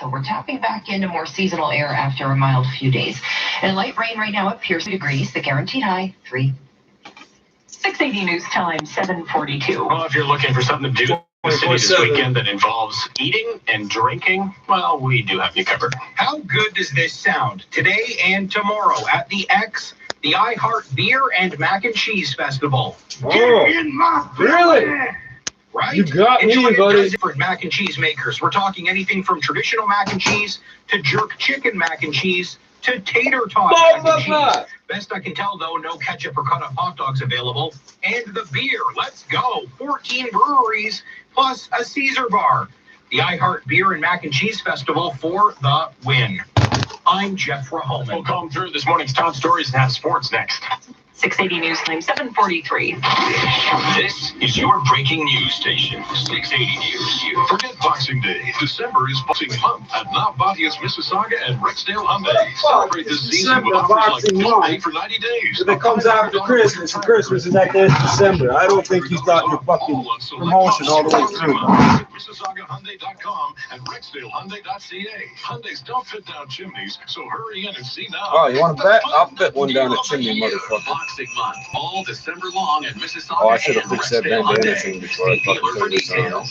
so we're tapping back into more seasonal air after a mild few days. And light rain right now up here 2 degrees, the guaranteed high 3. 680 News Time, 7:42. Well, if you're looking for something to do in the city this weekend that involves eating and drinking, well, we do have you covered. How good does this sound? Today and tomorrow at the X, the iHeart Beer and Mac and Cheese Festival. Oh, Get in my really? Right? You got me, Enjoy buddy. different mac and cheese makers. We're talking anything from traditional mac and cheese to jerk chicken mac and cheese to tater tot mac and cheese. Best I can tell, though, no ketchup or cut-up hot dogs available. And the beer, let's go. 14 breweries plus a Caesar bar. The iHeart Beer and Mac and Cheese Festival for the win. I'm Jeff Rahoman. We'll come through this morning's top stories and have sports next. 680 News Time, 7:43. This is your breaking news station, 680 News. Forget Boxing Day. December is Boxing Month at Navbatius, Mississauga and Rexdale Hyundai. Celebrate this season with offers like Full Pay for 90 days. If it comes after Christmas, and Christmas is like this December, I don't think you got your fucking promotion all the way through. MississaugaHyundai.com and RexdaleHyundai.ca. Hyundais don't fit down chimneys, so hurry in and see now. Oh, you want to bet? I'll fit one down a chimney, motherfucker. Boxing Month, all December long at Mississauga. Oh, I should have fixed that bandana thing before I fucking turned this on.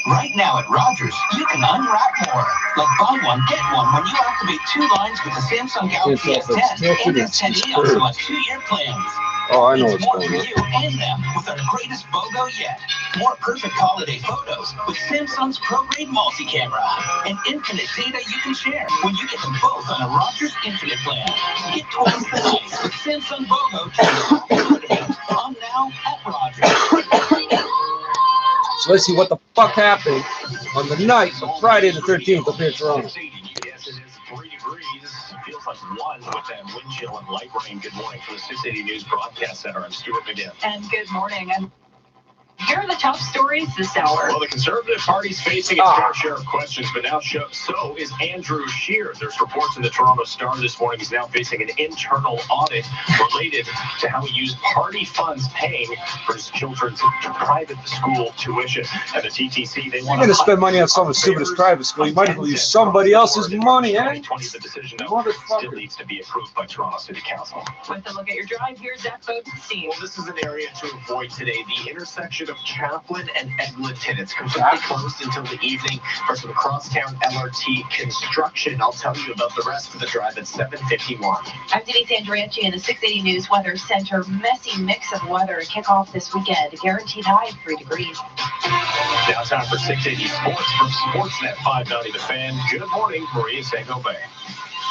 Right now at Rogers, you can unwrap more. Like buy one, get one when you activate 2 lines with the Samsung Galaxy S10 and S10e on select 2-year plans. Oh, I know what's more going for on. you and them with our greatest BOGO yet. More perfect holiday photos with Samsung's Pro-Grade multi-camera. And infinite data you can share when you get them both on a Rogers Infinite plan. Get twice the nice with Samsung BOGO on now at Rogers. So let's see what the fuck happened on the night of Friday the 13th up here in Toronto. Yes, it is 3 degrees. Feels like 1 with that wind chill and light rain. Good morning from the 680 News Broadcast Center. I'm Stuart McGinn. And good morning. And here are the top stories this hour. Well, the Conservative Party's facing its fair share of questions, but now so is Andrew Scheer. There's reports in the Toronto Star this morning he's now facing an internal audit related to how he used party funds paying for his children's private school tuition. And the TTC, they want You're going to spend money on something stupid as private school. You might as well use somebody else's money, eh? The decision, though, still needs to be approved by Toronto City Council. With a look at your drive, here's Zach Bodenstein. Well, this is an area to avoid today. The intersection of Chaplin and Eglinton. It's completely closed until the evening for some crosstown LRT construction. I'll tell you about the rest of the drive at 7:51. I'm Denise Andriachi in the 680 News Weather Center. Messy mix of weather to kick off this weekend. Guaranteed high 3 degrees. Now time for 680 Sports from Sportsnet 590 The Fan. Good morning, Maria Saint-Gobain.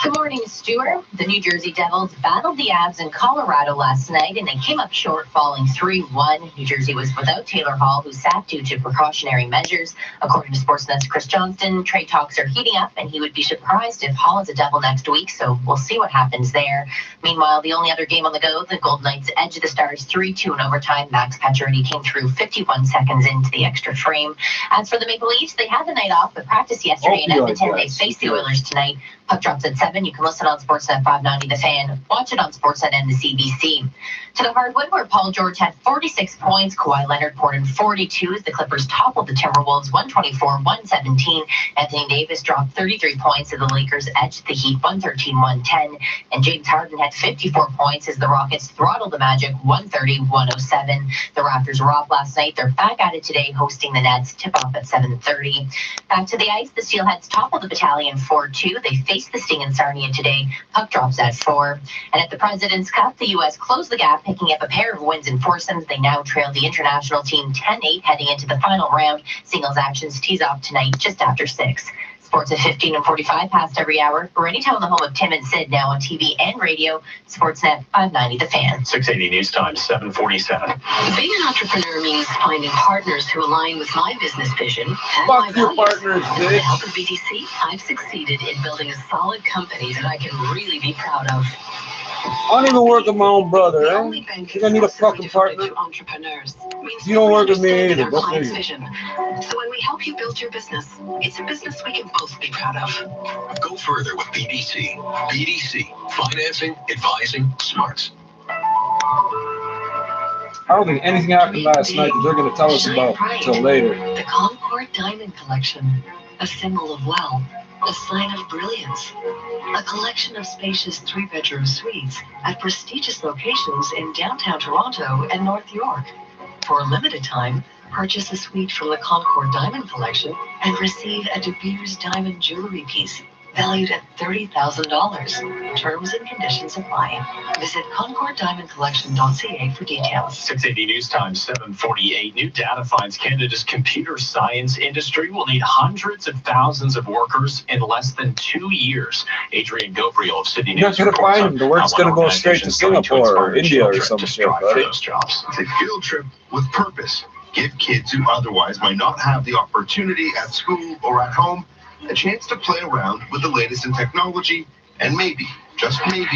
Good morning, Stuart. The New Jersey Devils battled the Avs in Colorado last night, and they came up short, falling 3-1. New Jersey was without Taylor Hall, who sat due to precautionary measures. According to Sportsnet's Chris Johnston, trade talks are heating up, and he would be surprised if Hall is a Devil next week, so we'll see what happens there. Meanwhile, the only other game on the go, the Golden Knights edged the Stars 3-2 in overtime. Max Pacioretty came through 51 seconds into the extra frame. As for the Maple Leafs, they had the night off, but practiced yesterday in Edmonton. They face the Oilers tonight. Puck drops at 7. You can listen on Sportsnet 590 The Fan. Watch it on Sportsnet and the CBC. To the hardwood, where Paul George had 46 points, Kawhi Leonard poured in 42 as the Clippers toppled the Timberwolves 124-117. Anthony Davis dropped 33 points as the Lakers edged the Heat 113-110. And James Harden had 54 points as the Rockets throttled the Magic 130-107. The Raptors were off last night. They're back at it today, hosting the Nets. Tip-off at 7:30. Back to the ice, the Steelheads toppled the Battalion 4-2. They faced the Sting in Sarnia today. Puck drops at 4. And at the President's Cup, the U.S. closed the gap, picking up a pair of wins in foursomes. They now trail the international team 10-8 heading into the final round. Singles actions tease off tonight just after 6. Sports at 15 and 45 past every hour. Or anytime on the home of Tim and Sid, now on TV and radio. Sportsnet 590 The Fan. 680 News Time, 7:47. Being an entrepreneur means finding partners who align with my business vision and my Fuck your values. partners, With the bitch. help of BTC, I've succeeded in building a solid company that I can really be proud of. I don't even work with my own brother, eh? You gonna need a fucking partner? Entrepreneurs. You don't work with me either. Our Go for client's you. vision. So when we help you build your business, it's a business we can both be proud of. Go further with BDC. BDC. Financing, advising, smarts. I don't think anything happened last night that they're going to tell us about until later. The Concord Diamond Collection. a symbol of wealth, a sign of brilliance. A collection of spacious 3-bedroom suites at prestigious locations in downtown Toronto and North York. For a limited time, purchase a suite from the Concord Diamond Collection and receive a De Beers diamond jewelry piece valued at $30,000. Terms and conditions apply. Visit concorddiamondcollection.ca for details. 680 News Time, 7:48. New data finds Canada's computer science industry will need hundreds of thousands of workers in less than 2 years. Adrian Gobriel of City You're News not gonna reports find on them. The work's how gonna one go straight to organization's going Singapore or inspire India or children some to shit, strive for buddy. those jobs. It's a field trip with purpose. Give kids who otherwise might not have the opportunity at school or at home a chance to play around with the latest in technology and maybe, just maybe,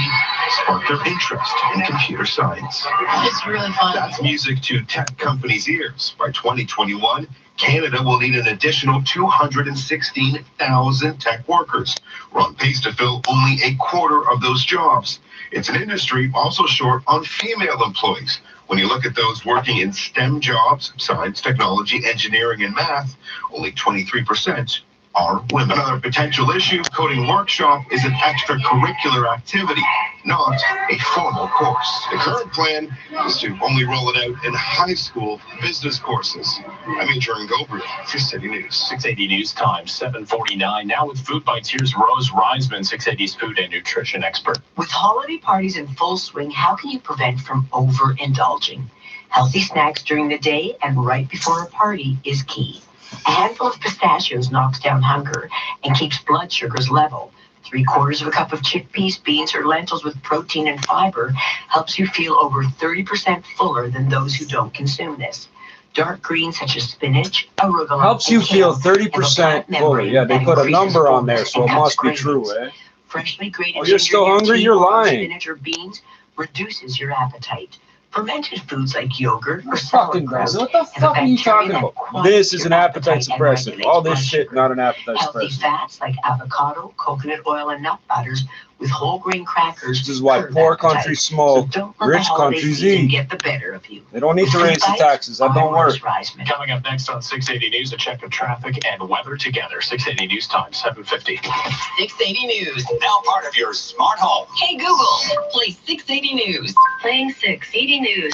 spark their interest in computer science. It's really fun. That's music to tech companies' ears. By 2021, Canada will need an additional 216,000 tech workers. We're on pace to fill only a quarter of those jobs. It's an industry also short on female employees. When you look at those working in STEM jobs, science, technology, engineering, and math, only 23% are women. Another potential issue, coding workshop is an extracurricular activity, not a formal course. The current plan is to only roll it out in high school business courses. I'm Adrian Gobriel for City News. 680 News Time, 7:49. Now with Food Bites, here's Rose Reisman, 680's food and nutrition expert. With holiday parties in full swing, how can you prevent from overindulging? Healthy snacks during the day and right before a party is key. A handful of pistachios knocks down hunger and keeps blood sugars level. 3/4 cup of chickpeas, beans, or lentils with protein and fiber helps you feel over 30% fuller than those who don't consume this. Dark greens such as spinach, arugula, Helps you and feel kale 30% have a fuller. membrane Yeah, they that put a increases number on there, fullness so it and cuts must be cravings. true, eh? Freshly grated Oh, you're ginger still in your hungry? tea You're or lying. spinach or beans reduces your appetite. Fermented foods like yogurt or Fucking sauerkraut guys, what the have a fuck are you bacteria talking that about? quiets This is your an appetite and suppressant. regulates All this blood shit, sugar. not an appetite Healthy suppressant. fats like avocado, coconut oil, and nut butters with whole grain crackers. This is why curb poor appetite. countries So smoke, don't let rich the holiday countries season eat. get the better of you. They don't need to raise the taxes. That don't work. Coming up next on 680 News, a check of traffic and weather together. 680 News Time, 7:50. 680 News, now part of your smart home. Hey Google, play 680 News. Playing 680 News.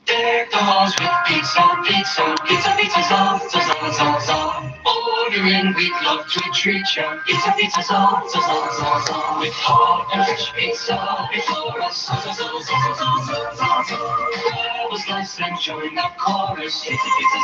Deck the halls with pizza, pizza, pizza, pizza, za, za, za, za, za. Ordering, we'd love to treat ya. Pizza, pizza, za, za, za, za, za. With hot and fresh pizza before us, za, za, za, za, za, za, za, za, za. Grab a slice and join the chorus. Pizza, pizza,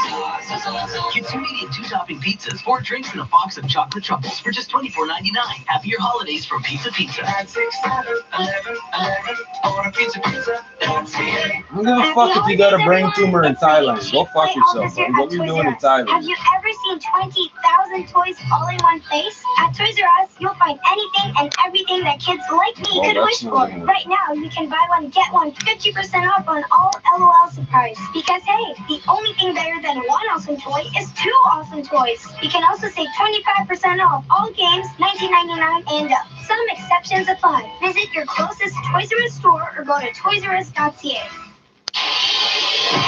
za, za, za, za. Get 2 medium 2-topping pizzas, 4 drinks, and a box of chocolate truffles for just $24.99. Happier holidays from Pizza Pizza. At 6, 7, 11, 11. Order pizza, pizza, that's it. I don't give a fuck if you got a brain tumor in Thailand. Go fuck yourself, bro. What are you doing in Have Thailand? you ever seen 20,000 toys all in one place? At Toys R Us, you'll find anything and everything that kids like me Oh, could that's wish not for. gonna- Right now, you can buy one, get one 50% off on all LOL surprise. Because hey, the only thing better than one awesome toy is 2 awesome toys. You can also save 25% off all games, $19.99 and up. Some exceptions apply. Visit your closest Toys R Us store or go to toysrus.ca.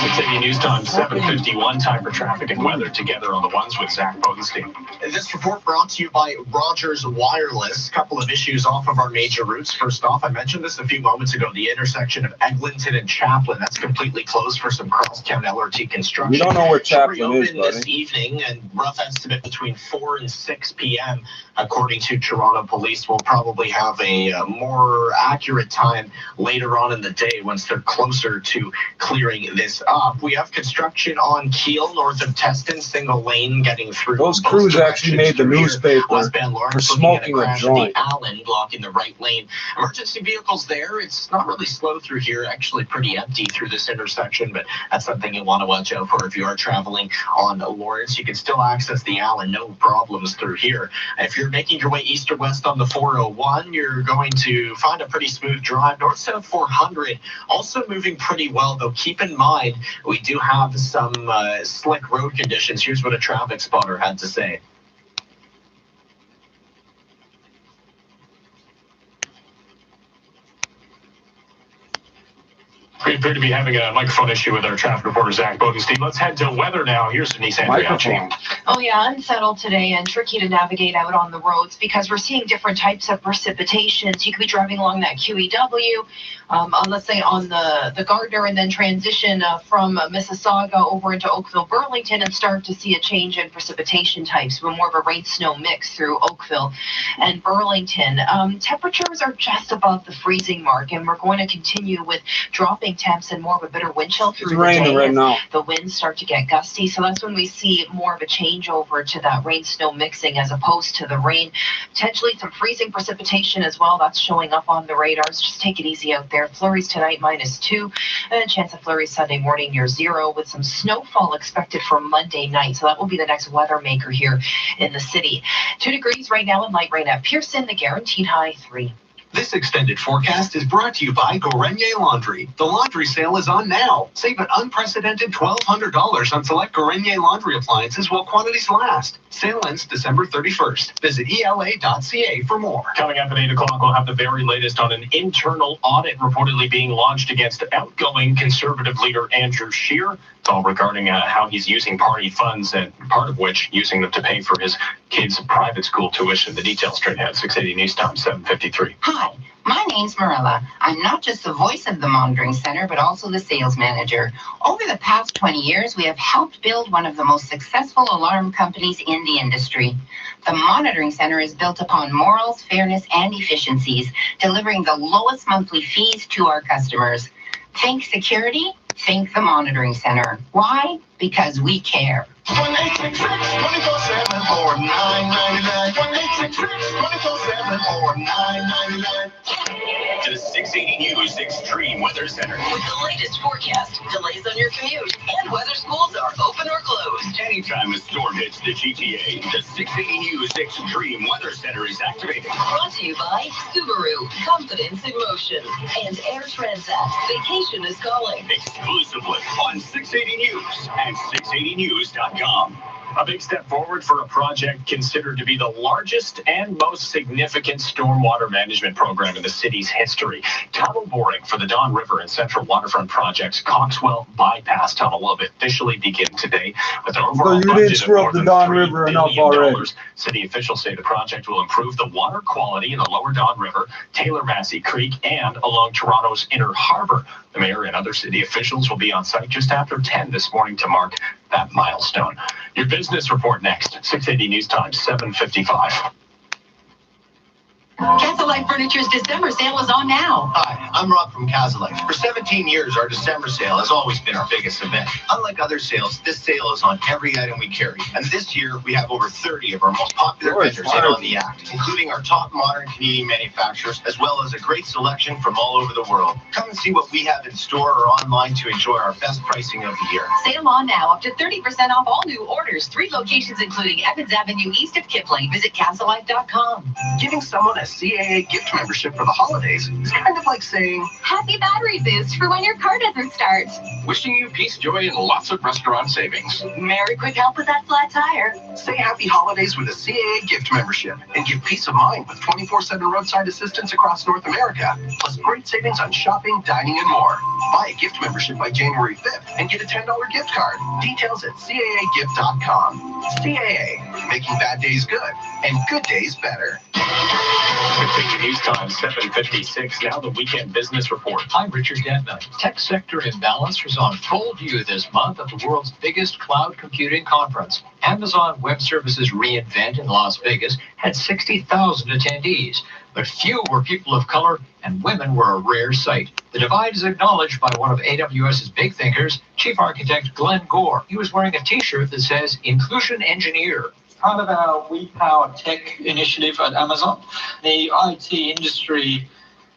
680 News Time, 7:51. Time for traffic and weather together on the ones with Zach Bogenstein. This report brought to you by Rogers Wireless. Couple of issues off of our major routes. First off, I mentioned this a few moments ago, the intersection of Eglinton and Chaplin. That's completely closed for some crosstown LRT construction. We don't know where Should Chaplin is, reopen this buddy. evening, and rough estimate between 4 and 6 p.m. According to Toronto Police, we'll probably have a more accurate time later on in the day once they're closer to clearing this up. We have construction on Keele, north of Teston, single lane getting through. Those both crews actually directions made the through here. newspaper Westbound for Lawrence looking at smoking a crash at joint. the Allen, blocking the right lane. Emergency vehicles there. It's not really slow through here. Actually pretty empty through this intersection, but that's something you want to watch out for if you are traveling on Lawrence. You can still access the Allen, no problems through here. If you're making your way east or west on the 401, you're going to find a pretty smooth drive. North-south 400 also moving pretty well, though keep in mind we do have some slick road conditions. Here's what a traffic spotter had to say. We appear to be having a microphone issue with our traffic reporter, Zach Bodenstein. Let's head to weather now. Here's Denise Andriachi. Oh, yeah, unsettled today and tricky to navigate out on the roads because we're seeing different types of precipitations. You could be driving along that QEW, let's say on the Gardner, and then transition from Mississauga over into Oakville, Burlington, and start to see a change in precipitation types, with more of a rain-snow mix through Oakville and Burlington. Temperatures are just above the freezing mark, and we're going to continue with dropping temps and more of a bitter wind chill through the day. Right now. The winds start to get gusty, so that's when we see more of a changeover to that rain-snow mixing as opposed to the rain. Potentially some freezing precipitation as well. That's showing up on the radars. Just take it easy out there. Flurries tonight -2, and a chance of flurries Sunday morning near 0, with some snowfall expected for Monday night. So that will be the next weather maker here in the city. 2 degrees right now and light rain at Pearson. The guaranteed high 3. This extended forecast is brought to you by Gorenje Laundry. The laundry sale is on now. Save an unprecedented $1,200 on select Gorenje laundry appliances while quantities last. Sale ends December 31st. Visit ELA.ca for more. Coming up at 8 o'clock, we'll have the very latest on an internal audit reportedly being launched against outgoing Conservative leader Andrew Scheer. It's all regarding how he's using party funds, and part of which using them to pay for his kids' private school tuition. The details straight ahead, 680 News Time, 7:53. Hi, my name's Marilla. I'm not just the voice of the Monitoring Center, but also the sales manager. Over the past 20 years, we have helped build one of the most successful alarm companies in the industry. The Monitoring Center is built upon morals, fairness, and efficiencies, delivering the lowest monthly fees to our customers. Think security? Think the Monitoring Center. Why? Because we care. 1-866-24-7 or $9.99. 1-866-24-7 or $9.99. To 680 News Extreme Weather Center. With the latest forecast, delays on your commute, and whether schools are open or closed. Anytime a storm hits the GTA, the 680 News Extreme Weather Center is activated. Brought to you by Subaru, confidence in motion, and Air Transat, vacation is calling. Exclusively on 680 News and 680news.com. A big step forward for a project considered to be the largest and most significant stormwater management program in the city's history. Tunnel boring for the Don River and Central Waterfront project's Coxwell Bypass Tunnel will officially begin today with an overall budget of more than $3 billion. City officials say the project will improve the water quality in the lower Don River, Taylor-Massey Creek, and along Toronto's Inner Harbor. The mayor and other city officials will be on site just after 10 this morning to mark that milestone. Your business report next. 680 News Time, 7:55. Casalite Furniture's December sale is on now. Hi, I'm Rob from Casalite. For 17 years, our December sale has always been our biggest event. Unlike other sales, this sale is on every item we carry. And this year, we have over 30 of our most popular vendors in on the act, including our top modern Canadian manufacturers, as well as a great selection from all over the world. Come and see what we have in store or online to enjoy our best pricing of the year. Sale on now, up to 30% off all new orders. 3 locations, including Evans Avenue east of Kipling. Visit Casalite.com. Giving someone a CAA gift membership for the holidays is kind of like saying, Happy battery boost for when your car doesn't start. Wishing you peace, joy, and lots of restaurant savings. Merry quick help with that flat tire. say happy holidays with a CAA gift membership and give peace of mind with 24/7 roadside assistance across North America, plus great savings on shopping, dining, and more. Buy a gift membership by January 5th and get a $10 gift card. Details at CAAgift.com. CAA, making bad days good and good days better. Continue News Time, 7:56. Now the weekend business report. I'm Richard Denman. Tech sector imbalance was on full view this month at the world's biggest cloud computing conference. Amazon Web Services reInvent in Las Vegas had 60,000 attendees, but few were people of color and women were a rare sight. The divide is acknowledged by one of AWS's big thinkers, Chief Architect Glenn Gore. He was wearing a t-shirt that says Inclusion Engineer. Part of our We Power Tech initiative at Amazon, the IT industry,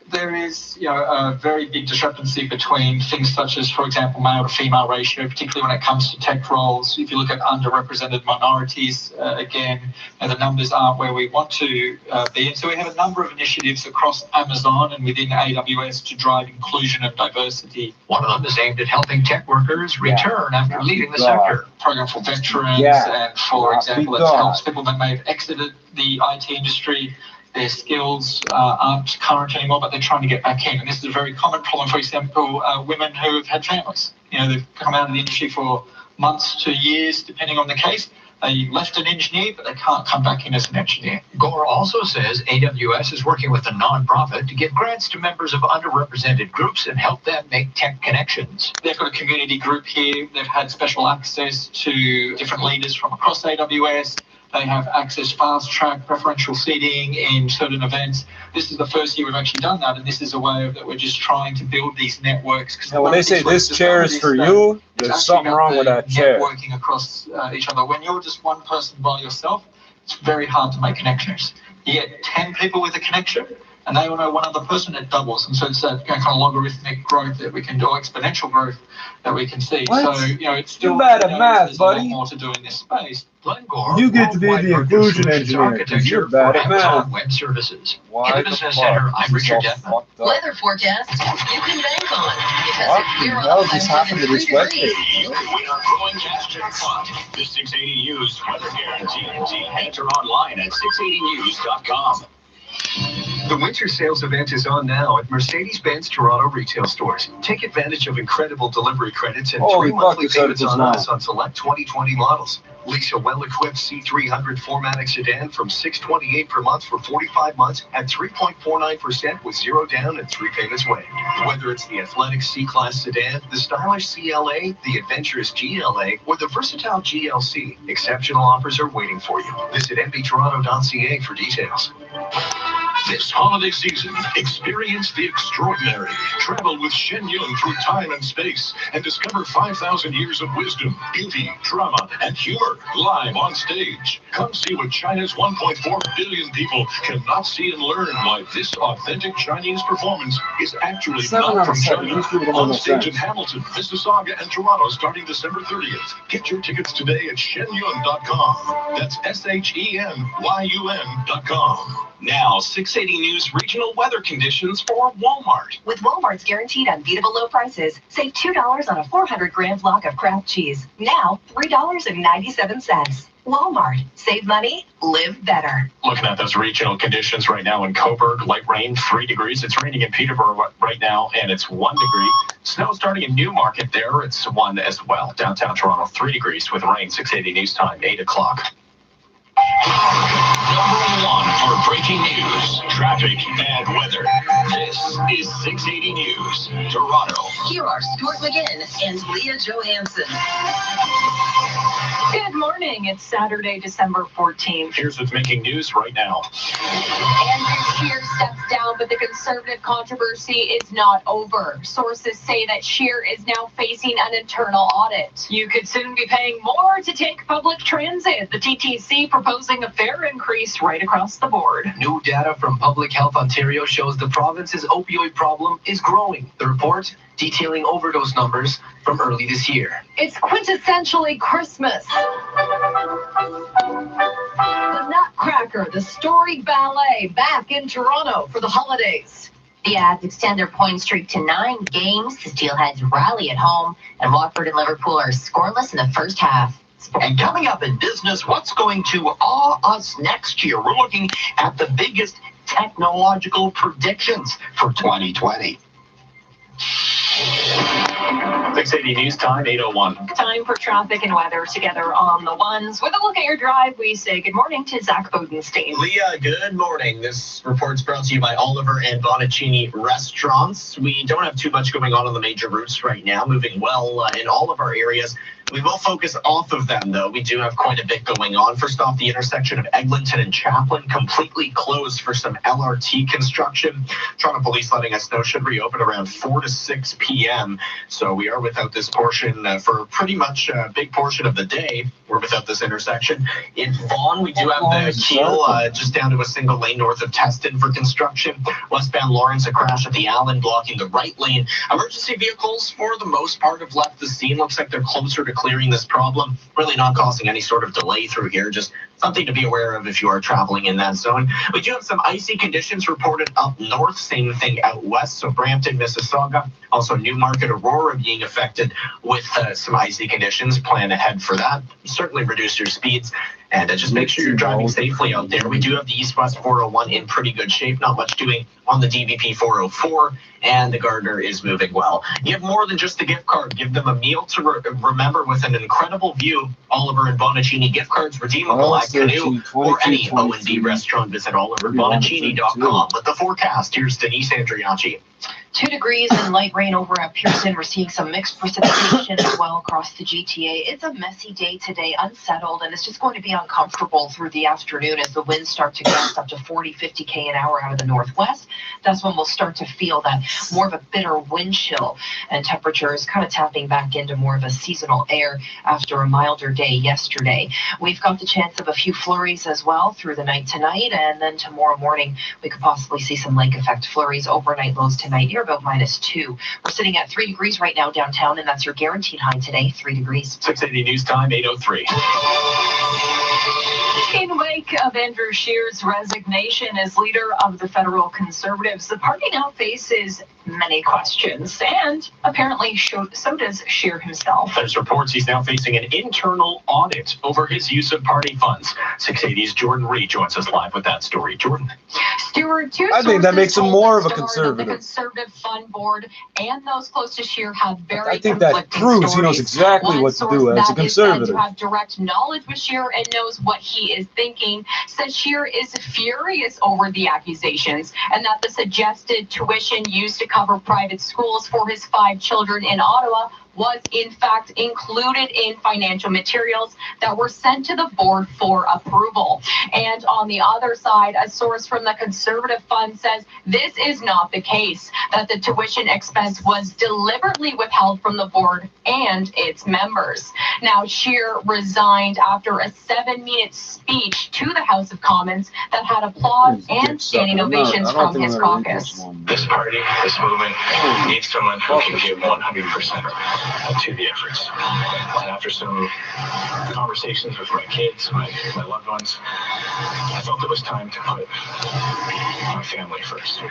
there is a very big discrepancy between things such as, for example, male to female ratio, particularly when it comes to tech roles. If you look at underrepresented minorities, again, the numbers aren't where we want to be. And so we have a number of initiatives across Amazon and within AWS to drive inclusion and diversity. One of them is aimed at helping tech workers return after leaving the sector. Program for veterans and, for example, it helps people that may have exited the IT industry their skills aren't current anymore, but they're trying to get back in. And this is a very common problem, for example, women who have had families. You know, they've come out of the industry for months to years, depending on the case. They left an engineer, but they can't come back in as an engineer. Gore also says AWS is working with a nonprofit to give grants to members of underrepresented groups and help them make tech connections. They've got a community group here. They've had special access to different leaders from across AWS. They have access fast track preferential seating in certain events. This is the first year we've actually done that, and this is a way that we're just trying to build these networks. Now, when they say this chair is for you, there's something wrong with that chair. Networking across each other. When you're just one person by yourself, it's very hard to make connections. You get 10 people with a connection, and they all know one other person, it doubles. And so it's that kind of logarithmic growth that we can do, exponential growth that we can see. What? So, you know, it's still Too bad at math, there's buddy. a lot more to do in this space. Glencore, You get to be the inclusion engineer because you're bad at Amazon math. Web Services. Why In the the Business fuck? Center, I'm This is Richard all Detman. fucked up. Weather forecast you can bank on. Because What if the you're hell on just more happened than to this 3 web degrees, You can win our growing cash jackpot. The 680 News weather guarantee. Enter online at 680news.com. The winter sales event is on now at Mercedes-Benz Toronto retail stores. Take advantage of incredible delivery credits and Holy 3 fuck, monthly this edit payments was on long. us on select 2020 models. Lease a well-equipped C300 4MATIC sedan from $628 per month for 45 months at 3.49% with 0 down and 3 payments waived. Whether it's the athletic C-Class sedan, the stylish CLA, the adventurous GLA, or the versatile GLC, exceptional offers are waiting for you. Visit mptoronto.ca for details. This holiday season, experience the extraordinary. Travel with Shen Yun through time and space and discover 5,000 years of wisdom, beauty, drama, and humor live on stage. Come see what China's 1.4 billion people cannot see and learn why this authentic Chinese performance is actually 7 not out from of 7. China. These people don't On know stage sense. in Hamilton, Mississauga, and Toronto starting December 30th. Get your tickets today at shenyun.com. That's SHENYUN.com. Now, 680 News regional weather conditions for Walmart. with Walmart's guaranteed unbeatable low prices, save $2 on a 400-gram block of Kraft cheese. Now, $3.97. Walmart. Save money, live better. Looking at those regional conditions right now in Cobourg, light rain, 3 degrees. It's raining in Peterborough right now, and it's 1 degree. Snow starting in Newmarket there, it's 1 as well. Downtown Toronto, 3 degrees with rain. 680 News Time, 8 o'clock. Number 1 for breaking news, traffic, and weather. This is 680 News, Toronto. Here are Stuart McGinn and Leah Johansson. Good morning. It's Saturday, December 14th. Here's what's making news right now. Andrew Scheer steps down, but the Conservative controversy is not over. Sources say that Scheer is now facing an internal audit. You could soon be paying more to take public transit. The TTC proposing a fare increase right across the board. New data from Public Health Ontario shows the province's opioid problem is growing. The report detailing overdose numbers from early this year. It's quintessentially Christmas. The Nutcracker, the Story Ballet, back in Toronto for the holidays. The Ads extend their point streak to 9 games. The Steelheads rally at home, and Watford and Liverpool are scoreless in the first half. And coming up in business, what's going to awe us next year? We're looking at the biggest technological predictions for 2020. 680 News Time, 8:01. Time for traffic and weather together on the ones. With a look at your drive, we say good morning to Zach Bodenstein. Leah, good morning. This report's brought to you by Oliver and Bonacini Restaurants. We don't have too much going on the major routes right now, moving well in all of our areas. We will focus off of them, though. We do have quite a bit going on. First off, the intersection of Eglinton and Chaplin completely closed for some LRT construction. Toronto Police letting us know should reopen around 4 to 6 p.m. So we are without this portion for pretty much a big portion of the day. We're without this intersection. In Vaughan, we do have the Keel just down to a single lane north of Teston for construction. Westbound Lawrence, a crash at the Allen blocking the right lane. Emergency vehicles, for the most part, have left the scene. Looks like they're closer to clearing this problem. Really not causing any sort of delay through here, just something to be aware of if you are traveling in that zone. We do have some icy conditions reported up north, same thing out west. So Brampton, Mississauga, also Newmarket, Aurora being affected with some icy conditions. Plan ahead for that. Certainly reduce your speeds and just make sure you're driving safely out there. We do have the East-West 401 in pretty good shape. Not much doing on the DVP 404, and the Gardner is moving well. You have more than just a gift card. Give them a meal to remember with an incredible view. Oliver and Bonacini gift cards redeemable at Canoe or any O&D restaurant. Visit oliverbonacini.com. With the forecast, here's Denise Andriachi. 2 degrees and light rain over at Pearson. We're seeing some mixed precipitation as well across the GTA. It's a messy day today, unsettled, and it's just going to be uncomfortable through the afternoon as the winds start to gust up to 40, 50 an hour out of the northwest. That's when we'll start to feel that more of a bitter wind chill, and temperatures kind of tapping back into more of a seasonal air after a milder day yesterday. We've got the chance of a few flurries as well through the night tonight, and then tomorrow morning we could possibly see some lake effect flurries. Overnight lows tonight near about -2. We're sitting at 3 degrees right now downtown, and that's your guaranteed high today, 3 degrees. 680 News Time, 8:03. In wake of Andrew Scheer's resignation as leader of the federal Conservatives, the party now faces many questions, and apparently so does Scheer himself. There's reports he's now facing an internal audit over his use of party funds. 680's Jordan Reed joins us live with that story. Jordan. Stuart, I think that makes him more of a conservative. The Conservative Fund Board and those close to Scheer have very I think that proves he knows exactly what to do as a conservative. To have direct knowledge with Scheer and knows what he is thinking, says Scheer is furious over the accusations and that the suggested tuition used to cover private schools for his 5 children in Ottawa was in fact included in financial materials that were sent to the board for approval. And on the other side, a source from the Conservative Fund says this is not the case, that the tuition expense was deliberately withheld from the board and its members. Now, Scheer resigned after a 7-minute speech to the House of Commons that had applause and standing ovations from his caucus. This party, this movement needs someone who can give 100% to the efforts. And after some conversations with my kids, my loved ones, I felt it was time to put my family first.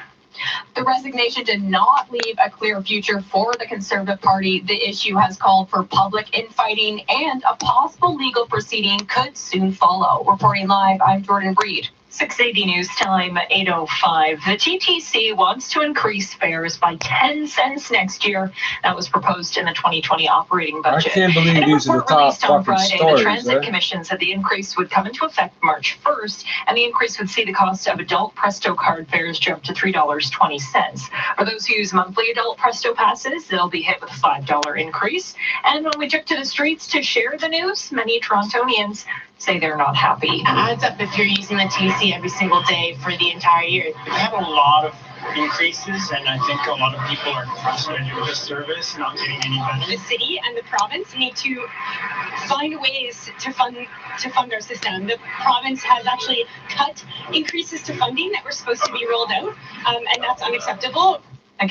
The resignation did not leave a clear future for the Conservative Party. The issue has called for public infighting, and a possible legal proceeding could soon follow. Reporting live, I'm Jordan Breed. 680 News Time, 8:05. The TTC wants to increase fares by 10 cents next year. That was proposed in the 2020 operating budget. I can't believe these are the top fucking Friday, stories. the Transit Commission said the increase would come into effect March 1st, and the increase would see the cost of adult Presto card fares jump to $3.20. For those who use monthly adult Presto passes, they'll be hit with a $5 increase. And when we took to the streets to share the news, many Torontonians say they're not happy. It adds up if you're using the TC every single day for the entire year. We have a lot of increases, and I think a lot of people are frustrated with the service, not getting any better. The city and the province need to find ways to fund our system. The province has actually cut increases to funding that were supposed to be rolled out, and that's unacceptable.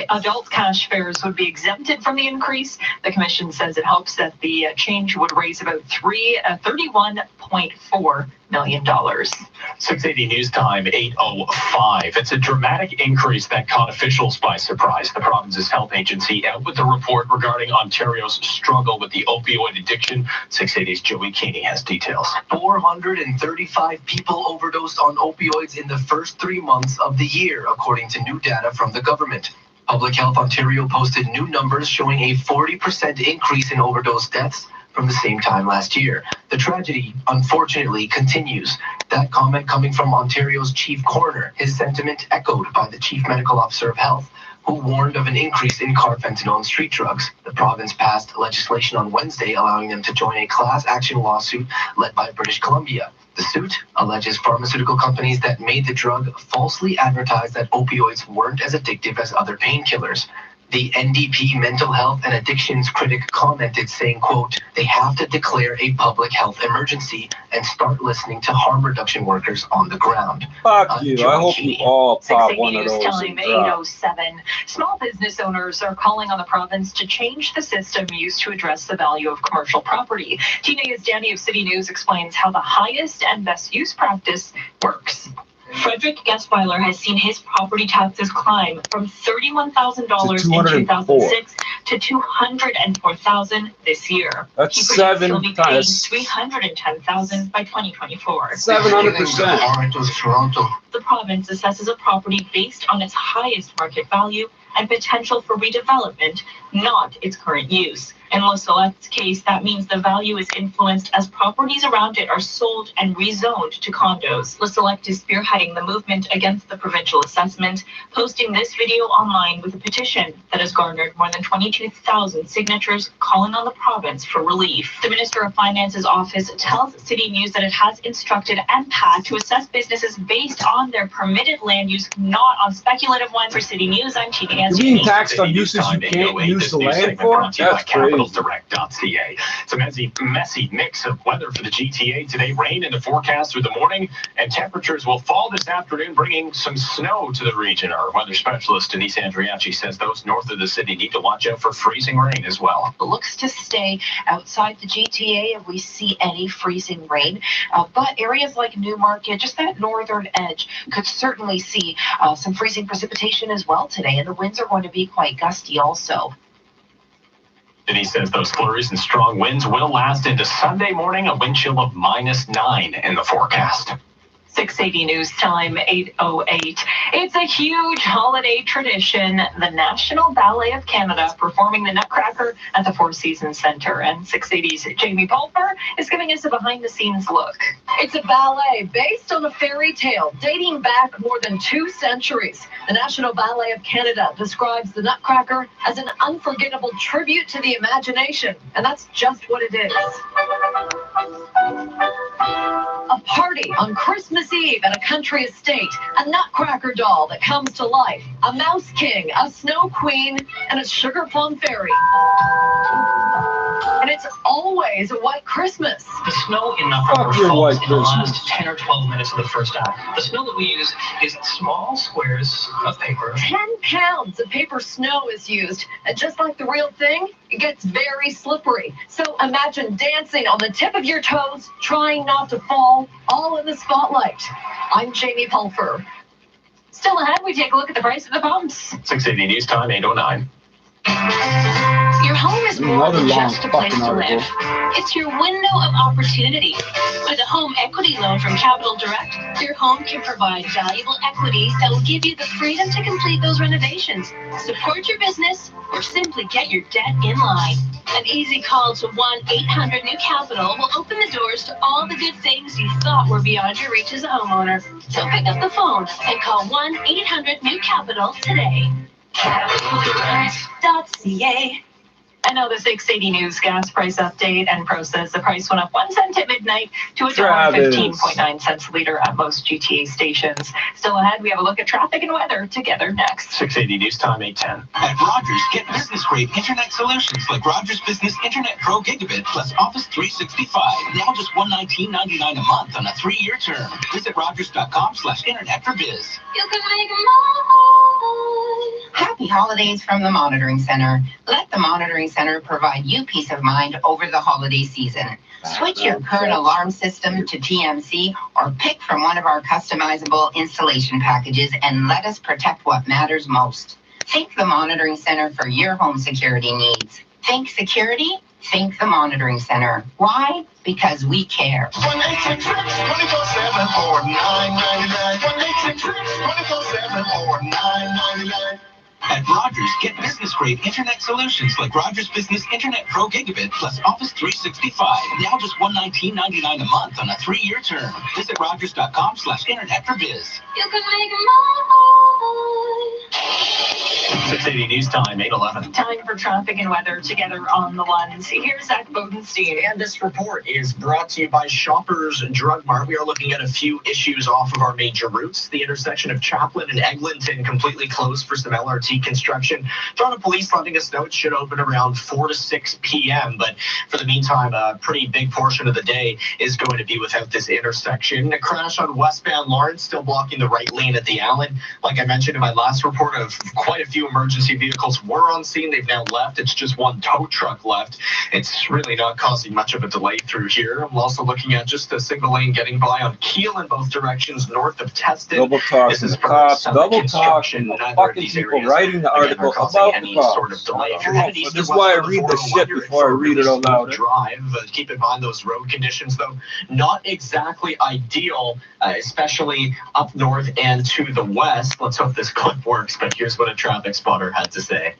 Adult cash fares would be exempted from the increase. The commission says it hopes that the change would raise about $31.4 million. 680 News Time, 8:05. It's a dramatic increase that caught officials by surprise. The province's health agency out with a report regarding Ontario's struggle with the opioid addiction. 680's Joey Keeney has details. 435 people overdosed on opioids in the first 3 months of the year, according to new data from the government. Public Health Ontario posted new numbers showing a 40% increase in overdose deaths from the same time last year. The tragedy, unfortunately, continues. That comment coming from Ontario's chief coroner, his sentiment echoed by the chief medical officer of health, who warned of an increase in carfentanil and street drugs. The province passed legislation on Wednesday allowing them to join a class action lawsuit led by British Columbia. The suit alleges pharmaceutical companies that made the drug falsely advertised that opioids weren't as addictive as other painkillers. The NDP mental health and addictions critic commented saying, quote, they have to declare a public health emergency and start listening to harm reduction workers on the ground. Fuck you. I hope you all pop one of those. Time 8:07. Small business owners are calling on the province to change the system used to address the value of commercial property. Tina Yazdani of City News explains how the highest and best use practice works. Frederick Guestweiler has seen his property taxes climb from $31,000 in 2006 to $204,000 this year. That's he predicts he'll 7 be paying times. $310,000 by 2024. 700%. The province assesses a property based on its highest market value and potential for redevelopment, not its current use. In Le Select's case, that means the value is influenced as properties around it are sold and rezoned to condos. Le Select is spearheading the movement against the provincial assessment, posting this video online with a petition that has garnered more than 22,000 signatures calling on the province for relief. The Minister of Finance's office tells City News that it has instructed MPAC to assess businesses based on their permitted land use, not on speculative ones. For City News, I'm Tina Yazdani. You being taxed on uses you can't use the land for? That's crazy. CapitalDirect.ca. It's a messy mix of weather for the GTA today. Rain in the forecast through the morning, and temperatures will fall this afternoon, bringing some snow to the region. Our weather specialist, Denise Andriachi, says those north of the city need to watch out for freezing rain as well. It looks to stay outside the GTA if we see any freezing rain. But areas like Newmarket, just that northern edge, could certainly see some freezing precipitation as well today. And the winds are going to be quite gusty also. Denise says those flurries and strong winds will last into Sunday morning, a wind chill of -9 in the forecast. 680 News Time, 8:08. It's a huge holiday tradition. The National Ballet of Canada performing the Nutcracker at the Four Seasons Centre. And 680's Jamie Pulper is giving us a behind-the-scenes look. It's a ballet based on a fairy tale dating back more than 2 centuries. The National Ballet of Canada describes the Nutcracker as an unforgettable tribute to the imagination. And that's just what it is. A party on Christmas Eve at a country estate, a Nutcracker doll that comes to life, a Mouse King, a Snow Queen, and a Sugar Plum Fairy. And it's always a white Christmas. The snow in Nutcracker falls in the last 10 or 12 minutes of the first act. The snow that we use is small squares of paper. 10 pounds of paper snow is used, and just like the real thing, it gets very slippery. So imagine dancing on the tip of your toes, trying not to fall, all in the spotlight. I'm Jamie Pulfer. Still ahead, we take a look at the price of the pumps. 680 News Time, 8:09. Your home is more than just a place to live. It's your window of opportunity. With a home equity loan from Capital Direct, your home can provide valuable equity that will give you the freedom to complete those renovations, support your business, or simply get your debt in line. An easy call to 1-800-NEW-CAPITAL will open the doors to all the good things you thought were beyond your reach as a homeowner. So pick up the phone and call 1-800-NEW-CAPITAL today. CapitalDirect.ca. And now the 680 News gas price update and process. The price went up 1 cent at midnight to $1.15.9 a liter at most GTA stations. Still ahead, we have a look at traffic and weather together next. 680 News Time, 8:10. At Rogers, get business-grade internet solutions like Rogers Business Internet Pro Gigabit plus Office 365. Now just $119.99 a month on a 3-year term. Visit rogers.com/internet-for-biz. You can make more. Happy holidays from the Monitoring Center. Let the Monitoring Center provide you peace of mind over the holiday season. Switch your current alarm system to TMC or pick from one of our customizable installation packages and let us protect what matters most. Think the Monitoring Center for your home security needs. Think security? Think the Monitoring Center. Why? Because we care. 1-800-24-7 or $9.99. 1-800-24-7 or $9.99. At Rogers, get business-grade internet solutions like Rogers Business Internet Pro Gigabit plus Office 365. Now just $119.99 a month on a 3-year term. Visit rogers.com/internet-for-biz. You can make more. 680 News Time, 8:11. Time for traffic and weather together on the ones. Here's Zach Bodenstein. And this report is brought to you by Shoppers Drug Mart. We are looking at a few issues off of our major routes. The intersection of Chaplin and Eglinton completely closed for some LRT construction. Toronto Police letting us know it should open around 4 to 6 p.m. But for the meantime, a pretty big portion of the day is going to be without this intersection. A crash on westbound Lawrence still blocking the right lane at the Allen. Like I mentioned in my last report, of quite a few emergency vehicles were on scene. They've now left. It's just one tow truck left. It's really not causing much of a delay through here. I'm also looking at just a single lane getting by on Keel in both directions north of Teston. Double talk This to is the for cops, some double talk construction. to the Neither of fucking these people areas, writing the again, article are causing about any the cops. sort of delay. If you're Oh, headed so east this or is why I west of read the the shit 401, before I read it out loud. Drive. Keep in mind those road conditions, though, not exactly ideal, especially up north and to the west. Let's hope this clip works, but here's what a traffic spotter had to say.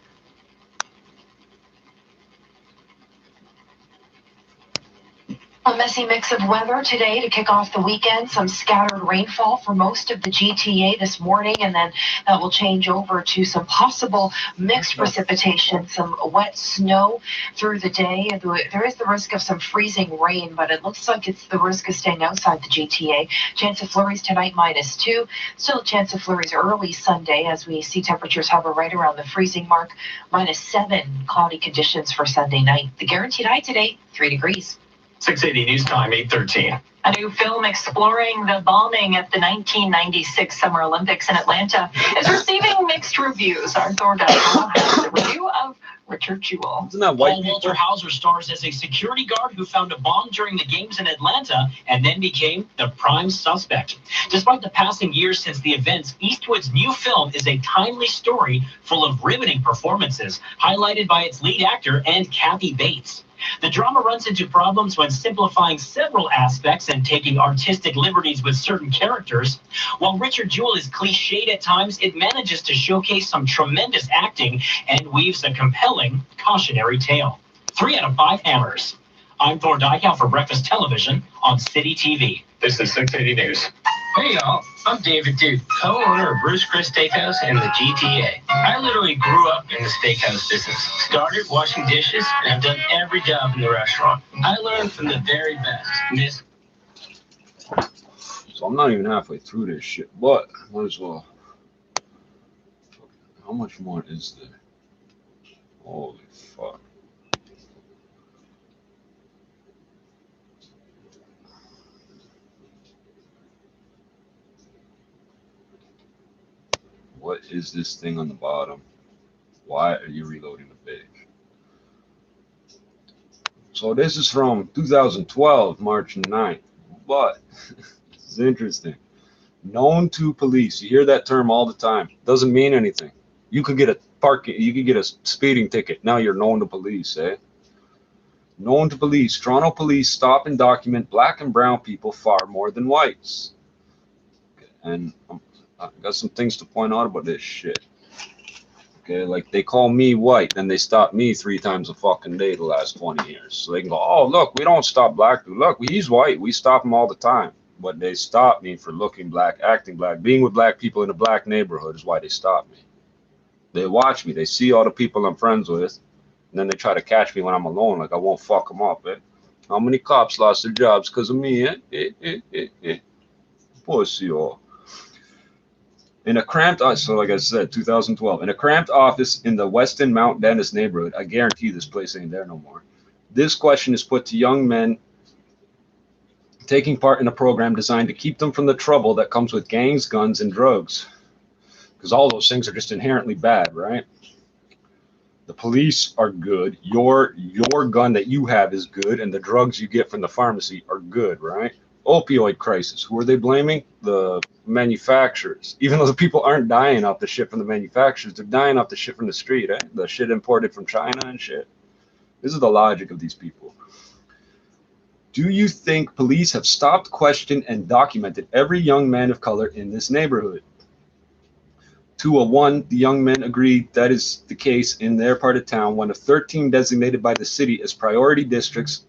A messy mix of weather today to kick off the weekend. Some scattered rainfall for most of the GTA this morning, and then that will change over to some possible mixed precipitation, some wet snow through the day. There is the risk of some freezing rain, but it looks like it's the risk of staying outside the GTA. Chance of flurries tonight -2. Still a chance of flurries early Sunday as we see temperatures hover right around the freezing mark. -7 cloudy conditions for Sunday night. The guaranteed high today, 3 degrees. 680 News Time, 8:13. A new film exploring the bombing at the 1996 Summer Olympics in Atlanta is receiving mixed reviews. Our Thor Dynamo has a review of Richard Jewell. Isn't that white Paul Walter people? Hauser stars as a security guard who found a bomb during the games in Atlanta and then became the prime suspect. Despite the passing years since the events, Eastwood's new film is a timely story full of riveting performances, highlighted by its lead actor and Kathy Bates. The drama runs into problems when simplifying several aspects and taking artistic liberties with certain characters. While Richard Jewell is cliched at times, it manages to showcase some tremendous acting and weaves a compelling cautionary tale. 3 out of 5 hammers. I'm Thor Dykow for Breakfast Television on City TV. This is 680 News. Hey y'all, I'm David Duke, co-owner of Bruce Chris Steakhouse in the GTA. I literally grew up in the steakhouse business. Started washing dishes and have done every job in the restaurant. I learned from the very best. Miss. So I'm not even halfway through this shit, but might as well. How much more is there? Holy fuck. What is this thing on the bottom? Why are you reloading the page? So this is from 2012, March 9th. But this is interesting. Known to police. You hear that term all the time. Doesn't mean anything. You could get a speeding ticket. Now you're known to police, eh? Known to police. Toronto police stop and document black and brown people far more than whites. Okay, and I got some things to point out about this shit. Okay, like they call me white, then they stop me 3 times a fucking day the last 20 years. So they can go, oh, look, we don't stop black people. Look, he's white. We stop him all the time. But they stop me for looking black, acting black. Being with black people in a black neighborhood is why they stop me. They watch me. They see all the people I'm friends with. And then they try to catch me when I'm alone. Like I won't fuck them up, eh? How many cops lost their jobs because of me, eh? Pussy all. In a cramped, so like I said, 2012, in a cramped office in the Weston Mount Dennis neighborhood, I guarantee this place ain't there no more. This question is put to young men taking part in a program designed to keep them from the trouble that comes with gangs, guns, and drugs. Because all those things are just inherently bad, right? The police are good. Your gun that you have is good, and the drugs you get from the pharmacy are good, right? Opioid crisis. Who are they blaming? The manufacturers. Even though the people aren't dying off the shit from the manufacturers, they're dying off the shit from the street, eh? The shit imported from China and shit. This is the logic of these people. Do you think police have stopped, questioned, and documented every young man of color in this neighborhood? 201, the young men agreed that is the case in their part of town, one of 13 designated by the city as priority districts.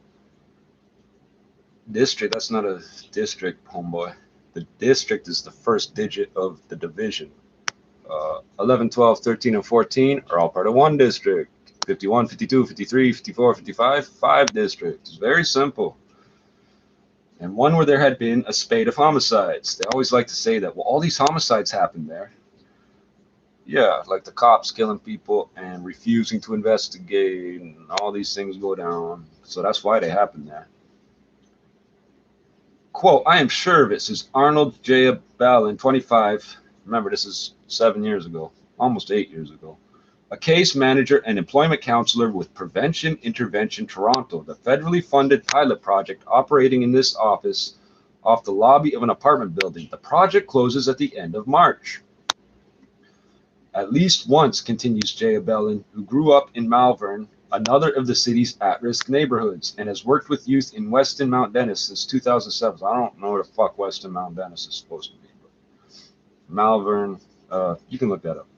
District, that's not a district, homeboy. The district is the first digit of the division 11, 12, 13, and 14 are all part of one district. 51, 52, 53, 54, 55, 5 districts. Very simple. And one where there had been a spate of homicides. They always like to say that, well, all these homicides happened there. Yeah, like the cops killing people and refusing to investigate, and all these things go down. So that's why they happen there. Quote, I am sure of it, says Arnold J. Ballin, 25. Remember, this is 7 years ago, almost 8 years ago. A case manager and employment counselor with Prevention Intervention Toronto, the federally funded pilot project operating in this office off the lobby of an apartment building. The project closes at the end of March. At least once, continues Jay Bellin, who grew up in Malvern, another of the city's at-risk neighborhoods, and has worked with youth in Weston Mount Dennis since 2007. I don't know where the fuck Weston Mount Dennis is supposed to be. But Malvern, you can look that up.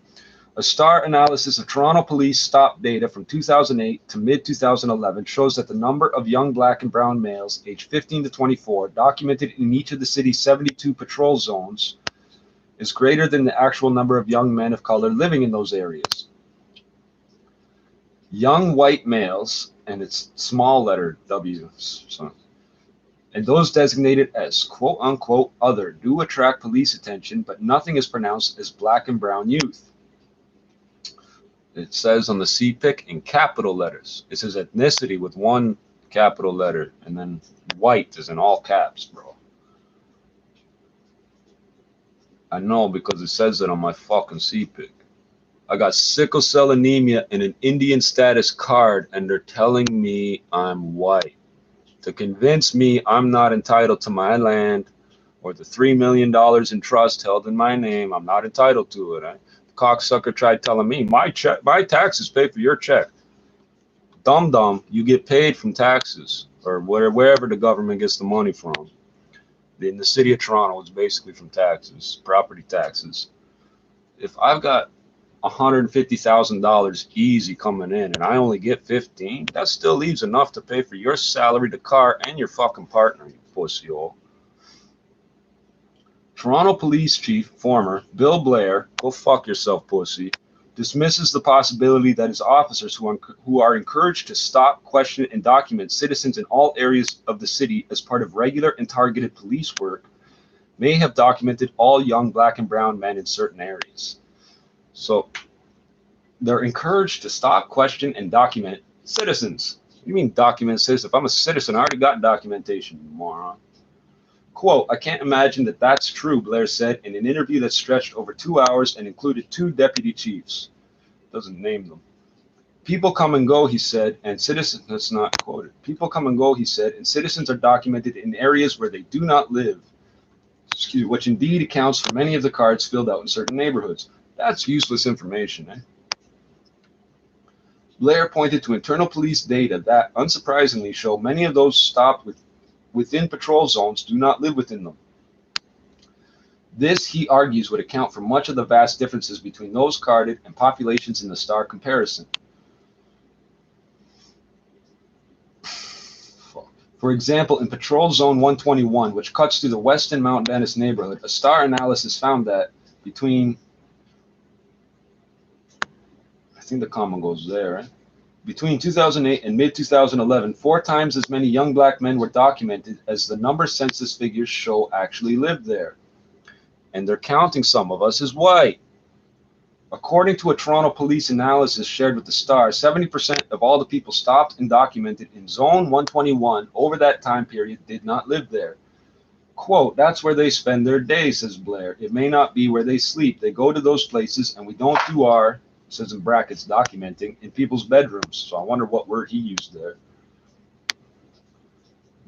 A STAR analysis of Toronto police stop data from 2008 to mid-2011 shows that the number of young black and brown males aged 15 to 24 documented in each of the city's 72 patrol zones is greater than the actual number of young men of color living in those areas. Young white males, and it's small letter W, so, and those designated as quote-unquote other do attract police attention, but nothing is pronounced as black and brown youth. It says on the CPIC in capital letters. It says ethnicity with one capital letter, and then white is in all caps, bro. I know because it says it on my fucking CPIC. I got sickle cell anemia and an Indian status card, and they're telling me I'm white. To convince me I'm not entitled to my land or the $3 million in trust held in my name, I'm not entitled to it. Cocksucker tried telling me my taxes pay for your check. Dumb, you get paid from taxes or wherever the government gets the money from. In the city of Toronto, it's basically from taxes, property taxes. If I've got $150,000 easy coming in and I only get 15, that still leaves enough to pay for your salary, the car, and your fucking partner, you pussy-hole. Toronto Police Chief, former Bill Blair, go fuck yourself, pussy, dismisses the possibility that his officers who are encouraged to stop, question, and document citizens in all areas of the city as part of regular and targeted police work may have documented all young black and brown men in certain areas. So they're encouraged to stop, question, and document citizens. What do you mean document citizens? If I'm a citizen, I already got documentation, you moron. Quote, I can't imagine that that's true, Blair said in an interview that stretched over 2 hours and included 2 deputy chiefs. Doesn't name them. People come and go, he said, and citizens, that's not quoted. People come and go, he said, and citizens are documented in areas where they do not live, which indeed accounts for many of the cards filled out in certain neighborhoods. That's useless information, eh? Blair pointed to internal police data that, unsurprisingly, show many of those stopped within patrol zones do not live within them. This, he argues, would account for much of the vast differences between those carded and populations in the STAR comparison. For example, in Patrol Zone 121, which cuts through the Weston Mount Dennis neighborhood, a STAR analysis found that between, I think the comma goes there, right? Between 2008 and mid-2011, 4 times as many young black men were documented as the number census figures show actually lived there. And they're counting some of us as white. According to a Toronto police analysis shared with the STAR, 70% of all the people stopped and documented in Zone 121 over that time period did not live there. Quote, that's where they spend their day, says Blair. It may not be where they sleep. They go to those places and we don't do our, says in brackets, documenting, in people's bedrooms. So I wonder what word he used there.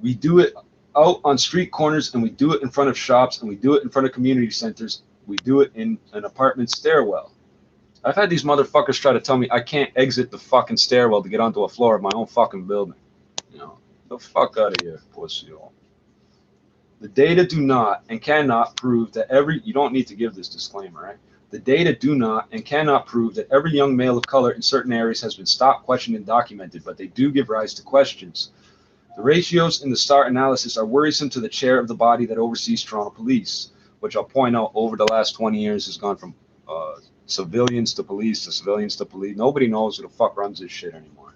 We do it out on street corners, and we do it in front of shops, and we do it in front of community centers. We do it in an apartment stairwell. I've had these motherfuckers try to tell me I can't exit the fucking stairwell to get onto a floor of my own fucking building. You know, the fuck out of here, pussy. The data do not and cannot prove that you don't need to give this disclaimer, right? The data do not and cannot prove that every young male of color in certain areas has been stopped, questioned, and documented, but they do give rise to questions. The ratios in the STAR analysis are worrisome to the chair of the body that oversees Toronto Police, which I'll point out over the last 20 years has gone from civilians to police to civilians to police. Nobody knows who the fuck runs this shit anymore.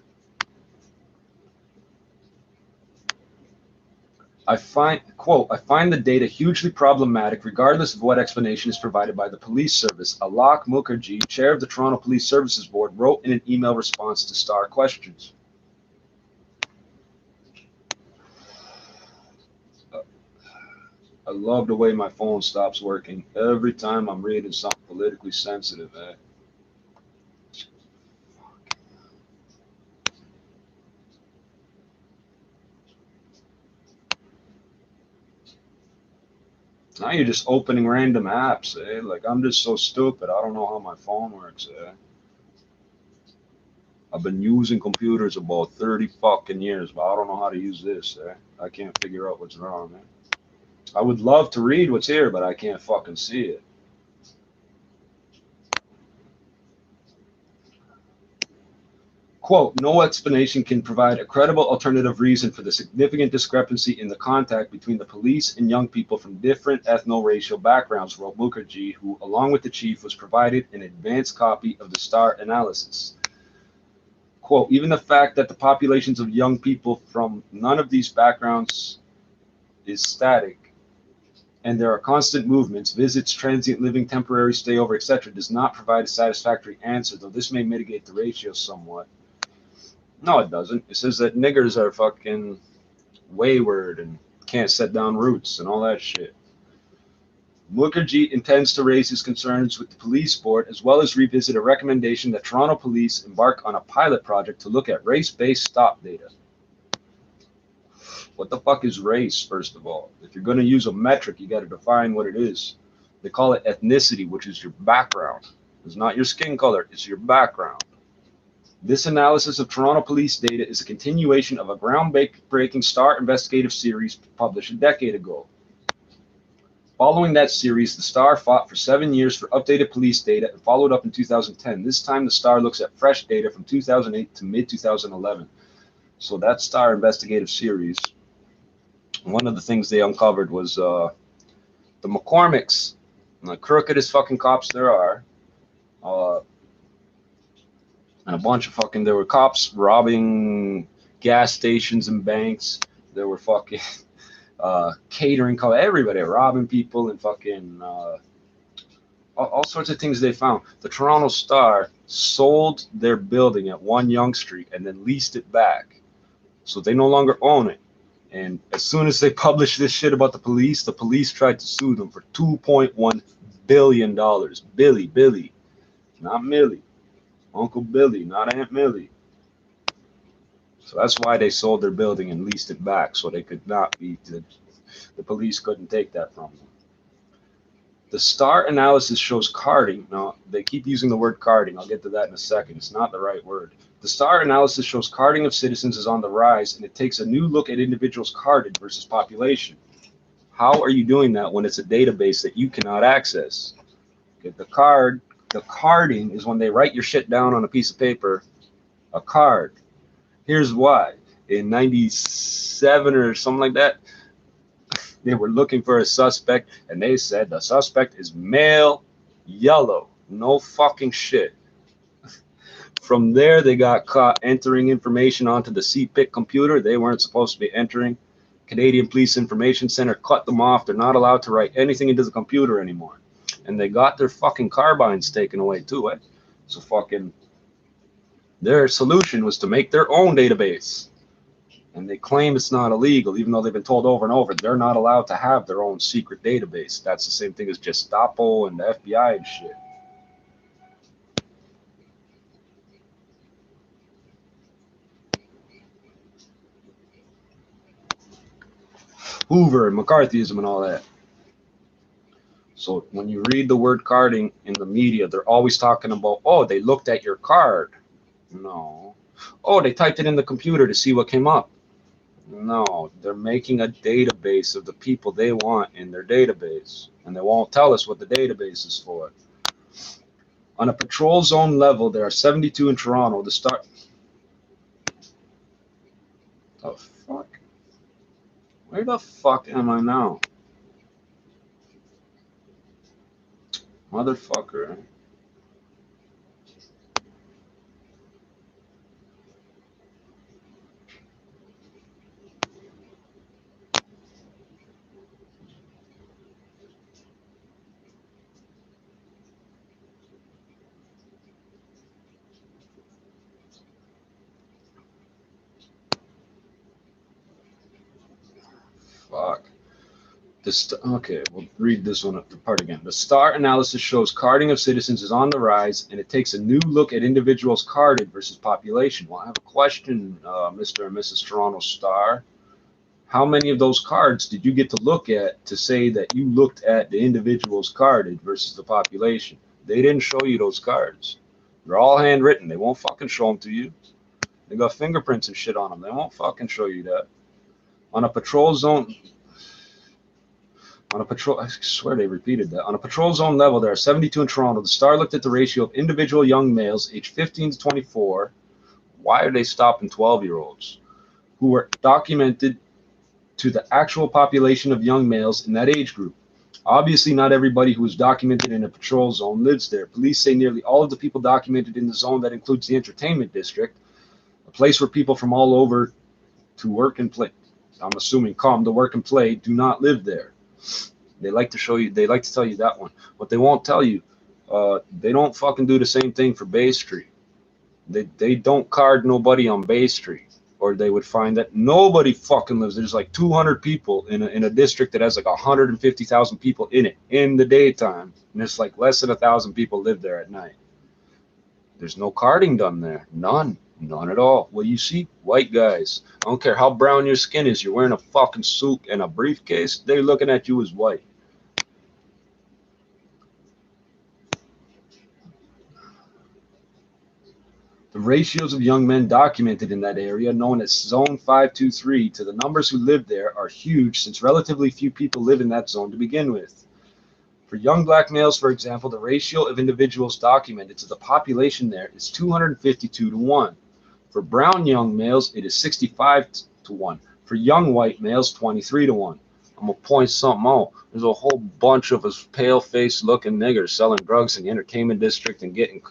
I find the data hugely problematic regardless of what explanation is provided by the police service. Alok Mukherjee, chair of the Toronto Police Services Board, wrote in an email response to Star questions. I love the way my phone stops working every time I'm reading something politically sensitive. Now you're just opening random apps, Like, I'm just so stupid. I don't know how my phone works, I've been using computers about 30 fucking years, but I don't know how to use this, I can't figure out what's wrong, I would love to read what's here, but I can't fucking see it. Quote, no explanation can provide a credible alternative reason for the significant discrepancy in the contact between the police and young people from different ethno-racial backgrounds, wrote Mukherjee, who, along with the chief, was provided an advanced copy of the STAR analysis. Quote, even the fact that the populations of young people from none of these backgrounds is static, and there are constant movements, visits, transient living, temporary stayover, etc., does not provide a satisfactory answer, though this may mitigate the ratio somewhat. No, it doesn't. It says that niggers are fucking wayward and can't set down roots and all that shit. Mukherjee intends to raise his concerns with the police board, as well as revisit a recommendation that Toronto police embark on a pilot project to look at race-based stop data. What the fuck is race, first of all? If you're going to use a metric, you got to define what it is. They call it ethnicity, which is your background. It's not your skin color, it's your background. This analysis of Toronto police data is a continuation of a groundbreaking STAR investigative series published a decade ago. Following that series, the STAR fought for 7 years for updated police data and followed up in 2010. This time, the STAR looks at fresh data from 2008 to mid-2011. So that STAR investigative series, one of the things they uncovered was the McCormicks, the crookedest fucking cops there are, and a bunch of fucking, there were cops robbing gas stations and banks. There were fucking catering, everybody robbing people and fucking all sorts of things they found. The Toronto Star sold their building at 1 Yonge Street and then leased it back. So they no longer own it. And as soon as they published this shit about the police tried to sue them for $2.1 billion. Billy, not Millie. Uncle Billy, not Aunt Millie. So that's why they sold their building and leased it back, so they could not be, the police couldn't take that from them. The STAR analysis shows carding. Now, they keep using the word carding. I'll get to that in a second. It's not the right word. The STAR analysis shows carding of citizens is on the rise, and it takes a new look at individuals carded versus population. How are you doing that when it's a database that you cannot access? Okay, the carding is when they write your shit down on a piece of paper, a card. Here's why. In 97 or something like that, they were looking for a suspect, and they said the suspect is male, yellow. No fucking shit. From there, they got caught entering information onto the CPIC computer they weren't supposed to be entering. Canadian Police Information Center cut them off. They're not allowed to write anything into the computer anymore. And they got their fucking carbines taken away too, So fucking, their solution was to make their own database. And they claim it's not illegal, even though they've been told over and over they're not allowed to have their own secret database. That's the same thing as Gestapo and the FBI and shit. Hoover and McCarthyism and all that. So when you read the word carding in the media, they're always talking about, oh, they looked at your card. No. Oh, they typed it in the computer to see what came up. No, they're making a database of the people they want in their database, and they won't tell us what the database is for. On a patrol zone level, there are 72 in Toronto. The start. Oh, fuck. Where the fuck am I now? Motherfucker. Fuck. Okay, we'll read this one apart again. The STAR analysis shows carding of citizens is on the rise, and it takes a new look at individuals carded versus population. Well, I have a question, Mr. and Mrs. Toronto Star. How many of those cards did you get to look at to say that you looked at the individuals carded versus the population? They didn't show you those cards. They're all handwritten. They won't fucking show them to you. They got fingerprints and shit on them. They won't fucking show you that. On a patrol zone... I swear they repeated that. On a patrol zone level, there are 72 in Toronto. The STAR looked at the ratio of individual young males aged 15 to 24. Why are they stopping 12-year-olds? Who were documented to the actual population of young males in that age group. Obviously, not everybody who is documented in a patrol zone lives there. Police say nearly all of the people documented in the zone that includes the entertainment district, a place where people from all over to work and play, I'm assuming come to work and play, do not live there. They like to show you, they like to tell you that one. But they won't tell you, they don't fucking do the same thing for Bay Street. They don't card nobody on Bay Street. Or they would find that nobody fucking lives. There's like 200 people in a district that has like 150,000 people in it in the daytime. And it's like less than 1,000 people live there at night. There's no carding done there. None. None at all. Well, you see, white guys, I don't care how brown your skin is, you're wearing a fucking suit and a briefcase, they're looking at you as white. The ratios of young men documented in that area, known as Zone 523, to the numbers who live there are huge, since relatively few people live in that zone to begin with. For young black males, for example, the ratio of individuals documented to the population there is 252 to 1. For brown young males, it is 65 to 1. For young white males, 23 to 1. I'm going to point something out. There's a whole bunch of us pale-faced looking niggers selling drugs in the entertainment district and getting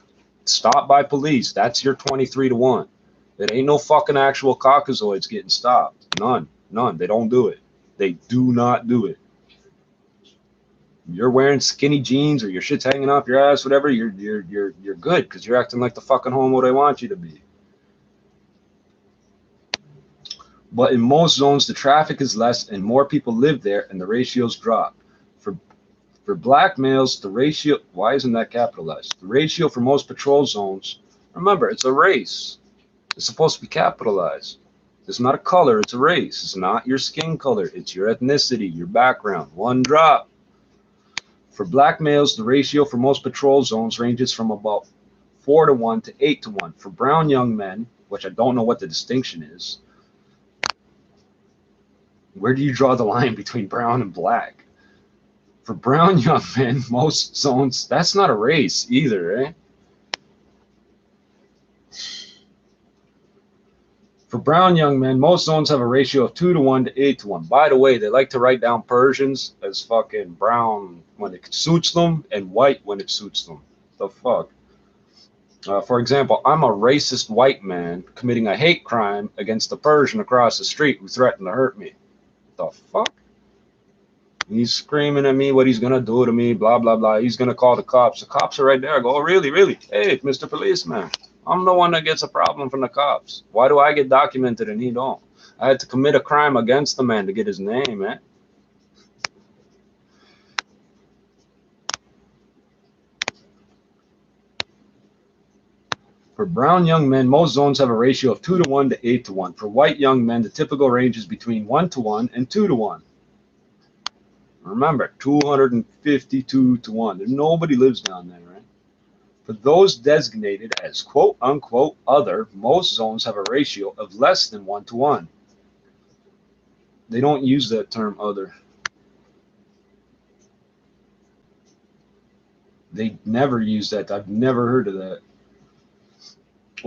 stopped by police. That's your 23 to 1. There ain't no fucking actual Caucasoids getting stopped. None. None. They don't do it. They do not do it. You're wearing skinny jeans or your shit's hanging off your ass, whatever, you're good because you're acting like the fucking homo they want you to be. But in most zones, the traffic is less and more people live there and the ratios drop. For black males, the ratio, why isn't that capitalized? The ratio for most patrol zones, remember, it's a race. It's supposed to be capitalized. It's not a color, it's a race. It's not your skin color, it's your ethnicity, your background. One drop. For black males, the ratio for most patrol zones ranges from about 4 to 1 to 8 to 1. For brown young men, which I don't know what the distinction is, where do you draw the line between brown and black? For brown young men, most zones, that's not a race either, eh? For brown young men, most zones have a ratio of 2 to 1 to 8 to 1. By the way, they like to write down Persians as fucking brown when it suits them and white when it suits them. The fuck? For example, I'm a racist white man committing a hate crime against a Persian across the street who threatened to hurt me. The fuck? He's screaming at me what he's gonna do to me, blah blah blah. He's gonna call the cops. The cops are right there. I go, oh, really, really? Hey, Mr. Policeman, I'm the one that gets a problem from the cops. Why do I get documented and he don't? I had to commit a crime against the man to get his name, man. For brown young men, most zones have a ratio of 2 to 1 to 8 to 1. For white young men, the typical range is between 1 to 1 and 2 to 1. Remember, 252 to 1. Nobody lives down there, right? For those designated as quote-unquote other, most zones have a ratio of less than 1 to 1. They don't use that term other. They never use that. I've never heard of that.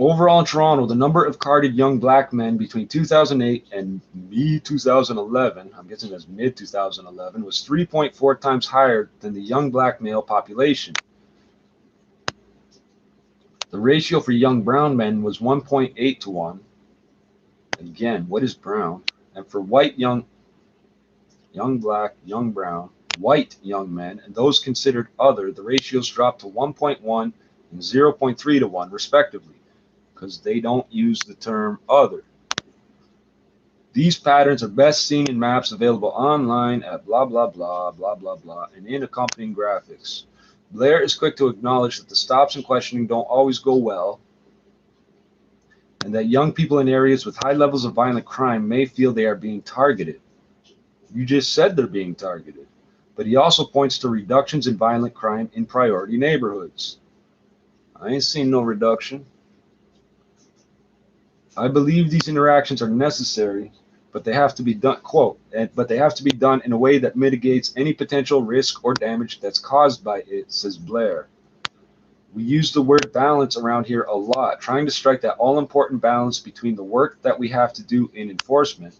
Overall in Toronto, the number of carded young black men between 2008 and mid-2011, I'm guessing that's mid-2011, was 3.4 times higher than the young black male population. The ratio for young brown men was 1.8 to 1. Again, what is brown? And for white young black, young brown, white young men, and those considered other, the ratios dropped to 1.1 and 0.3 to 1, respectively, because they don't use the term other. These patterns are best seen in maps available online at blah, blah, blah, blah, blah, blah, and in accompanying graphics. Blair is quick to acknowledge that the stops and questioning don't always go well, and that young people in areas with high levels of violent crime may feel they are being targeted. You just said they're being targeted. But he also points to reductions in violent crime in priority neighborhoods. I ain't seen no reduction. I believe these interactions are necessary, but they have to be done, quote, but they have to be done in a way that mitigates any potential risk or damage that's caused by it, says Blair. We use the word balance around here a lot, trying to strike that all-important balance between the work that we have to do in enforcement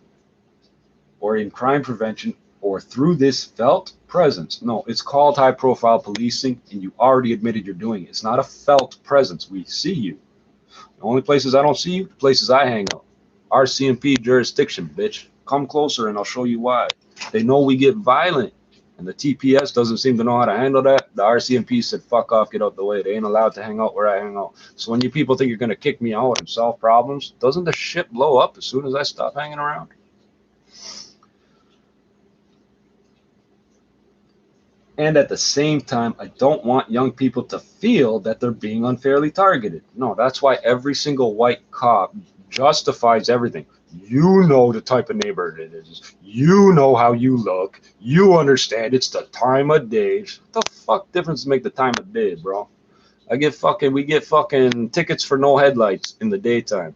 or in crime prevention or through this felt presence. No, it's called high-profile policing, and you already admitted you're doing it. It's not a felt presence. We see you. The only places I don't see you, the places I hang out. RCMP jurisdiction, bitch. Come closer and I'll show you why. They know we get violent, and the TPS doesn't seem to know how to handle that. The RCMP said, fuck off, get out the way. They ain't allowed to hang out where I hang out. So when you people think you're going to kick me out and solve problems, doesn't the shit blow up as soon as I stop hanging around? And at the same time, I don't want young people to feel that they're being unfairly targeted. No, that's why every single white cop justifies everything. You know the type of neighborhood it is. You know how you look. You understand it's the time of day. What the fuck difference does it make the time of day, bro? We get fucking tickets for no headlights in the daytime.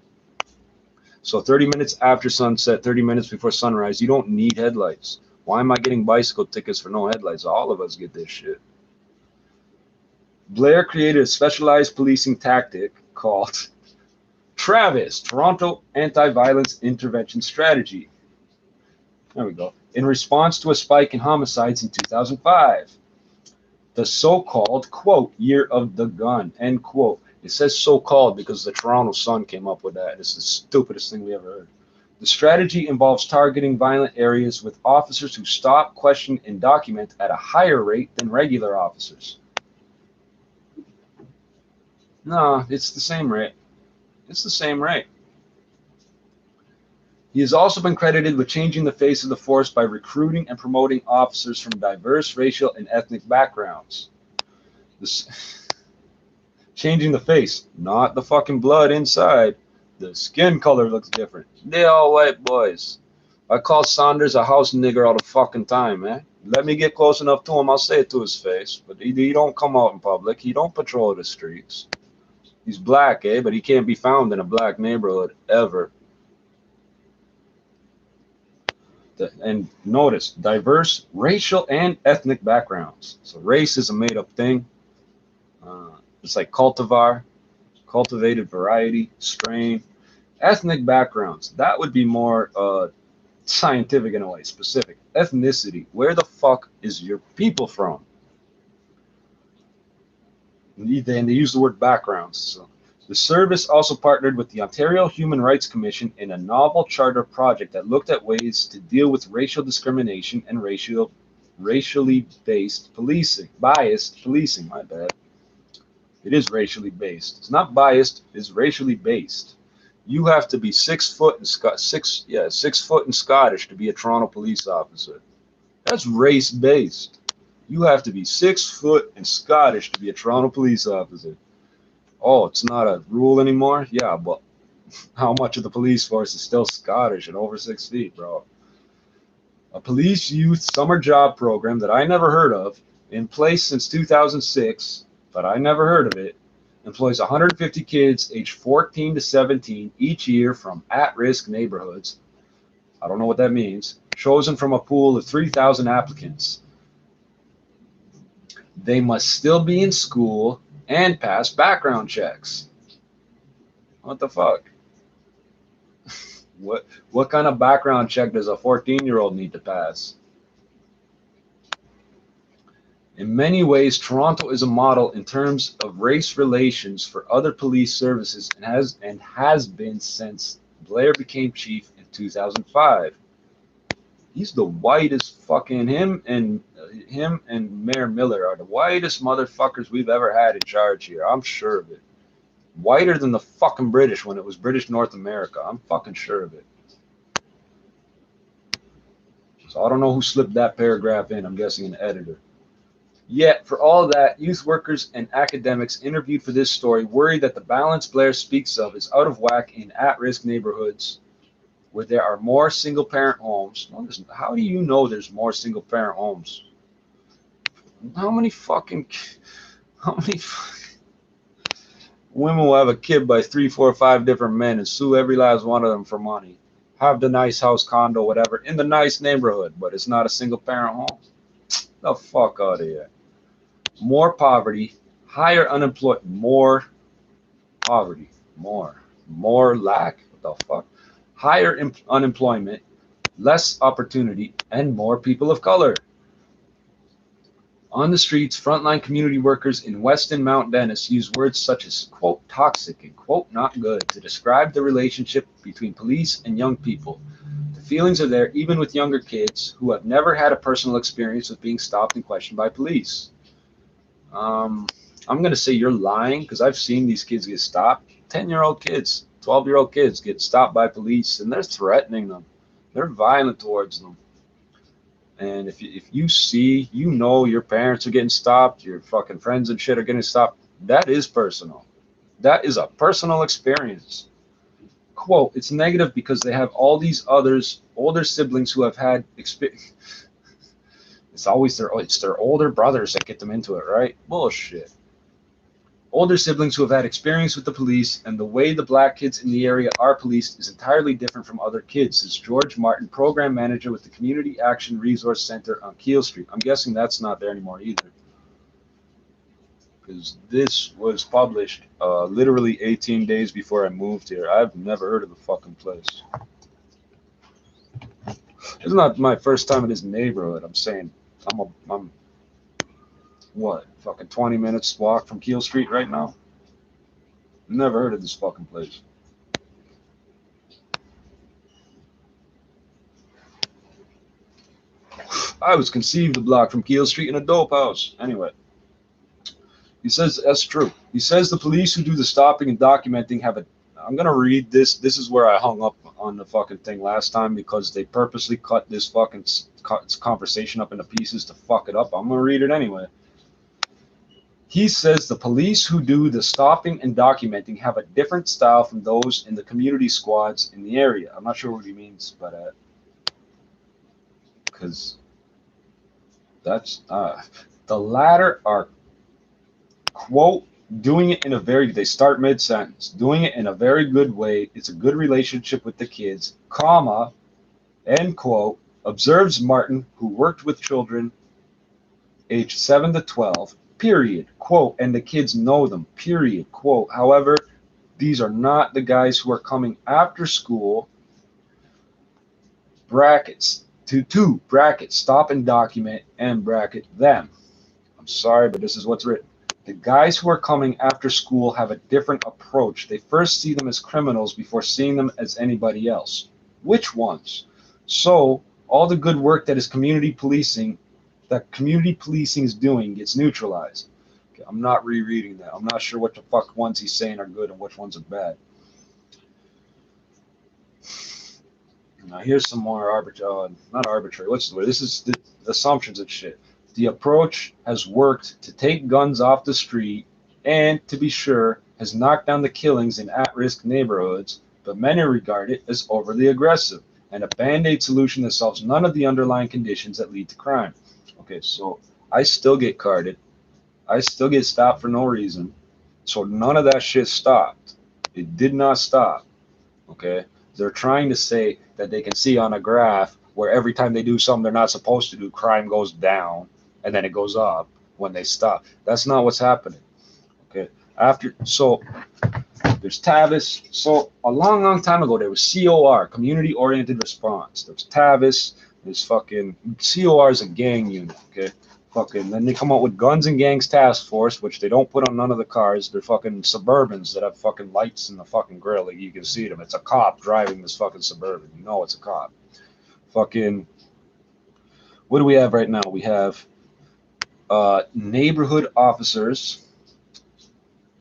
So 30 minutes after sunset, 30 minutes before sunrise, you don't need headlights. Why am I getting bicycle tickets for no headlights? All of us get this shit. Blair created a specialized policing tactic called Travis, Toronto Anti-Violence Intervention Strategy. There we go. In response to a spike in homicides in 2005. The so-called, quote, year of the gun, end quote. It says so-called because the Toronto Sun came up with that. It's the stupidest thing we ever heard. The strategy involves targeting violent areas with officers who stop, question, and document at a higher rate than regular officers. No, it's the same rate. It's the same rate. He has also been credited with changing the face of the force by recruiting and promoting officers from diverse racial and ethnic backgrounds. Changing the face, not the fucking blood inside. The skin color looks different. They all white boys. I call Saunders a house nigger all the fucking time, man. Let me get close enough to him, I'll say it to his face. But he don't come out in public. He don't patrol the streets. He's black, but he can't be found in a black neighborhood ever. And notice, diverse racial and ethnic backgrounds. So race is a made-up thing. It's like cultivar, cultivated variety, strain. Ethnic backgrounds, that would be more scientific in a way, specific. Ethnicity, where the fuck is your people from? And they use the word backgrounds. So the service also partnered with the Ontario Human Rights Commission in a novel charter project that looked at ways to deal with racial discrimination and racially based policing. Biased policing, my bad. It is racially based. It's not biased, it's racially based. You have to be 6 foot and 6 foot and Scottish to be a Toronto police officer. That's race based. You have to be 6 foot and Scottish to be a Toronto police officer. Oh, it's not a rule anymore? Yeah, but how much of the police force is still Scottish and over 6 feet, bro? A police youth summer job program that I never heard of, in place since 2006, but I never heard of it, employs 150 kids aged 14 to 17 each year from at-risk neighborhoods. I don't know what that means. Chosen from a pool of 3,000 applicants. They must still be in school and pass background checks. What the fuck? What kind of background check does a 14-year-old need to pass? In many ways, Toronto is a model in terms of race relations for other police services and has been since Blair became chief in 2005. He's the whitest fucking him and Mayor Miller are the whitest motherfuckers we've ever had in charge here. I'm sure of it. Whiter than the fucking British when it was British North America. I'm fucking sure of it. So I don't know who slipped that paragraph in. I'm guessing an editor. Yet, for all that, youth workers and academics interviewed for this story worry that the balance Blair speaks of is out of whack in at-risk neighborhoods where there are more single-parent homes. How do you know there's more single-parent homes? How many women will have a kid by 3, 4, 5 different men and sue every last one of them for money? Have the nice house, condo, whatever, in the nice neighborhood, but it's not a single-parent home? The fuck out of here. More poverty, higher unemployment, more poverty, more lack, what the fuck? Higher unemployment, less opportunity, and more people of color. On the streets, frontline community workers in Weston Mount Dennis use words such as, quote, toxic and, quote, not good to describe the relationship between police and young people. The feelings are there even with younger kids who have never had a personal experience with being stopped and questioned by police. I'm going to say you're lying because I've seen these kids get stopped. 10-year-old kids, 12-year-old kids get stopped by police and they're threatening them. They're violent towards them. And if you see, you know your parents are getting stopped, your fucking friends and shit are getting stopped, that is personal. That is a personal experience. Quote, it's negative because they have all these others, older siblings who have had experience. It's their older brothers that get them into it, right? Bullshit. Older siblings who have had experience with the police, and the way the black kids in the area are policed is entirely different from other kids, says George Martin, program manager with the Community Action Resource Center on Keel Street. I'm guessing that's not there anymore either, because this was published literally 18 days before I moved here. I've never heard of the fucking place. It's not my first time in this neighborhood. I'm saying I'm what, fucking 20 minutes walk from Keel Street right now? Never heard of this fucking place. I was conceived a block from Keel Street in a dope house. Anyway, he says that's true. He says the police who do the stopping and documenting have a... I'm going to read this. This is where I hung up on the fucking thing last time because they purposely cut this fucking conversation up into pieces to fuck it up. I'm going to read it anyway. He says the police who do the stopping and documenting have a different style from those in the community squads in the area. I'm not sure what he means by that. Because that's... the latter are, quote, doing it in a very... They start mid-sentence. Doing it in a very good way. It's a good relationship with the kids, comma, end quote, observes Martin, who worked with children aged 7 to 12, period, quote, and the kids know them, period, quote. However, these are not the guys who are coming after school, brackets, to brackets, stop and document, and bracket them. I'm sorry, but this is what's written. The guys who are coming after school have a different approach. They first see them as criminals before seeing them as anybody else. Which ones? So, all the good work that is community policing is doing gets neutralized. Okay, I'm not rereading that. I'm not sure what the fuck ones he's saying are good and which ones are bad. Now here's some more not arbitrary. What's the word? This is the assumptions and shit. The approach has worked to take guns off the street and, to be sure, has knocked down the killings in at-risk neighborhoods, but many regard it as overly aggressive and a band-aid solution that solves none of the underlying conditions that lead to crime. Okay, so I still get carded. I still get stopped for no reason. So none of that shit stopped. It did not stop. Okay? They're trying to say that they can see on a graph where every time they do something they're not supposed to do, crime goes down and then it goes up when they stop. That's not what's happening. Okay? So there's TAVIS. So a long time ago there was COR, Community Oriented Response. There's TAVIS. There's fucking COR is a gang unit, okay? Fucking then they come out with Guns and Gangs Task Force, which they don't put on none of the cars. They're fucking Suburbans that have fucking lights in the fucking grill, like you can see them. It's a cop driving this fucking Suburban. You know it's a cop. Fucking, what do we have right now? We have neighborhood officers,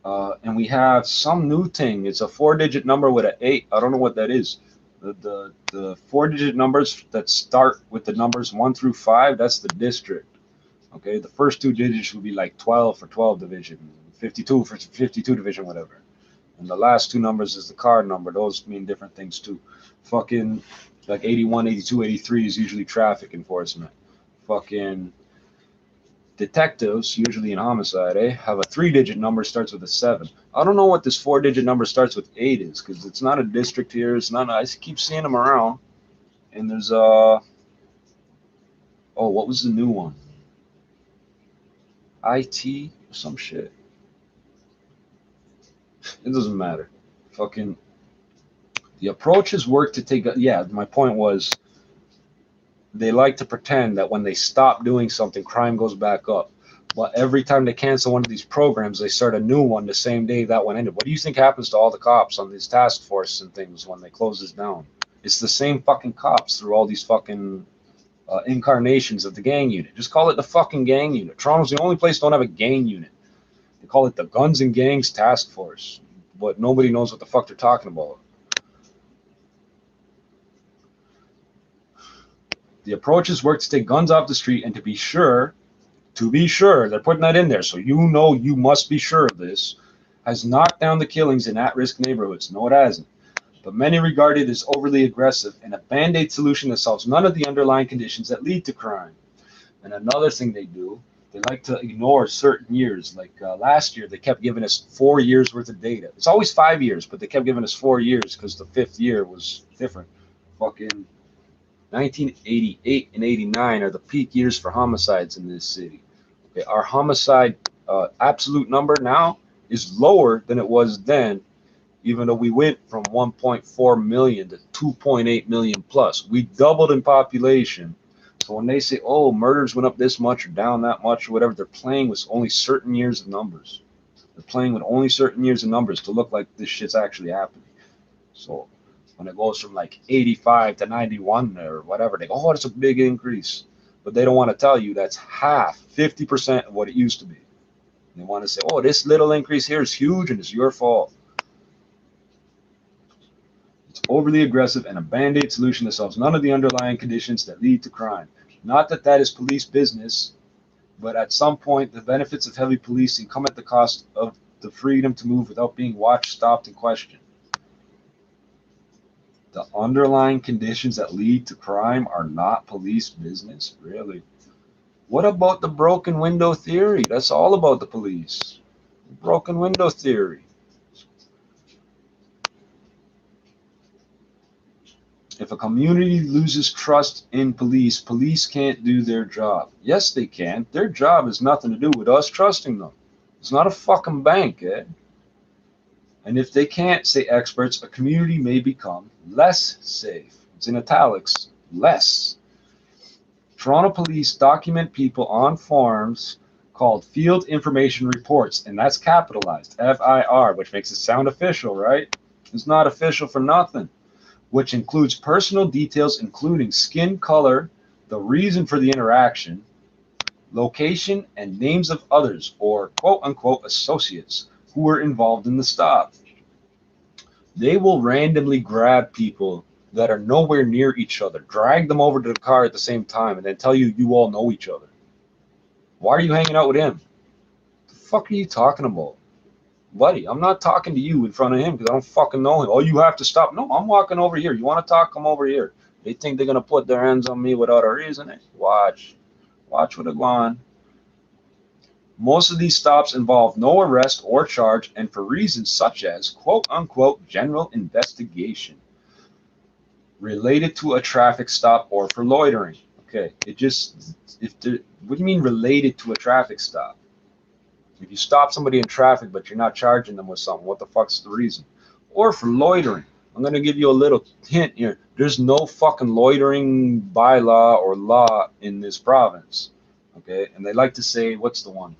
and we have some new thing. It's a 4-digit number with an 8. I don't know what that is. The 4-digit numbers that start with the numbers 1 through 5, that's the district. Okay, the first 2 digits would be like 12 for 12 division, 52 for 52 division, whatever. And the last 2 numbers is the card number. Those mean different things too. Fucking like 81, 82, 83 is usually traffic enforcement. Fucking detectives, usually in homicide, have a 3-digit number starts with a 7. I don't know what this 4-digit number starts with 8 is, because it's not a district here. It's not. I keep seeing them around. And there's oh, what was the new one? IT or some shit. It doesn't matter. Fucking the approach is work to take. Yeah, my point was they like to pretend that when they stop doing something, crime goes back up. But every time they cancel one of these programs, they start a new one the same day that one ended. What do you think happens to all the cops on these task force and things when they close this down? It's the same fucking cops through all these fucking incarnations of the gang unit. Just call it the fucking gang unit. Toronto's the only place that don't have a gang unit. They call it the Guns and Gangs Task Force. But nobody knows what the fuck they're talking about. The approach is work to take guns off the street and to be sure, they're putting that in there, so you know you must be sure of this, has knocked down the killings in at-risk neighborhoods. No, it hasn't. But many regard it as overly aggressive and a band-aid solution that solves none of the underlying conditions that lead to crime. And another thing they do, they like to ignore certain years. Like last year, they kept giving us 4 years worth of data. It's always 5 years, but they kept giving us 4 years because the 5th year was different. Fucking 1988 and 89 are the peak years for homicides in this city. Okay, our homicide absolute number now is lower than it was then, even though we went from 1.4 million to 2.8 million plus. We doubled in population. So when they say, oh, murders went up this much or down that much or whatever, they're playing with only certain years of numbers. They're playing with only certain years of numbers to look like this shit's actually happening. So when it goes from like 85 to 91 or whatever, they go, oh, it's a big increase. But they don't want to tell you that's half, 50% of what it used to be. They want to say, oh, this little increase here is huge and it's your fault. It's overly aggressive and a band-aid solution that solves none of the underlying conditions that lead to crime. Not that that is police business, but at some point, the benefits of heavy policing come at the cost of the freedom to move without being watched, stopped, and questioned. The underlying conditions that lead to crime are not police business, really. What about the broken window theory? That's all about the police. Broken window theory. If a community loses trust in police, police can't do their job. Yes, they can. Their job has nothing to do with us trusting them. It's not a fucking bank, eh? And if they can't, say experts, a community may become less safe. It's in italics, less. Toronto police document people on forms called Field Information Reports, and that's capitalized, FIR, which makes it sound official, right? It's not official for nothing, which includes personal details, including skin color, the reason for the interaction, location, and names of others, or quote-unquote associates, who were involved in the stop. They will randomly grab people that are nowhere near each other, drag them over to the car at the same time, and then tell you you all know each other. Why are you hanging out with him? The fuck are you talking about? Buddy, I'm not talking to you in front of him because I don't fucking know him. Oh, you have to stop. No, I'm walking over here. You want to talk? Come over here. They think they're going to put their hands on me without a reason. Watch. Watch what they're going. Most of these stops involve no arrest or charge, and for reasons such as quote-unquote general investigation related to a traffic stop or for loitering. Okay, what do you mean related to a traffic stop? If you stop somebody in traffic but you're not charging them with something, what the fuck's the reason? Or for loitering. I'm going to give you a little hint here. There's no fucking loitering bylaw or law in this province. Okay, and they like to say, what's the one?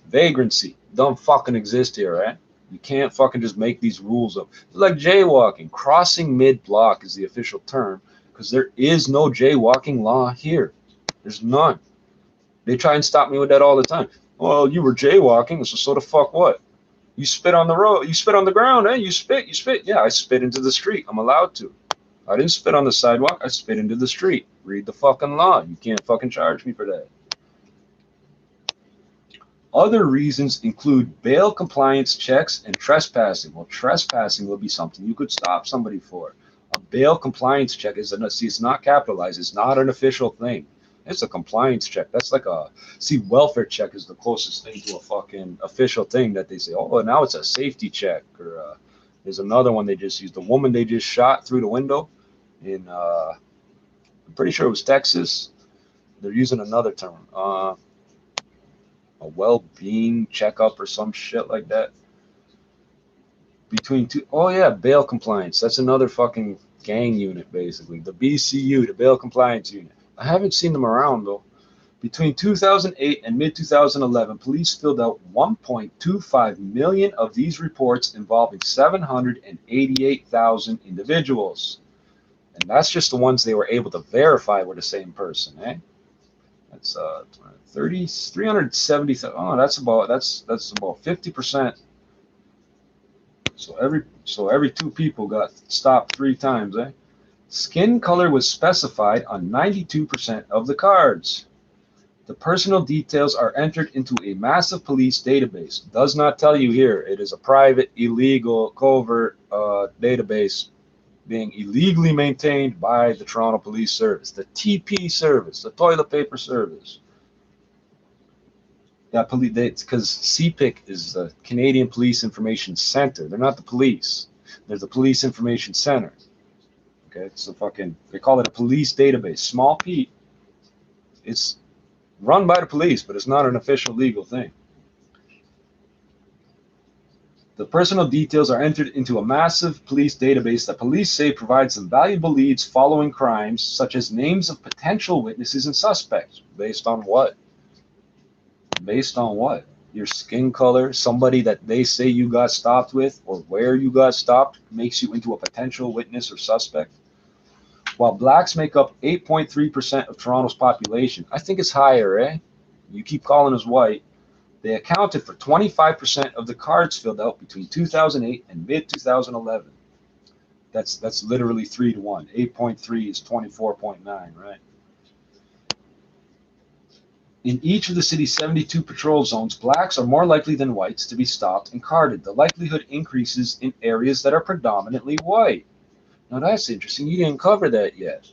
Vagrancy. Don't fucking exist here, right? You can't fucking just make these rules up. It's like jaywalking. Crossing mid-block is the official term because there is no jaywalking law here. There's none. They try and stop me with that all the time. Well, you were jaywalking, so the fuck what? You spit on the road. You spit on the ground, eh? You spit. Yeah, I spit into the street. I'm allowed to. I didn't spit on the sidewalk. I spit into the street. Read the fucking law. You can't fucking charge me for that. Other reasons include bail compliance checks and trespassing. Well, trespassing will be something you could stop somebody for. A bail compliance check is it's not capitalized. It's not an official thing. It's a compliance check. That's like a welfare check is the closest thing to a fucking official thing that they say. Oh, now it's a safety check. Or there's another one they just used. The woman they just shot through the window in I'm pretty sure it was Texas. They're using another term. A well-being checkup or some shit like that. Between two, oh yeah, bail compliance. That's another fucking gang unit, basically. The BCU, the bail compliance unit. I haven't seen them around though. Between 2008 and mid-2011, police filled out 1.25 million of these reports involving 788,000 individuals. And that's just the ones they were able to verify were the same person, eh? That's 370,000. Oh, that's about 50%. So every two people got stopped 3 times, eh? Skin color was specified on 92% of the cards. The personal details are entered into a massive police database. Does not tell you here. It is a private, illegal, covert database being illegally maintained by the Toronto Police Service, the TP service, the toilet paper service. Yeah, because CPIC is the Canadian Police Information Center. They're not the police. They're the Police Information Center. Okay, so they call it a police database. Small p. It's run by the police, but it's not an official legal thing. The personal details are entered into a massive police database that police say provides them valuable leads following crimes, such as names of potential witnesses and suspects. Based on what? Based on what? Your skin color, somebody that they say you got stopped with, or where you got stopped, makes you into a potential witness or suspect. While blacks make up 8.3% of Toronto's population, I think it's higher, eh? You keep calling us white. They accounted for 25% of the cards filled out between 2008 and mid-2011. That's literally 3 to 1. 8.3 is 24.9, right? In each of the city's 72 patrol zones, blacks are more likely than whites to be stopped and carded. The likelihood increases in areas that are predominantly white. Now that's interesting. You didn't cover that yet.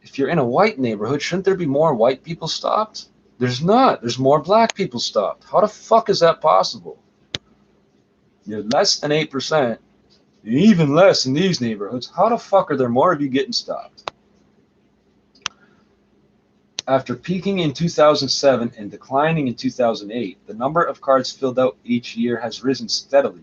If you're in a white neighborhood, shouldn't there be more white people stopped? There's not. There's more black people stopped. How the fuck is that possible? You're less than 8%, even less in these neighborhoods. How the fuck are there more of you getting stopped? After peaking in 2007 and declining in 2008, the number of cards filled out each year has risen steadily.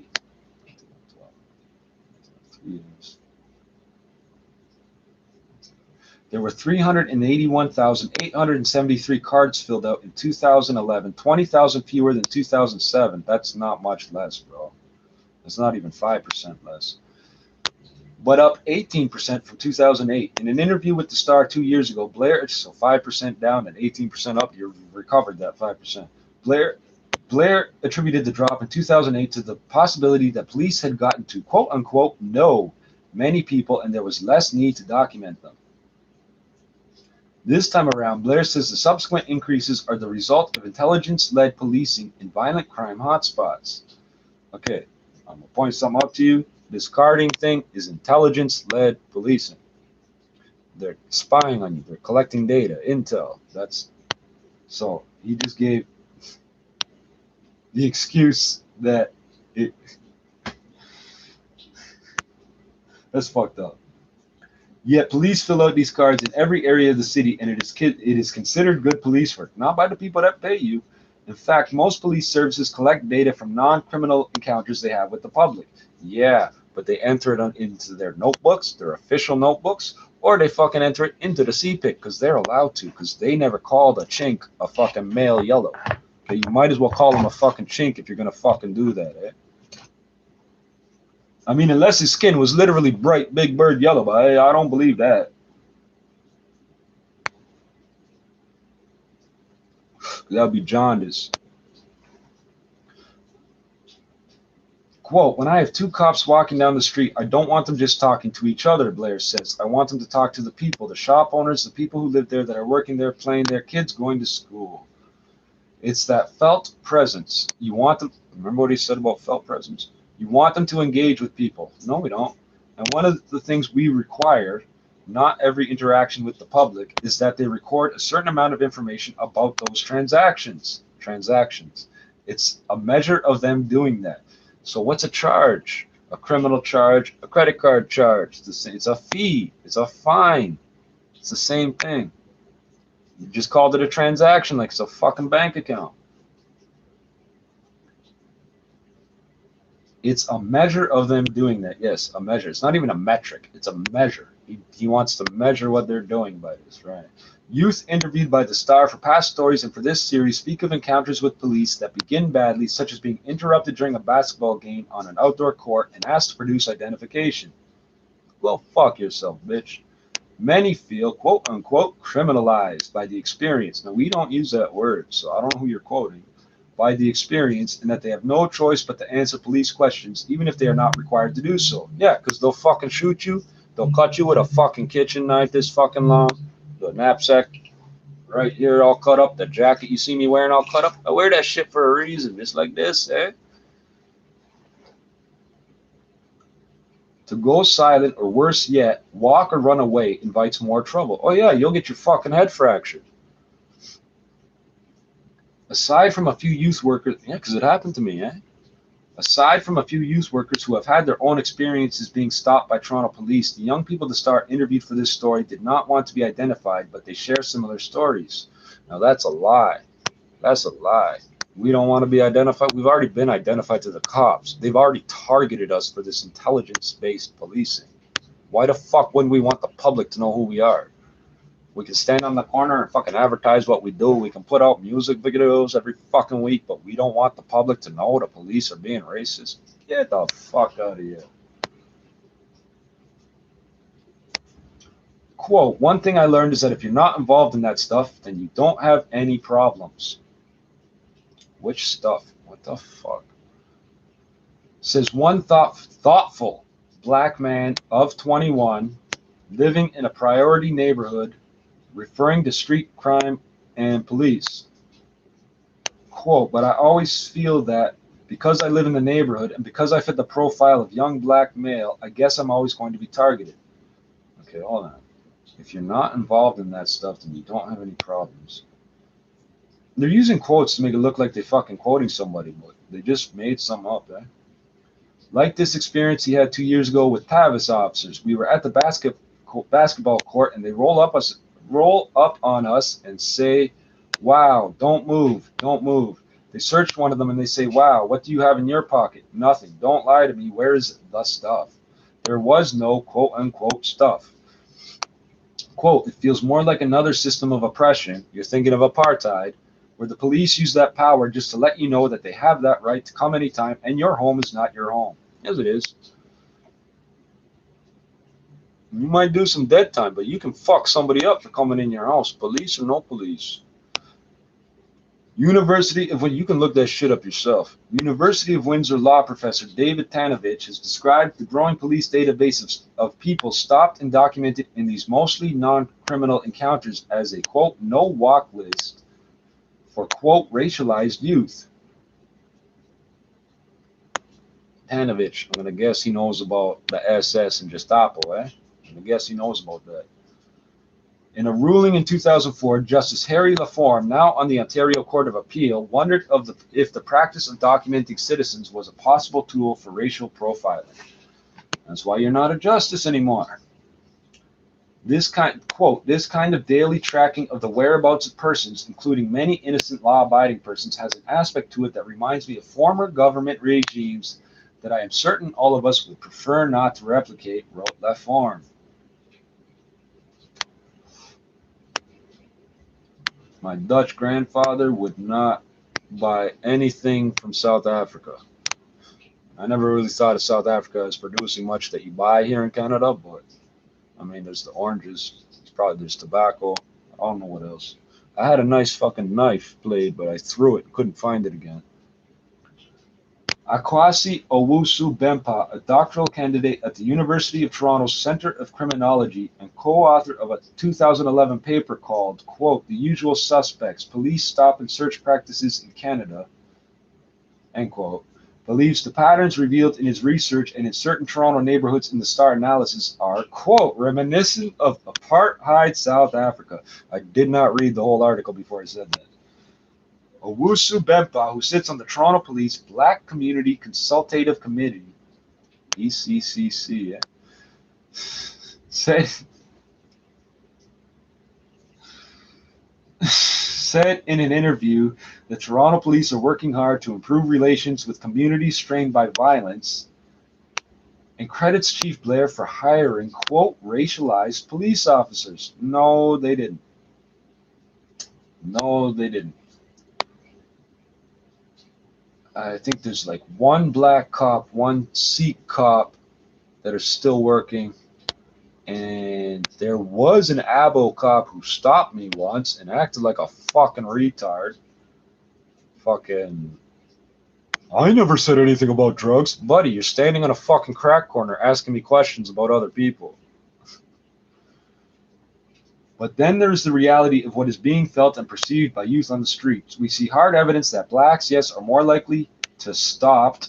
There were 381,873 cards filled out in 2011, 20,000 fewer than 2007. That's not much less, bro. That's not even 5% less. But up 18% from 2008. In an interview with The Star 2 years ago, Blair, so 5% down and 18% up, you recovered that 5%. Blair attributed the drop in 2008 to the possibility that police had gotten to, quote unquote, know many people and there was less need to document them. This time around, Blair says the subsequent increases are the result of intelligence-led policing in violent crime hotspots. Okay, I'm going to point something out to you. This carding thing is intelligence-led policing. They're spying on you. They're collecting data, intel. So he just gave the excuse that that's fucked up. Yet police fill out these cards in every area of the city, and it is considered good police work, not by the people that pay you. In fact, most police services collect data from non-criminal encounters they have with the public. Yeah, but they enter it into their notebooks, their official notebooks, or they fucking enter it into the CPIC because they're allowed to, because they never called a chink a fucking male yellow. Okay, you might as well call him a fucking chink if you're gonna fucking do that, eh? I mean, unless his skin was literally bright big bird yellow, but I don't believe that. That would be jaundice. Quote, when I have two cops walking down the street, I don't want them just talking to each other, Blair says. I want them to talk to the people, the shop owners, the people who live there, that are working there, playing there, kids going to school. It's that felt presence. You want them, remember what he said about felt presence? You want them to engage with people. No, we don't. And one of the things we require, not every interaction with the public, is that they record a certain amount of information about those transactions. It's a measure of them doing that. So what's a charge? A criminal charge, a credit card charge. It's a fee. It's a fine. It's the same thing. You just called it a transaction like it's a fucking bank account. It's a measure of them doing that. Yes, a measure. It's not even a metric. It's a measure. He wants to measure what they're doing by this, right? Youth interviewed by The Star for past stories and for this series speak of encounters with police that begin badly, such as being interrupted during a basketball game on an outdoor court and asked to produce identification. Well, fuck yourself, bitch. Many feel, quote unquote, criminalized by the experience. Now, we don't use that word, so I don't know who you're quoting. By the experience, and that they have no choice but to answer police questions, even if they are not required to do so. Yeah, because they'll fucking shoot you. They'll cut you with a fucking kitchen knife this fucking long. The knapsack right here all cut up. The jacket you see me wearing all cut up. I wear that shit for a reason. It's like this, eh? To go silent, or worse yet, walk or run away invites more trouble. Oh yeah, you'll get your fucking head fractured. Aside from a few youth workers, yeah, because it happened to me, eh? Aside from a few youth workers who have had their own experiences being stopped by Toronto police, the young people the Star interviewed for this story did not want to be identified, but they share similar stories. Now that's a lie. That's a lie. We don't want to be identified. We've already been identified to the cops. They've already targeted us for this intelligence-based policing. Why the fuck wouldn't we want the public to know who we are? We can stand on the corner and fucking advertise what we do. We can put out music videos every fucking week, but we don't want the public to know the police are being racist. Get the fuck out of here. Quote, one thing I learned is that if you're not involved in that stuff, then you don't have any problems. Which stuff? What the fuck? Says one thoughtful black man of 21 living in a priority neighborhood, referring to street crime and police. Quote, but I always feel that because I live in the neighborhood and because I fit the profile of young black male, I guess I'm always going to be targeted. Okay, hold on. If you're not involved in that stuff, then you don't have any problems. They're using quotes to make it look like they're fucking quoting somebody, but they just made some up, eh? Like this experience he had 2 years ago with Tavis officers. We were at the basketball court and they roll up on us and say, wow, don't move, don't move. They searched one of them and they say, wow, what do you have in your pocket? Nothing. Don't lie to me. Where is the stuff? There was no quote unquote stuff. Quote, it feels more like another system of oppression. You're thinking of apartheid, where the police use that power just to let you know that they have that right to come anytime and your home is not your home. Yes, it is. You might do some dead time, but you can fuck somebody up for coming in your house, police or no police. University of Windsor, you can look that shit up yourself. University of Windsor law professor David Tanovich has described the growing police database of people stopped and documented in these mostly non-criminal encounters as a, quote, no walk list for, quote, racialized youth. Tanovich, I'm going to guess he knows about the SS and Gestapo, eh? I guess he knows about that. In a ruling in 2004, Justice Harry Laforme, now on the Ontario Court of Appeal, wondered if the practice of documenting citizens was a possible tool for racial profiling. That's why you're not a justice anymore. This kind, quote, this kind of daily tracking of the whereabouts of persons, including many innocent law-abiding persons, has an aspect to it that reminds me of former government regimes that I am certain all of us would prefer not to replicate, wrote Laforme. My Dutch grandfather would not buy anything from South Africa. I never really thought of South Africa as producing much that you buy here in Canada, but I mean, there's the oranges, there's tobacco, I don't know what else. I had a nice fucking knife blade, but I threw it, couldn't find it again. Akwasi Owusu Bempah, a doctoral candidate at the University of Toronto's Centre of Criminology and co-author of a 2011 paper called, quote, The Usual Suspects, Police Stop and Search Practices in Canada, end quote, believes the patterns revealed in his research and in certain Toronto neighborhoods in the STAR analysis are, quote, reminiscent of apartheid South Africa. I did not read the whole article before I said that. Owusu Bempah, who sits on the Toronto Police Black Community Consultative Committee, ECCC, said in an interview that Toronto police are working hard to improve relations with communities strained by violence, and credits Chief Blair for hiring, quote, racialized police officers. No, they didn't. No, they didn't. I think there's like one black cop, one Sikh cop that are still working. And there was an Abo cop who stopped me once and acted like a fucking retard. Fucking, I never said anything about drugs. Buddy, you're standing on a fucking crack corner asking me questions about other people. But then there's the reality of what is being felt and perceived by youth on the streets. We see hard evidence that blacks, yes, are more likely to stop.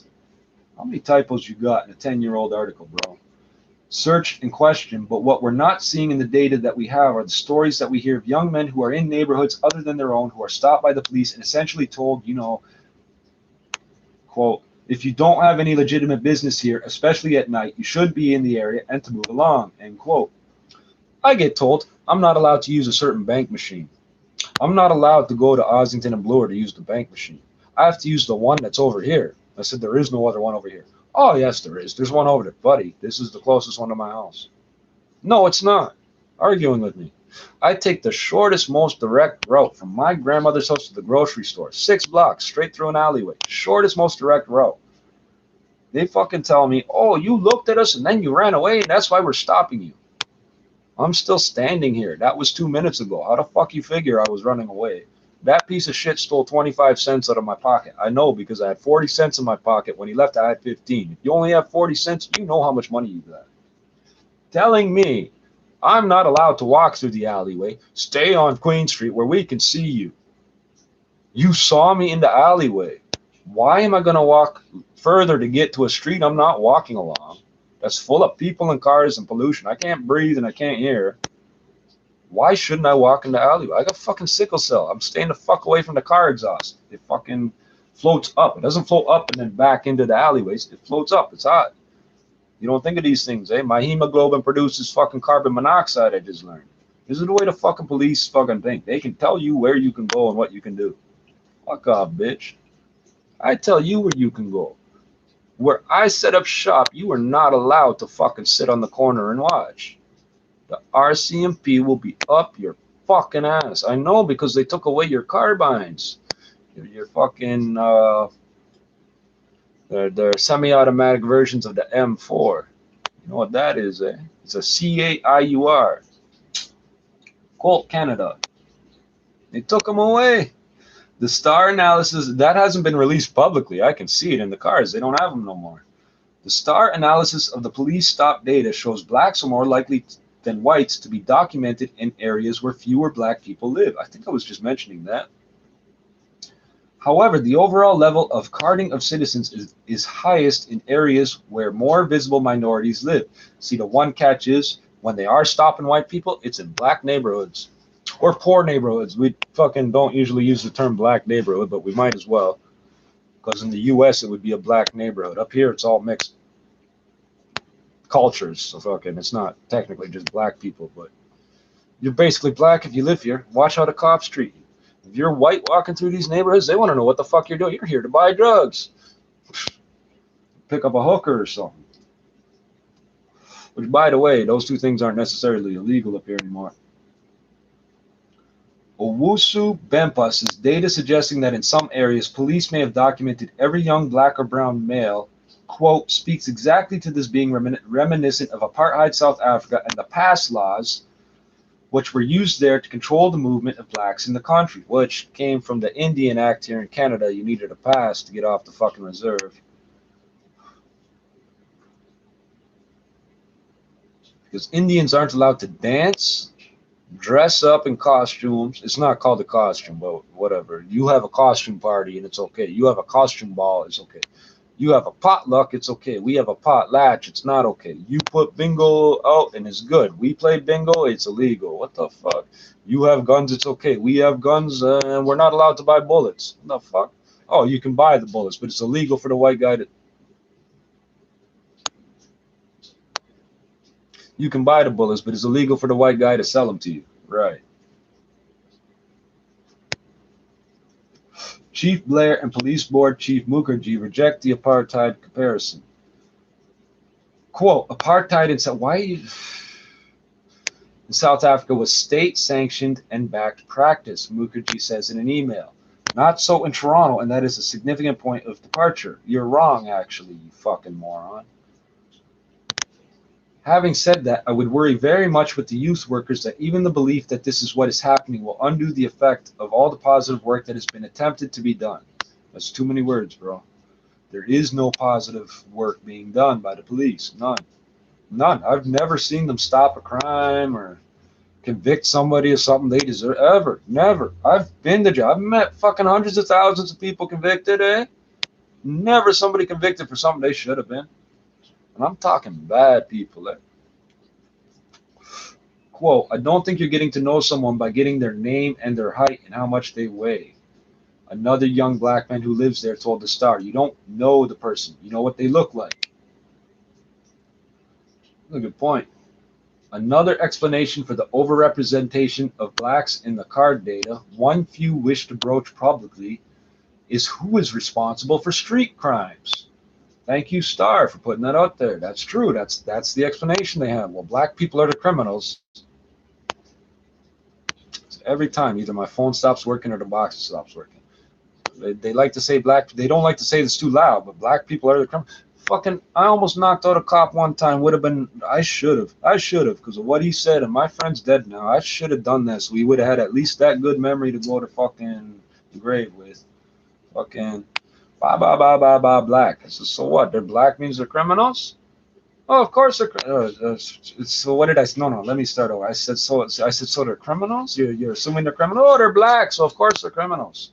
How many typos you got in a 10-year-old article, bro? Search and question, but what we're not seeing in the data that we have are the stories that we hear of young men who are in neighborhoods other than their own, who are stopped by the police and essentially told, you know, quote, if you don't have any legitimate business here, especially at night, you should be in the area and to move along, end quote. I get told I'm not allowed to use a certain bank machine. I'm not allowed to go to Ossington and Bloor to use the bank machine. I have to use the one that's over here. I said, there is no other one over here. Oh, yes, there is. There's one over there. Buddy, this is the closest one to my house. No, it's not. Arguing with me. I take the shortest, most direct route from my grandmother's house to the grocery store. 6 blocks, straight through an alleyway. Shortest, most direct route. They fucking tell me, oh, you looked at us and then you ran away and that's why we're stopping you. I'm still standing here. That was 2 minutes ago. How the fuck you figure I was running away? That piece of shit stole 25 cents out of my pocket. I know because I had 40 cents in my pocket. When he left, I had 15. If you only have 40 cents, you know how much money you got. Telling me I'm not allowed to walk through the alleyway. Stay on Queen Street where we can see you. You saw me in the alleyway. Why am I going to walk further to get to a street I'm not walking along? That's full of people and cars and pollution. I can't breathe and I can't hear. Why shouldn't I walk in the alleyway? I got fucking sickle cell. I'm staying the fuck away from the car exhaust. It fucking floats up. It doesn't float up and then back into the alleyways. It floats up. It's hot. You don't think of these things, eh? My hemoglobin produces fucking carbon monoxide, I just learned. This is the way the fucking police fucking think. They can tell you where you can go and what you can do. Fuck off, bitch. I tell you where you can go. Where I set up shop, you are not allowed to fucking sit on the corner and watch. The RCMP will be up your fucking ass. I know because they took away your carbines. Your fucking, they're semi-automatic versions of the M4. You know what that is, eh? It's a CAIUR. Colt Canada. They took them away. The STAR analysis, that hasn't been released publicly. I can see it in the cars. They don't have them no more. The STAR analysis of the police stop data shows blacks are more likely than whites to be documented in areas where fewer black people live. I think I was just mentioning that. However, the overall level of carding of citizens is highest in areas where more visible minorities live. See, the one catch is when they are stopping white people, it's in black neighborhoods. Or poor neighborhoods. We fucking don't usually use the term black neighborhood, but we might as well. Because in the U.S. it would be a black neighborhood. Up here it's all mixed cultures. So fucking, it's not technically just black people, but you're basically black if you live here. Watch how the cops treat you. If you're white walking through these neighborhoods, they want to know what the fuck you're doing. You're here to buy drugs. Pick up a hooker or something. Which, by the way, those two things aren't necessarily illegal up here anymore. Owusu Bempah says data suggesting that in some areas, police may have documented every young black or brown male, quote, speaks exactly to this being reminiscent of apartheid South Africa and the pass laws which were used there to control the movement of blacks in the country, which came from the Indian Act here in Canada. You needed a pass to get off the fucking reserve. Because Indians aren't allowed to dance, dress up in costumes. It's not called a costume, but whatever. You have a costume party and it's okay. You have a costume ball, it's okay. You have a potluck, it's okay. We have a potlatch, it's not okay. You put bingo out and it's good. We play bingo, it's illegal. What the fuck? You have guns, it's okay. We have guns and we're not allowed to buy bullets. What the fuck? Oh, you can buy the bullets, but it's illegal for the white guy to... You can buy the bullets, but it's illegal for the white guy to sell them to you. Right. Chief Blair and Police Board Chief Mukherjee reject the apartheid comparison. Quote, apartheid in South Africa was state-sanctioned and backed practice, Mukherjee says in an email. Not so in Toronto, and that is a significant point of departure. You're wrong, actually, you fucking moron. Having said that, I would worry very much with the youth workers that even the belief that this is what is happening will undo the effect of all the positive work that has been attempted to be done. That's too many words, bro. There is no positive work being done by the police. None. None. I've never seen them stop a crime or convict somebody of something they deserve. Ever. Never. I've been to jail. I've met fucking hundreds of thousands of people convicted, eh? Never somebody convicted for something they should have been. And I'm talking bad people. Quote, I don't think you're getting to know someone by getting their name and their height and how much they weigh. Another young black man who lives there told the Star, you don't know the person. You know what they look like. That's a good point. Another explanation for the overrepresentation of blacks in the card data, one few wish to broach publicly, is who is responsible for street crimes. Thank you, Star, for putting that out there. That's true. That's the explanation they have. Well, black people are the criminals. So every time, either my phone stops working or the box stops working. They like to say black. They don't like to say this too loud, but black people are the criminals. Fucking, I almost knocked out a cop one time. Would have been. I should have, because of what he said. And my friend's dead now. I should have done this. We would have had at least that good memory to go to fucking the grave with. Fucking. Black. I said, so what? They're black means they're criminals? Oh, of course they're. So what did I say? No, let me start over. I said, so they're criminals? You're assuming they're criminals? Oh, they're black, so of course they're criminals.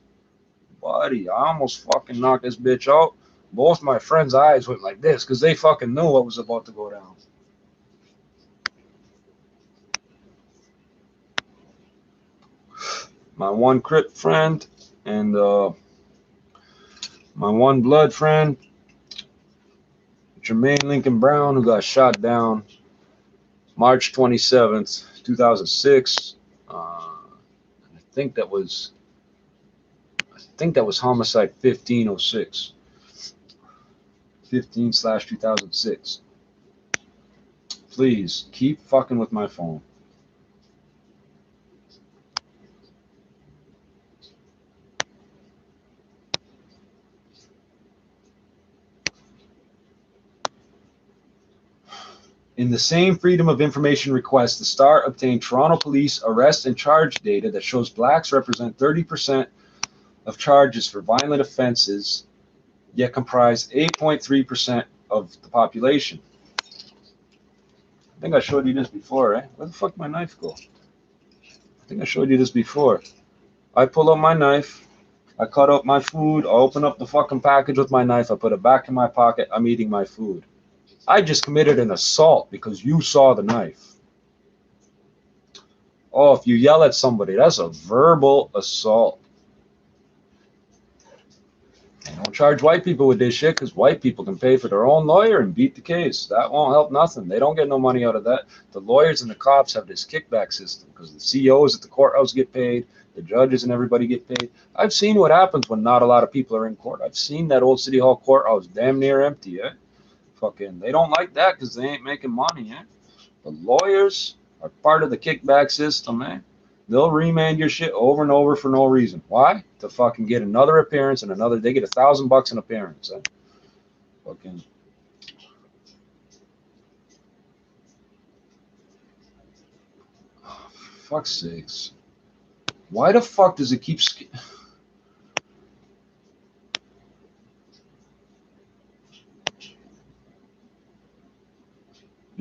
Buddy, I almost fucking knocked this bitch out. Both my friends' eyes went like this because they fucking knew what was about to go down. My one crit friend and my one blood friend, Jermaine Lincoln Brown, who got shot down March 27th, 2006. I think that was homicide 1506. 15/2006. Please keep fucking with my phone. In the same Freedom of Information request, the Star obtained Toronto Police arrest and charge data that shows blacks represent 30% of charges for violent offenses, yet comprise 8.3% of the population. I think I showed you this before, eh? Where the fuck did my knife go? I think I showed you this before. I pull out my knife, I cut up my food, I open up the fucking package with my knife, I put it back in my pocket, I'm eating my food. I just committed an assault because you saw the knife. Oh, if you yell at somebody, that's a verbal assault. And don't charge white people with this shit because white people can pay for their own lawyer and beat the case. That won't help nothing. They don't get no money out of that. The lawyers and the cops have this kickback system because the COs at the courthouse get paid, the judges and everybody get paid. I've seen what happens when not a lot of people are in court. I've seen that old City Hall courthouse damn near empty, eh? Fucking, they don't like that because they ain't making money, eh? The lawyers are part of the kickback system, eh? They'll remand your shit over and over for no reason. Why? To fucking get another appearance and another. They get $1,000 an appearance. Eh? Fucking. Oh, for fuck's sakes. Why the fuck does it keep?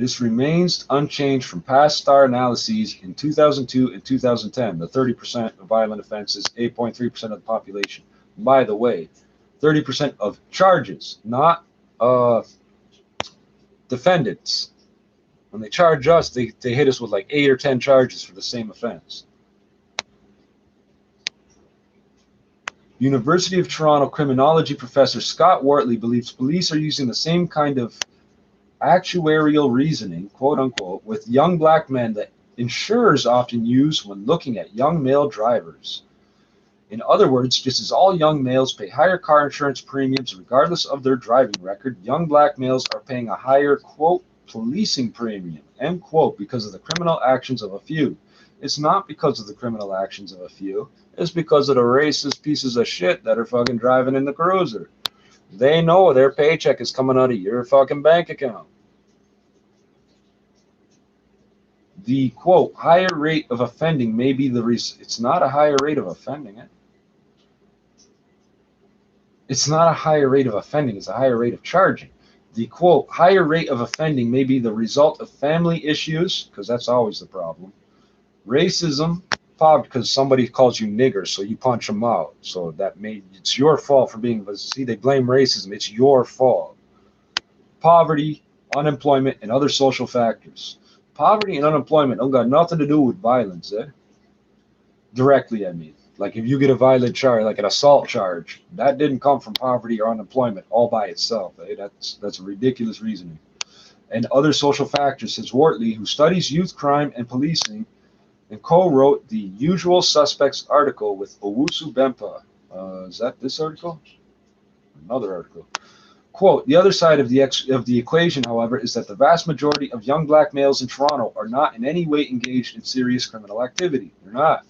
This remains unchanged from past STAR analyses in 2002 and 2010. The 30% of violent offenses, 8.3% of the population. By the way, 30% of charges, not defendants. When they charge us, they hit us with like 8 or 10 charges for the same offense. University of Toronto criminology professor Scott Wortley believes police are using the same kind of actuarial reasoning, quote unquote, with young black men that insurers often use when looking at young male drivers. In other words, just as all young males pay higher car insurance premiums regardless of their driving record, young black males are paying a higher, quote, policing premium, end quote, because of the criminal actions of a few. It's not because of the criminal actions of a few. It's because of the racist pieces of shit that are fucking driving in the cruiser. They know their paycheck is coming out of your fucking bank account. The, quote, higher rate of offending may be the reason. It's not a higher rate of offending it. It's not a higher rate of offending. It's a higher rate of charging. The, quote, higher rate of offending may be the result of family issues, because that's always the problem. Racism, popped because somebody calls you nigger, so you punch them out. So it's your fault for being, see, they blame racism. It's your fault. Poverty, unemployment, and other social factors. Poverty and unemployment don't got nothing to do with violence, Directly, I mean. Like if you get a violent charge, like an assault charge, that didn't come from poverty or unemployment all by itself. That's a ridiculous reasoning. And other social factors, says Wortley, who studies youth crime and policing, and co-wrote the Usual Suspects article with Owusu Bempa. Is that this article? Another article. Quote, the other side of the equation, however, is that the vast majority of young black males in Toronto are not in any way engaged in serious criminal activity. They're not.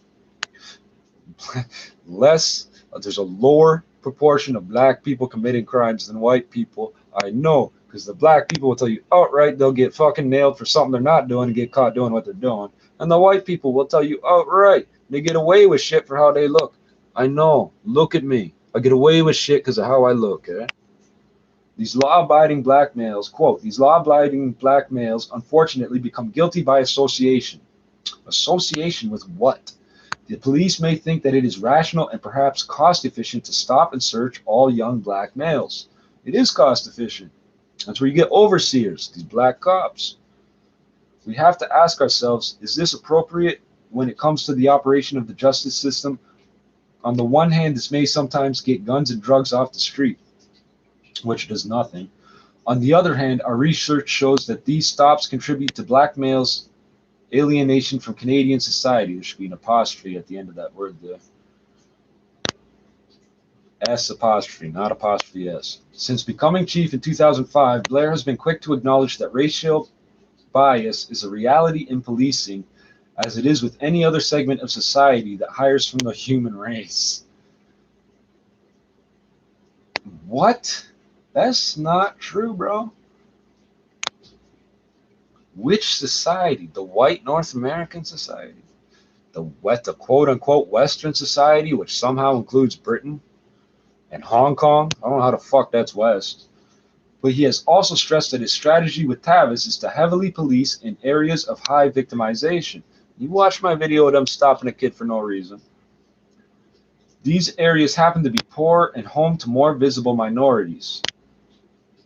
There's a lower proportion of black people committing crimes than white people. I know, because the black people will tell you outright they'll get fucking nailed for something they're not doing and get caught doing what they're doing. And the white people will tell you outright they get away with shit for how they look. I know. Look at me. I get away with shit because of how I look, These law-abiding black males, quote, these law-abiding black males unfortunately become guilty by association. Association with what? The police may think that it is rational and perhaps cost-efficient to stop and search all young black males. It is cost-efficient. That's where you get overseers, these black cops. We have to ask ourselves, is this appropriate when it comes to the operation of the justice system? On the one hand, this may sometimes get guns and drugs off the street, which does nothing. On the other hand, our research shows that these stops contribute to black males' alienation from Canadian society. There should be an apostrophe at the end of that word there. S apostrophe, not apostrophe S. Since becoming chief in 2005, Blair has been quick to acknowledge that racial bias is a reality in policing, as it is with any other segment of society that hires from the human race. What? That's not true, bro. Which society? The white North American society? The quote-unquote Western society, which somehow includes Britain and Hong Kong? I don't know how the fuck that's West. But he has also stressed that his strategy with Tavis is to heavily police in areas of high victimization. You watch my video of them stopping a kid for no reason. These areas happen to be poor and home to more visible minorities.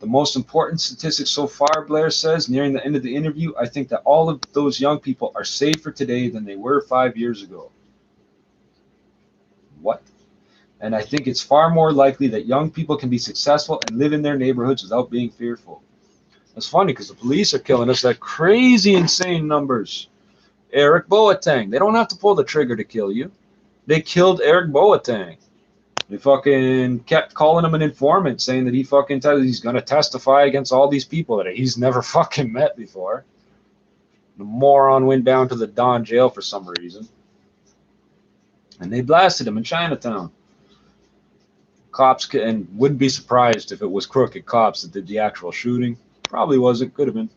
The most important statistic so far, Blair says, nearing the end of the interview, I think that all of those young people are safer today than they were 5 years ago. What? And I think it's far more likely that young people can be successful and live in their neighborhoods without being fearful. It's funny because the police are killing us at crazy, insane numbers. Eric Boateng. They don't have to pull the trigger to kill you. They killed Eric Boateng. They fucking kept calling him an informant, saying that he's going to testify against all these people that he's never fucking met before. The moron went down to the Don jail for some reason. And they blasted him in Chinatown. Cops and wouldn't be surprised if it was crooked cops that did the actual shooting. Probably wasn't. Could have been.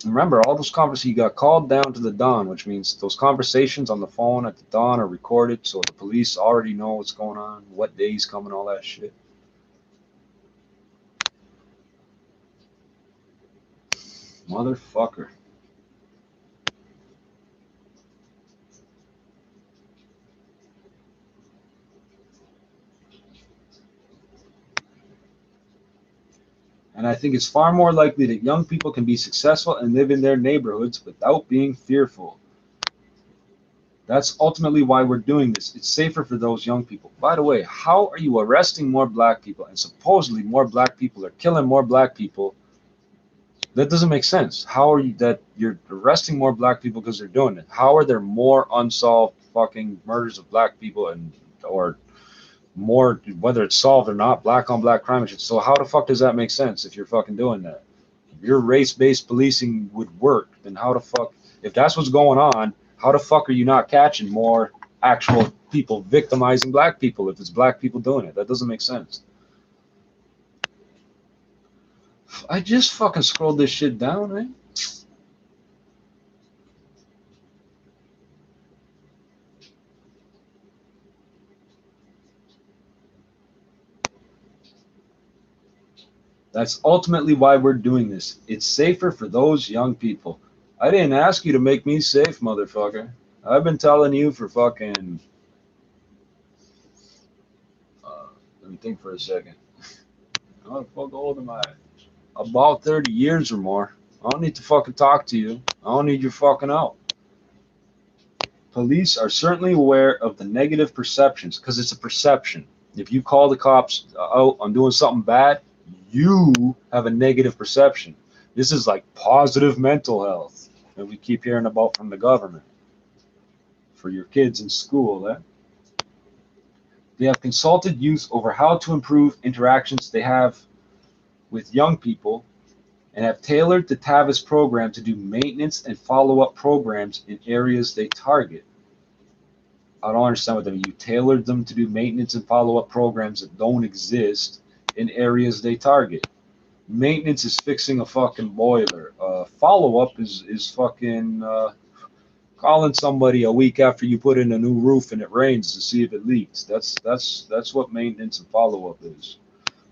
Remember, all those conversations, he got called down to the Don, which means those conversations on the phone at the Don are recorded, so the police already know what's going on, what day he's coming, all that shit. Motherfucker. And I think it's far more likely that young people can be successful and live in their neighborhoods without being fearful. That's ultimately why we're doing this. It's safer for those young people. By the way, how are you arresting more black people and supposedly more black people are killing more black people? That doesn't make sense. How are you that you're arresting more black people because they're doing it? How are there more unsolved fucking murders of black people and or more, whether it's solved or not, black on black crime? So how the fuck does that make sense if you're fucking doing that? If your race-based policing would work, then how the fuck, if that's what's going on, how the fuck are you not catching more actual people victimizing black people if it's black people doing it? That doesn't make sense. I just fucking scrolled this shit down, man. That's ultimately why we're doing this. It's safer for those young people. I didn't ask you to make me safe, motherfucker. I've been telling you for fucking... let me think for a second. How the fuck old am I? About 30 years or more. I don't need to fucking talk to you. I don't need your fucking help. Police are certainly aware of the negative perceptions, because it's a perception. If you call the cops out on doing something bad, you have a negative perception. This is like positive mental health that we keep hearing about from the government for your kids in school. They have consulted youth over how to improve interactions they have with young people and have tailored the TAVIS program to do maintenance and follow-up programs in areas they target. I don't understand what that means. You tailored them to do maintenance and follow-up programs that don't exist in areas they target. Maintenance is fixing a fucking boiler. Follow-up is fucking calling somebody a week after you put in a new roof and it rains to see if it leaks. That's what maintenance and follow-up is.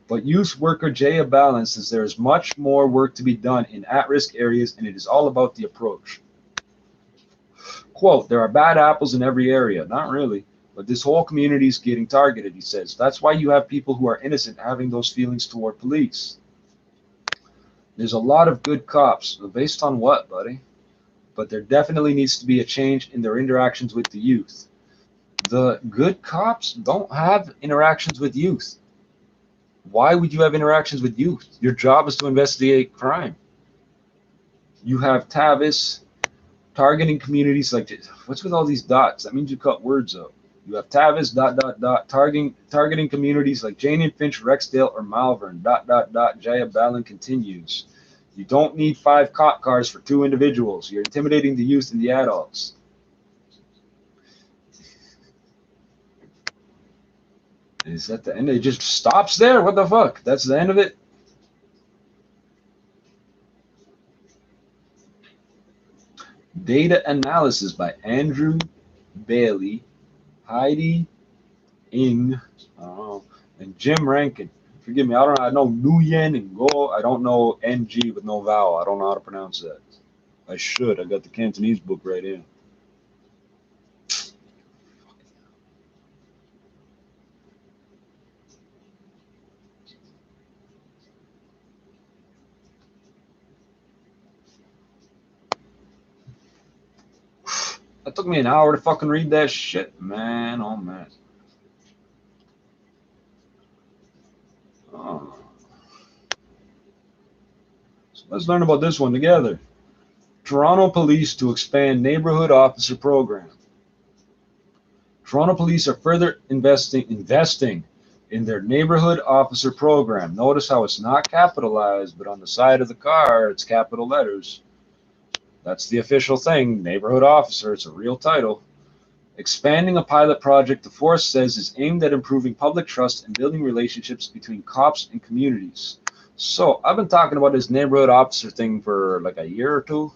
But youth worker Jaya Balance says there is much more work to be done in at-risk areas, and it is all about the approach. Quote, there are bad apples in every area. Not really. But this whole community is getting targeted, he says. That's why you have people who are innocent having those feelings toward police. There's a lot of good cops. Based on what, buddy? But there definitely needs to be a change in their interactions with the youth. The good cops don't have interactions with youth. Why would you have interactions with youth? Your job is to investigate crime. You have TAVIS targeting communities like this. What's with all these dots? That means you cut words up. You have TAVIS ... targeting communities like Jane and Finch, Rexdale, or Malvern ... Jaya Balin continues. You don't need 5 cop cars for 2 individuals. You're intimidating the youth and the adults. Is that the end? It just stops there? What the fuck? That's the end of it? Data analysis by Andrew Bailey, Heidi Ng, and Jim Rankin. Forgive me, I don't know. I know Nguyen and Go. I don't know NG with no vowel. I don't know how to pronounce that. I should. I got the Cantonese book right here. It took me an hour to fucking read that shit, man. Oh, man. Oh. So let's learn about this one together. Toronto Police to expand neighborhood officer program. Toronto Police are further investing in their neighborhood officer program. Notice how it's not capitalized, but on the side of the car, it's capital letters. That's the official thing, neighborhood officer. It's a real title. Expanding a pilot project, the force says, is aimed at improving public trust and building relationships between cops and communities. So I've been talking about this neighborhood officer thing for like a year or two,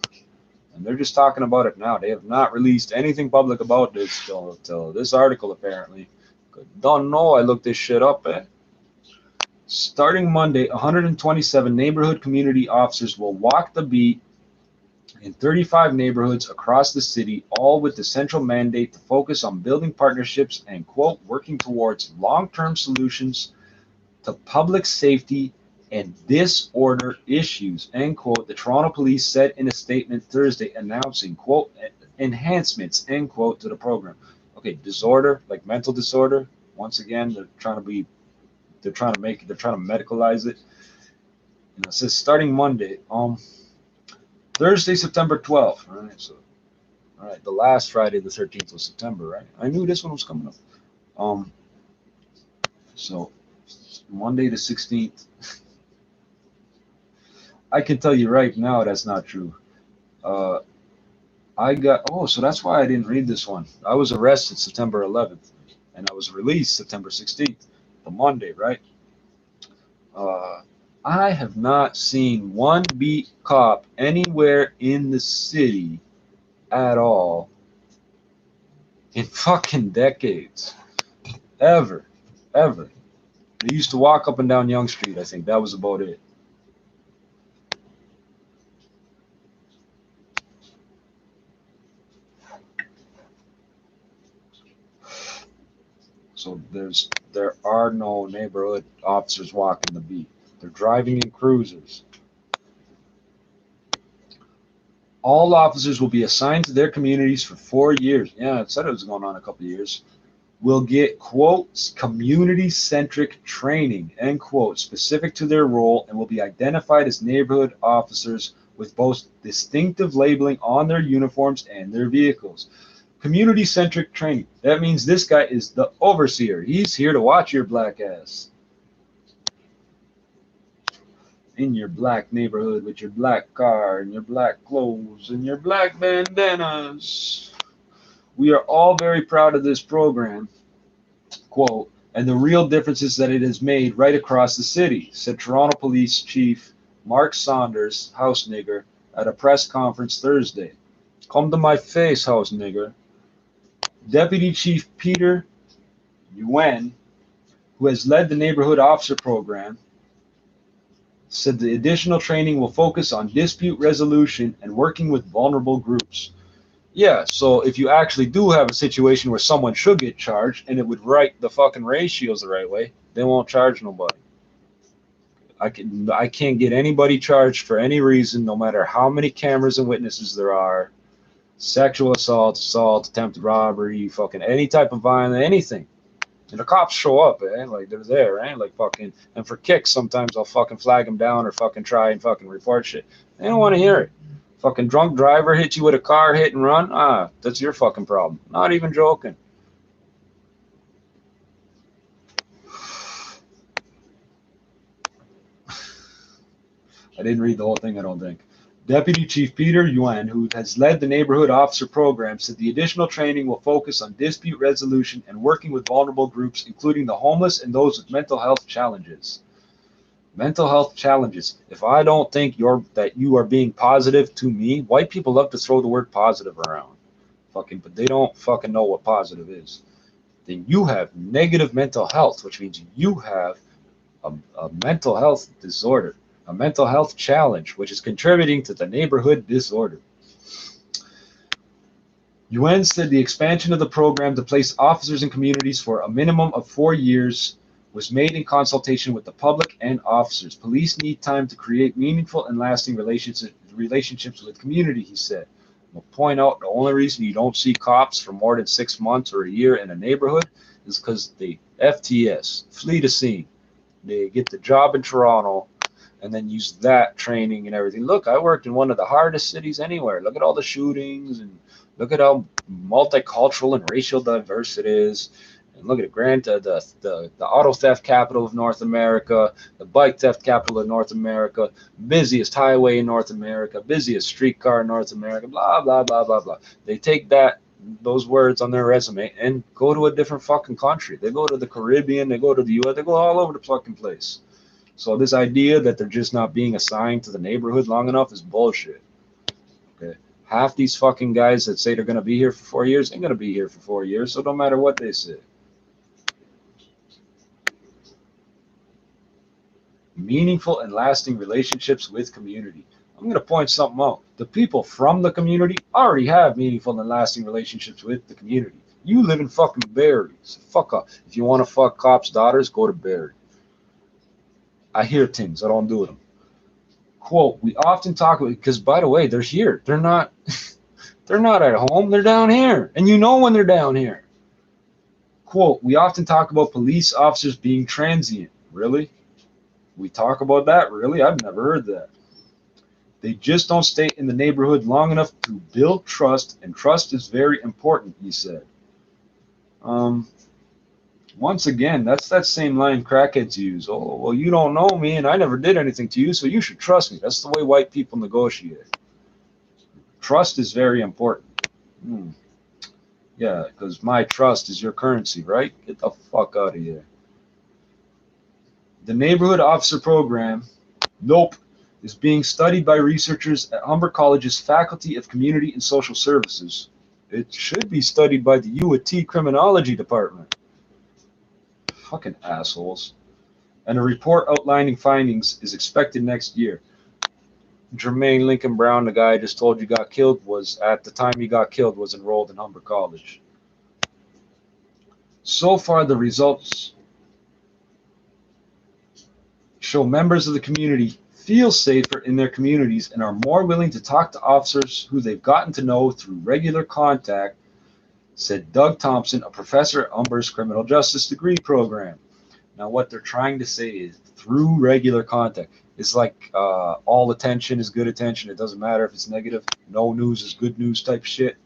and they're just talking about it now. They have not released anything public about this till this article, apparently. Don't know. I looked this shit up, Starting Monday, 127 neighborhood community officers will walk the beat in 35 neighborhoods across the city, all with the central mandate to focus on building partnerships and, quote, working towards long-term solutions to public safety and disorder issues, end quote, the Toronto Police said in a statement Thursday announcing, quote, enhancements, end quote, to the program. Okay, disorder, like mental disorder, once again, they're trying to medicalize it. It says starting Monday, Thursday, September 12th. All right, so, all right, the last Friday, the 13th of September, right? I knew this one was coming up. So Monday the 16th. I can tell you right now that's not true. So that's why I didn't read this one. I was arrested September 11th, and I was released September 16th, the Monday, right? I have not seen one beat cop anywhere in the city at all in fucking decades. Ever. They used to walk up and down Yonge Street, I think. That was about it. So there are no neighborhood officers walking the beat. They're driving in cruisers. All officers will be assigned to their communities for 4 years. Yeah, it said it was going on a couple of years. Will get, quote, community-centric training, end quote, specific to their role, and will be identified as neighborhood officers with both distinctive labeling on their uniforms and their vehicles. Community-centric training. That means this guy is the overseer. He's here to watch your black ass. In your black neighborhood with your black car and your black clothes and your black bandanas. We are all very proud of this program, quote, and the real difference is that it has made right across the city, said Toronto Police Chief Mark Saunders, house nigger, at a press conference Thursday. Come to my face, house nigger. Deputy Chief Peter Yuen, who has led the neighborhood officer program, said the additional training will focus on dispute resolution and working with vulnerable groups. Yeah, so if you actually do have a situation where someone should get charged and it would write the fucking ratios the right way, they won't charge nobody. I can't get anybody charged for any reason, no matter how many cameras and witnesses there are. Sexual assault, attempted robbery, fucking any type of violence, anything. And the cops show up, like they're there, like fucking, and for kicks, sometimes I'll fucking flag them down or fucking try and fucking report shit. They don't want to hear it. Fucking drunk driver hit you with a car, hit and run. That's your fucking problem. Not even joking. I didn't read the whole thing, I don't think. Deputy Chief Peter Yuen, who has led the neighborhood officer program, said the additional training will focus on dispute resolution and working with vulnerable groups, including the homeless and those with mental health challenges. Mental health challenges. If I don't think that you are being positive to me, white people love to throw the word positive around. But they don't fucking know what positive is. Then you have negative mental health, which means you have a mental health disorder. A mental health challenge, which is contributing to the neighborhood disorder. Yuen said the expansion of the program to place officers in communities for a minimum of 4 years was made in consultation with the public and officers. Police need time to create meaningful and lasting relationships with community, he said. I'll point out the only reason you don't see cops for more than 6 months or a year in a neighborhood is because they FTS, flee the scene. They get the job in Toronto and then use that training and everything. Look, I worked in one of the hardest cities anywhere. Look at all the shootings and look at how multicultural and racial diverse it is. And look at it, the auto theft capital of North America, the bike theft capital of North America, busiest highway in North America, busiest streetcar in North America, blah, blah, blah, blah, blah. They take those words on their resume and go to a different fucking country. They go to the Caribbean, they go to the US, they go all over the fucking place. So this idea that they're just not being assigned to the neighborhood long enough is bullshit. Okay, half these fucking guys that say they're going to be here for 4 years ain't going to be here for 4 years, so no matter what they say. Meaningful and lasting relationships with community. I'm going to point something out. The people from the community already have meaningful and lasting relationships with the community. You live in fucking Barrie, so fuck up. If you want to fuck cops' daughters, go to Barrie. I hear things. I don't do them. Quote, we often talk about, because by the way, they're here. They're not they're not at home. They're down here. And you know when they're down here. Quote, we often talk about police officers being transient. Really? We talk about that? Really? I've never heard that. They just don't stay in the neighborhood long enough to build trust, and trust is very important, he said. Once again, that's that same line crackheads use. Oh, well, you don't know me, and I never did anything to you, so you should trust me. That's the way white people negotiate. Trust is very important. Yeah, because my trust is your currency, right? Get the fuck out of here. The Neighborhood Officer Program, nope, is being studied by researchers at Humber College's Faculty of Community and Social Services. It should be studied by the U of T Criminology Department. Fucking assholes. And a report outlining findings is expected next year. Jermaine Lincoln Brown, the guy I just told you got killed, was, at the time he got killed, was enrolled in Humber College. So far, the results show members of the community feel safer in their communities and are more willing to talk to officers who they've gotten to know through regular contact, said Doug Thompson, a professor at Humber's Criminal Justice Degree Program. Now, what they're trying to say is through regular contact. It's like all attention is good attention. It doesn't matter if it's negative. No news is good news type shit.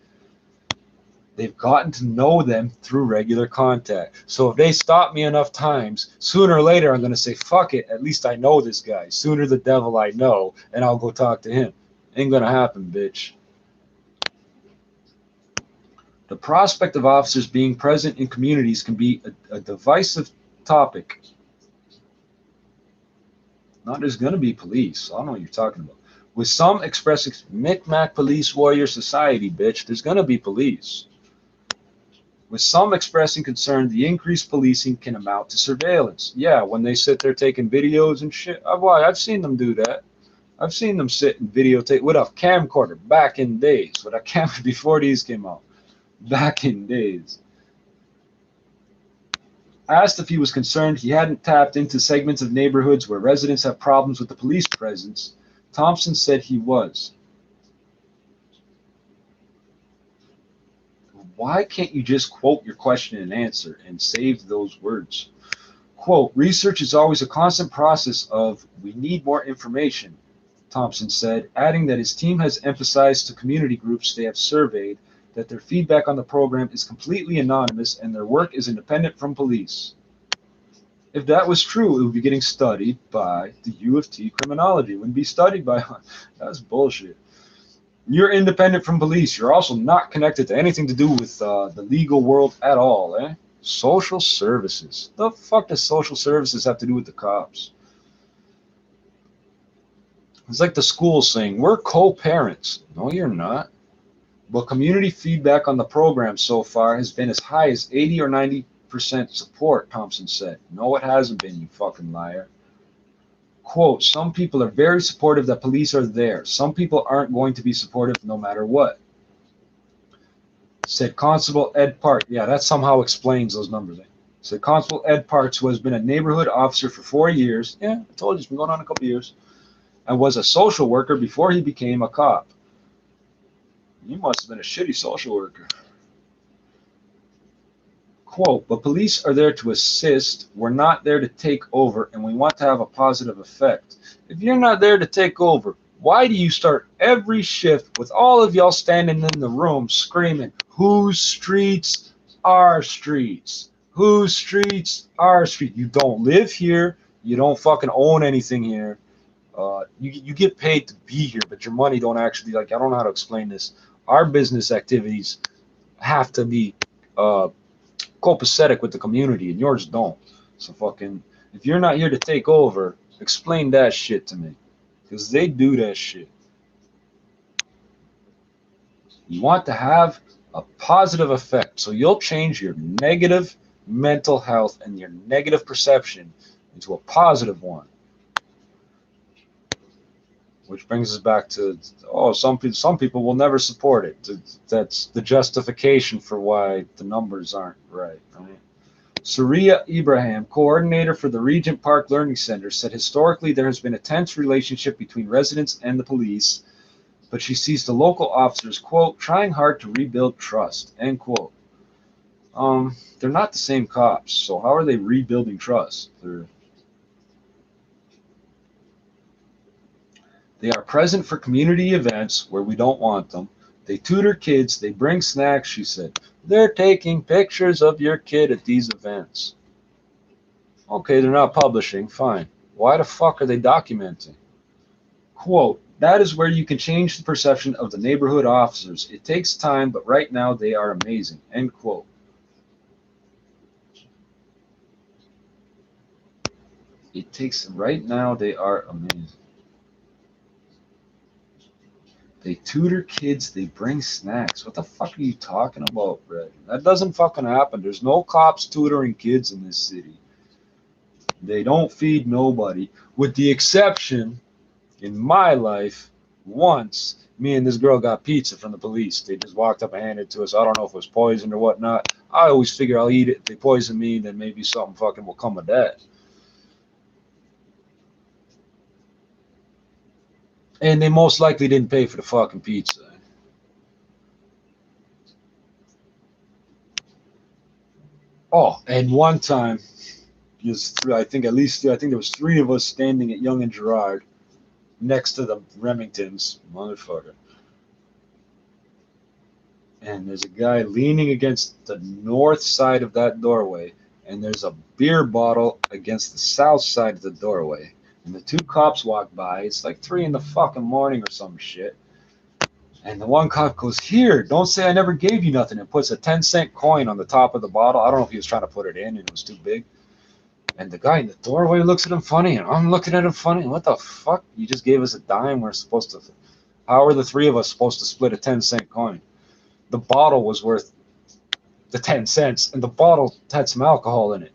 They've gotten to know them through regular contact. So if they stop me enough times, sooner or later I'm going to say, fuck it, at least I know this guy. Sooner the devil I know, and I'll go talk to him. Ain't going to happen, bitch. The prospect of officers being present in communities can be a divisive topic. Not there's going to be police. I don't know what you're talking about. With some expressing Micmac police warrior society, bitch, there's going to be police. With some expressing concern, the increased policing can amount to surveillance. Yeah, when they sit there taking videos and shit. I've seen them do that. I've seen them sit and videotape with a camcorder back in days. With a camera before these came out. Back in days. Asked if he was concerned he hadn't tapped into segments of neighborhoods where residents have problems with the police presence, Thompson said he was. Why can't you just quote your question and answer and save those words? Quote, research is always a constant process of we need more information, Thompson said, adding that his team has emphasized to community groups they have surveyed that their feedback on the program is completely anonymous and their work is independent from police. If that was true, it would be getting studied by the U of T Criminology. It wouldn't be studied by... That's bullshit. You're independent from police. You're also not connected to anything to do with the legal world at all, eh? Social services. The fuck does social services have to do with the cops? It's like the school saying, we're co-parents. No, you're not. But community feedback on the program so far has been as high as 80 or 90% support, Thompson said. No, it hasn't been, you fucking liar. Quote, some people are very supportive that police are there. Some people aren't going to be supportive no matter what. Said Constable Ed Park. Yeah, that somehow explains those numbers. Said Constable Ed Parks, who has been a neighborhood officer for 4 years. Yeah, I told you, it's been going on a couple of years. And was a social worker before he became a cop. You must have been a shitty social worker. Quote, but police are there to assist. We're not there to take over, and we want to have a positive effect. If you're not there to take over, why do you start every shift with all of y'all standing in the room screaming, whose streets are streets? Whose streets are streets? You don't live here. You don't fucking own anything here. You get paid to be here, but your money don't actually, like, I don't know how to explain this. Our business activities have to be copacetic with the community, and yours don't. So fucking, if you're not here to take over, explain that shit to me, because they do that shit. You want to have a positive effect, so you'll change your negative mental health and your negative perception into a positive one. Which brings us back to, some people will never support it. That's the justification for why the numbers aren't right. Surya Ibrahim, coordinator for the Regent Park Learning Center, said historically there has been a tense relationship between residents and the police, but she sees the local officers, quote, trying hard to rebuild trust, end quote. They're not the same cops, so how are they rebuilding trust? They are present for community events where we don't want them. They tutor kids, they bring snacks, she said. They're taking pictures of your kid at these events. Okay, they're not publishing, fine. Why the fuck are they documenting? Quote, that is where you can change the perception of the neighborhood officers. It takes time, but right now they are amazing, end quote. Right now they are amazing. They tutor kids, they bring snacks. What the fuck are you talking about, Brett? That doesn't fucking happen. There's no cops tutoring kids in this city. They don't feed nobody. With the exception, in my life, once, me and this girl got pizza from the police. They just walked up and handed it to us. I don't know if it was poisoned or whatnot. I always figure I'll eat it. If they poison me, then maybe something fucking will come of that. And they most likely didn't pay for the fucking pizza. Oh, and one time, I think there was 3 of us standing at Yonge and Gerrard next to the Remingtons, motherfucker. And there's a guy leaning against the north side of that doorway, and there's a beer bottle against the south side of the doorway. And the 2 cops walk by. It's like 3 in the fucking morning or some shit. And the one cop goes, here, don't say I never gave you nothing, and puts a 10-cent coin on the top of the bottle. I don't know if he was trying to put it in and it was too big. And the guy in the doorway looks at him funny, and I'm looking at him funny. What the fuck? You just gave us a dime. We're supposed to... How are the 3 of us supposed to split a 10-cent coin? The bottle was worth the 10 cents, and the bottle had some alcohol in it.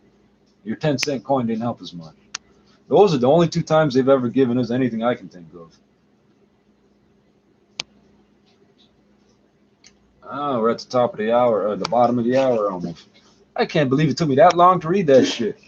Your 10-cent coin didn't help as much. Those are the only 2 times they've ever given us anything I can think of. Oh, we're at the top of the hour, or the bottom of the hour almost. I can't believe it took me that long to read that shit.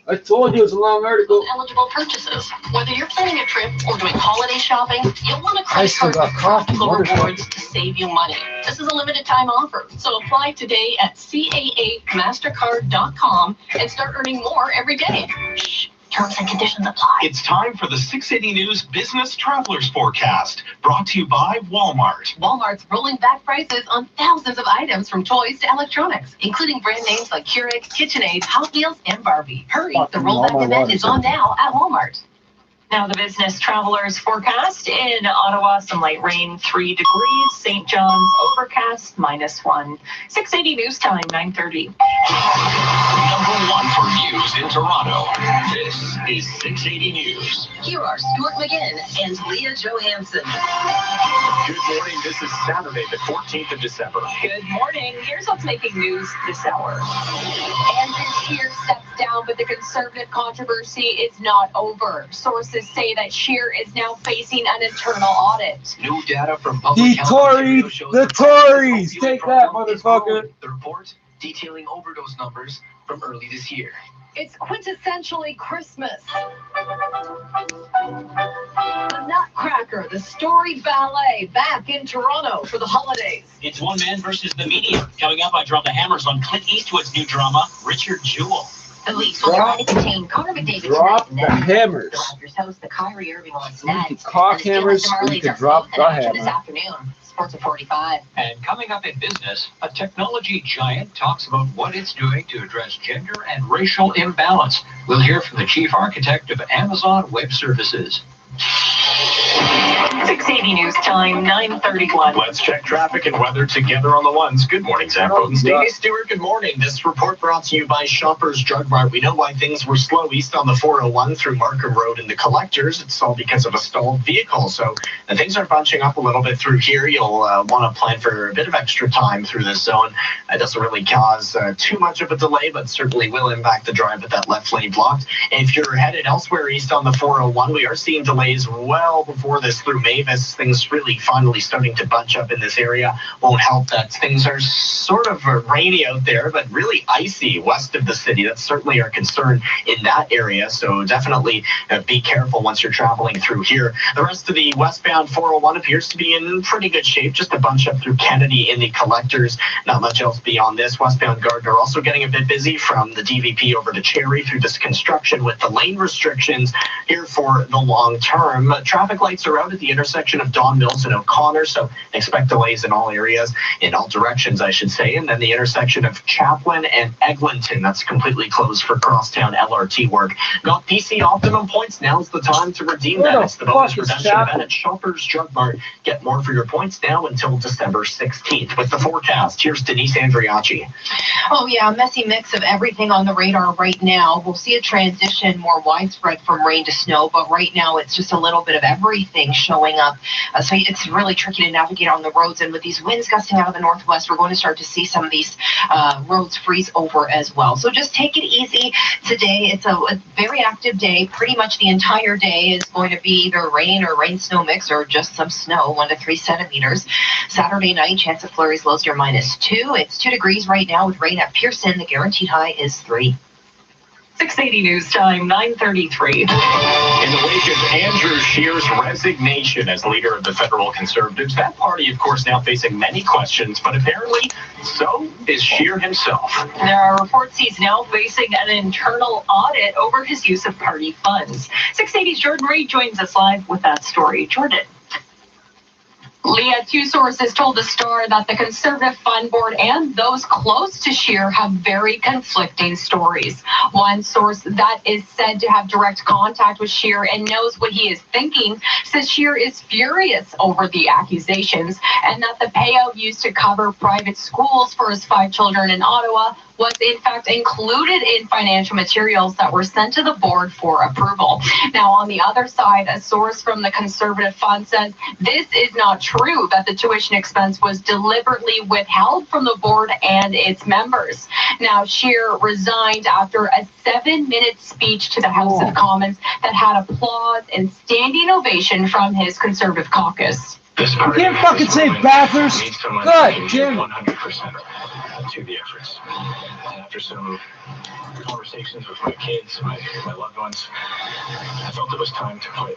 I told you it was a long article. Eligible purchases. Whether you're planning a trip or doing holiday shopping, you'll want a I credit still card got with coffee. Tropical Rewards to save you money. This is a limited time offer, so apply today at caamastercard.com and start earning more every day. Shh. Terms and conditions apply. It's time for the 680 News Business Travelers Forecast, brought to you by Walmart. Walmart's rolling back prices on thousands of items from toys to electronics, including brand names like Keurig, KitchenAid, Hot Wheels, and Barbie. Hurry, the rollback event is on now at Walmart. Now the business travelers forecast. In Ottawa, some light rain, 3 degrees. St. John's, overcast, -1. 680 news time, 9:30. Number 1 for news in Toronto. This is 680 News. Here are Stuart McGinn and Leah Johansson. Good morning. This is Saturday, the 14th of December. Good morning. Here's what's making news this hour. Andrew Scheer steps down, but the Conservative controversy is not over. Sources say that Scheer is now facing an internal audit. New data from Public Health Tories! The Tories! Take that, motherfucker! The report detailing overdose numbers from early this year. It's quintessentially Christmas. The Nutcracker, the storied ballet, back in Toronto for the holidays. It's One Man versus the Media. Coming up, I drop the hammers on Clint Eastwood's new drama, Richard Jewell. The leaks will try to contain Connor McDavid Drop tonight. the hammers. The Raptors host the Kyrie Irving on We Nets. could cock hammers, we could drop the This hammer. afternoon, Sports at 45. And coming up in business, a technology giant talks about what it's doing to address gender and racial imbalance. We'll hear from the chief architect of Amazon Web Services. 680 News Time, 9:31. Let's check traffic and weather together on the ones. Good morning, Zach Bodenstein. Stevie Stewart, good morning. This report brought to you by Shoppers Drug Mart. We know why things were slow east on the 401 through Markham Road into Collectors. It's all because of a stalled vehicle. So things are bunching up a little bit through here. You'll want to plan for a bit of extra time through this zone. It doesn't really cause too much of a delay, but certainly will impact the drive with that left lane blocked. If you're headed elsewhere east on the 401, we are seeing delays well before this through Mavis. Things really finally starting to bunch up in this area. Won't help that things are sort of rainy out there, but really icy west of the city. That's certainly our concern in that area. So definitely be careful once you're traveling through here. The rest of the westbound 401 appears to be in pretty good shape. Just a bunch up through Kennedy in the Collectors. Not much else beyond this. Westbound Gardner also getting a bit busy from the DVP over to Cherry through this construction with the lane restrictions here for the long term. Traffic lights are out at the intersection of Don Mills and O'Connor, so expect delays in all areas, in all directions, I should say. And then the intersection of Chaplin and Eglinton, that's completely closed for crosstown LRT work. Got PC Optimum points. Now's the time to redeem them. It's the bonus redemption event at Shoppers Drug Mart. Get more for your points now until December 16th. With the forecast, here's Denise Andriachi. Oh yeah, a messy mix of everything on the radar right now. We'll see a transition more widespread from rain to snow, but right now it's just a little bit of everything showing up. So it's really tricky to navigate on the roads, and with these winds gusting out of the northwest, we're going to start to see some of these roads freeze over as well. So just take it easy today. It's a very active day. Pretty much the entire day is going to be either rain or rain-snow mix or just some snow, 1 to 3 centimeters. Saturday night, chance of flurries lows near -2. It's 2 degrees right now with rain at Pearson. The guaranteed high is 3. 680 News Time, 9:33. In the wake of Andrew Scheer's resignation as leader of the federal Conservatives, that party, of course, now facing many questions, but apparently so is Scheer himself. There are reports he's now facing an internal audit over his use of party funds. 680's Jordan Reed joins us live with that story. Jordan. Leah, 2 sources told the Star that the Conservative Fund Board and those close to Scheer have very conflicting stories. One source that is said to have direct contact with Scheer and knows what he is thinking says Scheer is furious over the accusations and that the payout used to cover private schools for his 5 children in Ottawa was in fact included in financial materials that were sent to the board for approval. Now, on the other side, a source from the Conservative Fund says this is not true, that the tuition expense was deliberately withheld from the board and its members. Now, Scheer resigned after a 7-minute speech to the House of Commons that had applause and standing ovation from his Conservative caucus. You can't fucking say Bathurst. Good, Jim. 100% to the efforts. And after some conversations with my kids, my loved ones, I felt it was time to put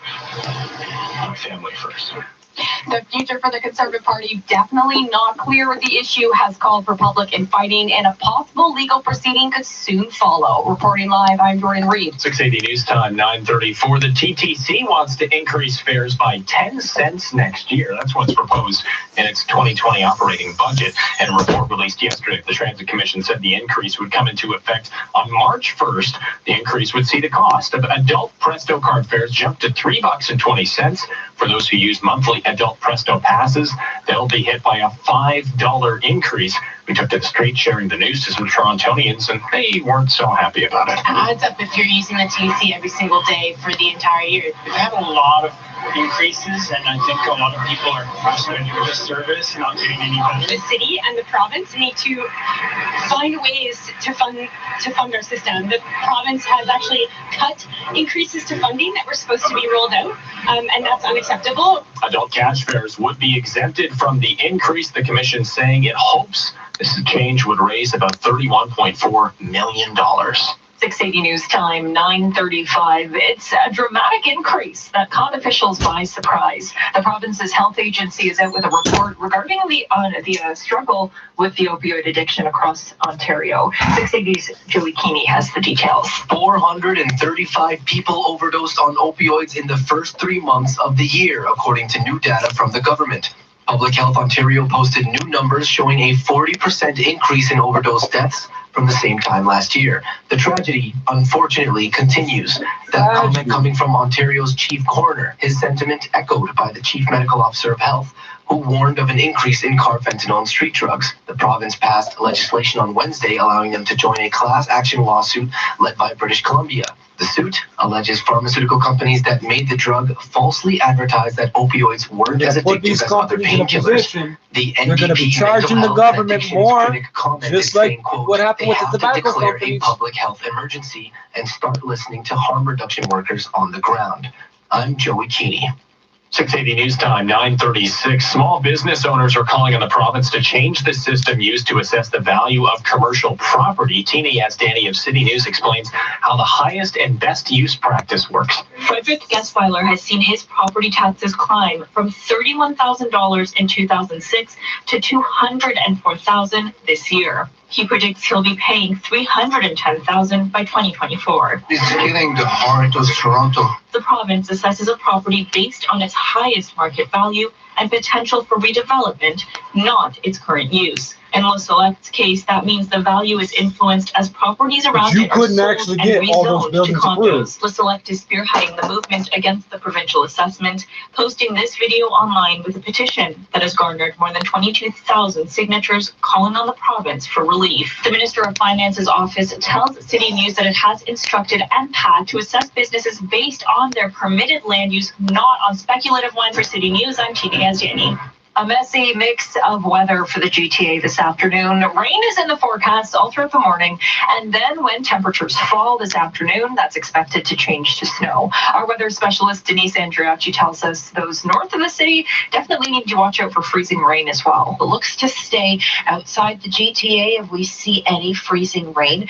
my family first. The future for the Conservative Party definitely not clear. The issue has called for public infighting, and a possible legal proceeding could soon follow. Reporting live, I'm Jordan Reed. 680 News Time, 9:34. The TTC wants to increase fares by 10 cents next year. That's what's proposed in its 2020 operating budget. And a report released yesterday, the Transit Commission said the increase would come into effect on March 1st. The increase would see the cost of adult Presto card fares jump to $3.20. For those who use monthly adult Presto passes, they'll be hit by a $5 increase. We took to the street sharing the news to some Torontonians, and they weren't so happy about it. Adds up if you're using the TC every single day for the entire year. We've had a lot of increases, and I think a lot of people are frustrated with the service, not getting any better. The city and the province need to find ways to fund our system. The province has actually cut increases to funding that were supposed to be rolled out, and that's unacceptable. Adult cash fares would be exempted from the increase. The commission saying it hopes this change would raise about $31.4 million. 680 News Time, 9:35. It's a dramatic increase that caught officials by surprise. The province's health agency is out with a report regarding the struggle with the opioid addiction across Ontario. 680's Joey Keeney has the details. 435 people overdosed on opioids in the first 3 months of the year, according to new data from the government. Public Health Ontario posted new numbers showing a 40% increase in overdose deaths from the same time last year. The tragedy, unfortunately, continues. That comment coming from Ontario's chief coroner, his sentiment echoed by the chief medical officer of health, who warned of an increase in carfentanil and street drugs. The province passed legislation on Wednesday allowing them to join a class action lawsuit led by British Columbia. The suit alleges pharmaceutical companies that made the drug falsely advertised that opioids weren't as addictive as other painkillers. The They're going to be NDP charging the government more, just like saying, quote, what happened with the "They have to tobacco declare companies." a public health emergency and start listening to harm reduction workers on the ground." I'm Joey Keeney. 680 News Time, 9:36. Small business owners are calling on the province to change the system used to assess the value of commercial property. Tina Yazdani of City News explains how the highest and best use practice works. Frederick Guestweiler has seen his property taxes climb from $31,000 in 2006 to $204,000 this year. He predicts he'll be paying $310,000 by 2024. It's getting the heart of Toronto. The province assesses a property based on its highest market value and potential for redevelopment, not its current use. In Le Select's case, that means the value is influenced as properties around you it are couldn't sold actually and get all those rezoned to buildings condos. approved. Le Select is spearheading the movement against the provincial assessment, posting this video online with a petition that has garnered more than 22,000 signatures calling on the province for relief. The Minister of Finance's office tells City News that it has instructed NPAC to assess businesses based on their permitted land use, not on speculative one. For City News, I'm Tina Yazdani. A messy mix of weather for the GTA this afternoon. Rain is in the forecast all throughout the morning, and then when temperatures fall this afternoon, that's expected to change to snow. Our weather specialist Denise Andriacci tells us those north of the city definitely need to watch out for freezing rain as well. It looks to stay outside the GTA if we see any freezing rain,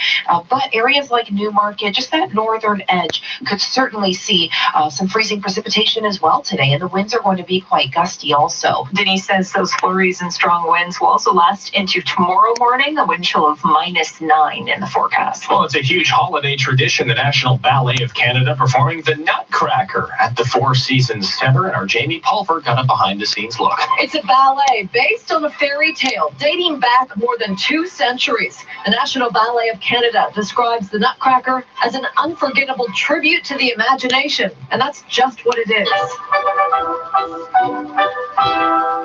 but areas like Newmarket, just that northern edge, could certainly see some freezing precipitation as well today, and the winds are going to be quite gusty also. Denise says those flurries and strong winds will also last into tomorrow morning, a wind chill of -9 in the forecast. Well, it's a huge holiday tradition. The National Ballet of Canada performing the Nutcracker at the Four Seasons Centre, and our Jamie Pulford got a behind-the-scenes look. It's a ballet based on a fairy tale dating back more than 2 centuries. The National Ballet of Canada describes the Nutcracker as an unforgettable tribute to the imagination, and that's just what it is.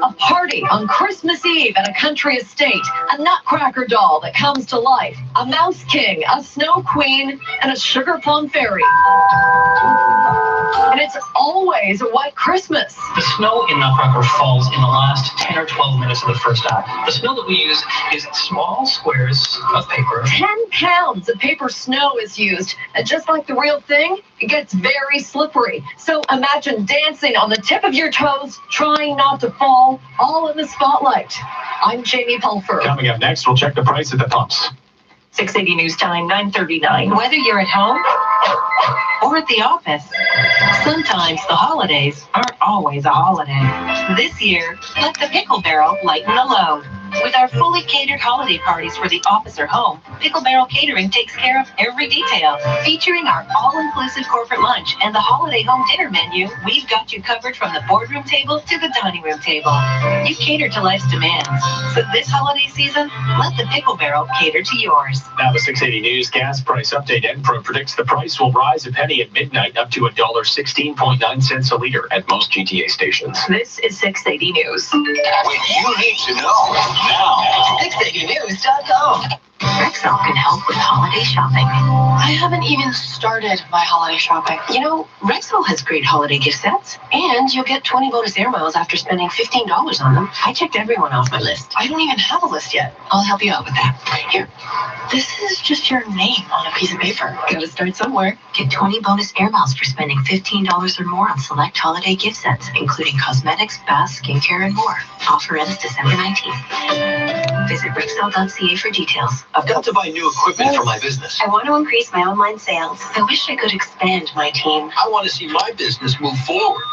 A party on Christmas Eve at a country estate, a Nutcracker doll that comes to life, a Mouse King, a Snow Queen, and a Sugar Plum Fairy. And it's always a white Christmas. The snow in Nutcracker falls in the last 10 or 12 minutes of the first act. The snow that we use is small squares of paper. 10 pounds of paper snow is used, and just like the real thing, it gets very slippery. So imagine dancing on the tip of your toes, trying not to fall, all in the spotlight. I'm Jamie Pulford. Coming up next, we'll check the price at the pumps. 680 News Time, 9:39. Whether you're at home or at the office, sometimes the holidays aren't always a holiday. This year, let the Pickle Barrel lighten the load. With our fully catered holiday parties for the office or home, Pickle Barrel Catering takes care of every detail. Featuring our all-inclusive corporate lunch and the holiday home dinner menu, we've got you covered from the boardroom table to the dining room table. You cater to life's demands. So this holiday season, let the Pickle Barrel cater to yours. Now the 680 News gas price update. Enpro predicts the price will rise a penny at midnight up to $1.16.9 a liter at most GTA stations. This is 680 News. When you need to know, now. 680news.com. Rexall can help with holiday shopping. I haven't even started my holiday shopping. You know, Rexall has great holiday gift sets, and you'll get 20 bonus air miles after spending $15 on them. I checked everyone off my list. I don't even have a list yet. I'll help you out with that. Here, this is just your name on a piece of paper. Gotta start somewhere. Get 20 bonus air miles for spending $15 or more on select holiday gift sets, including cosmetics, bath, skincare, and more. Offer ends December 19th. Visit Rexall.ca for details. I've got to buy new equipment for my business. I want to increase my online sales. I wish I could expand my team. I want to see my business move forward.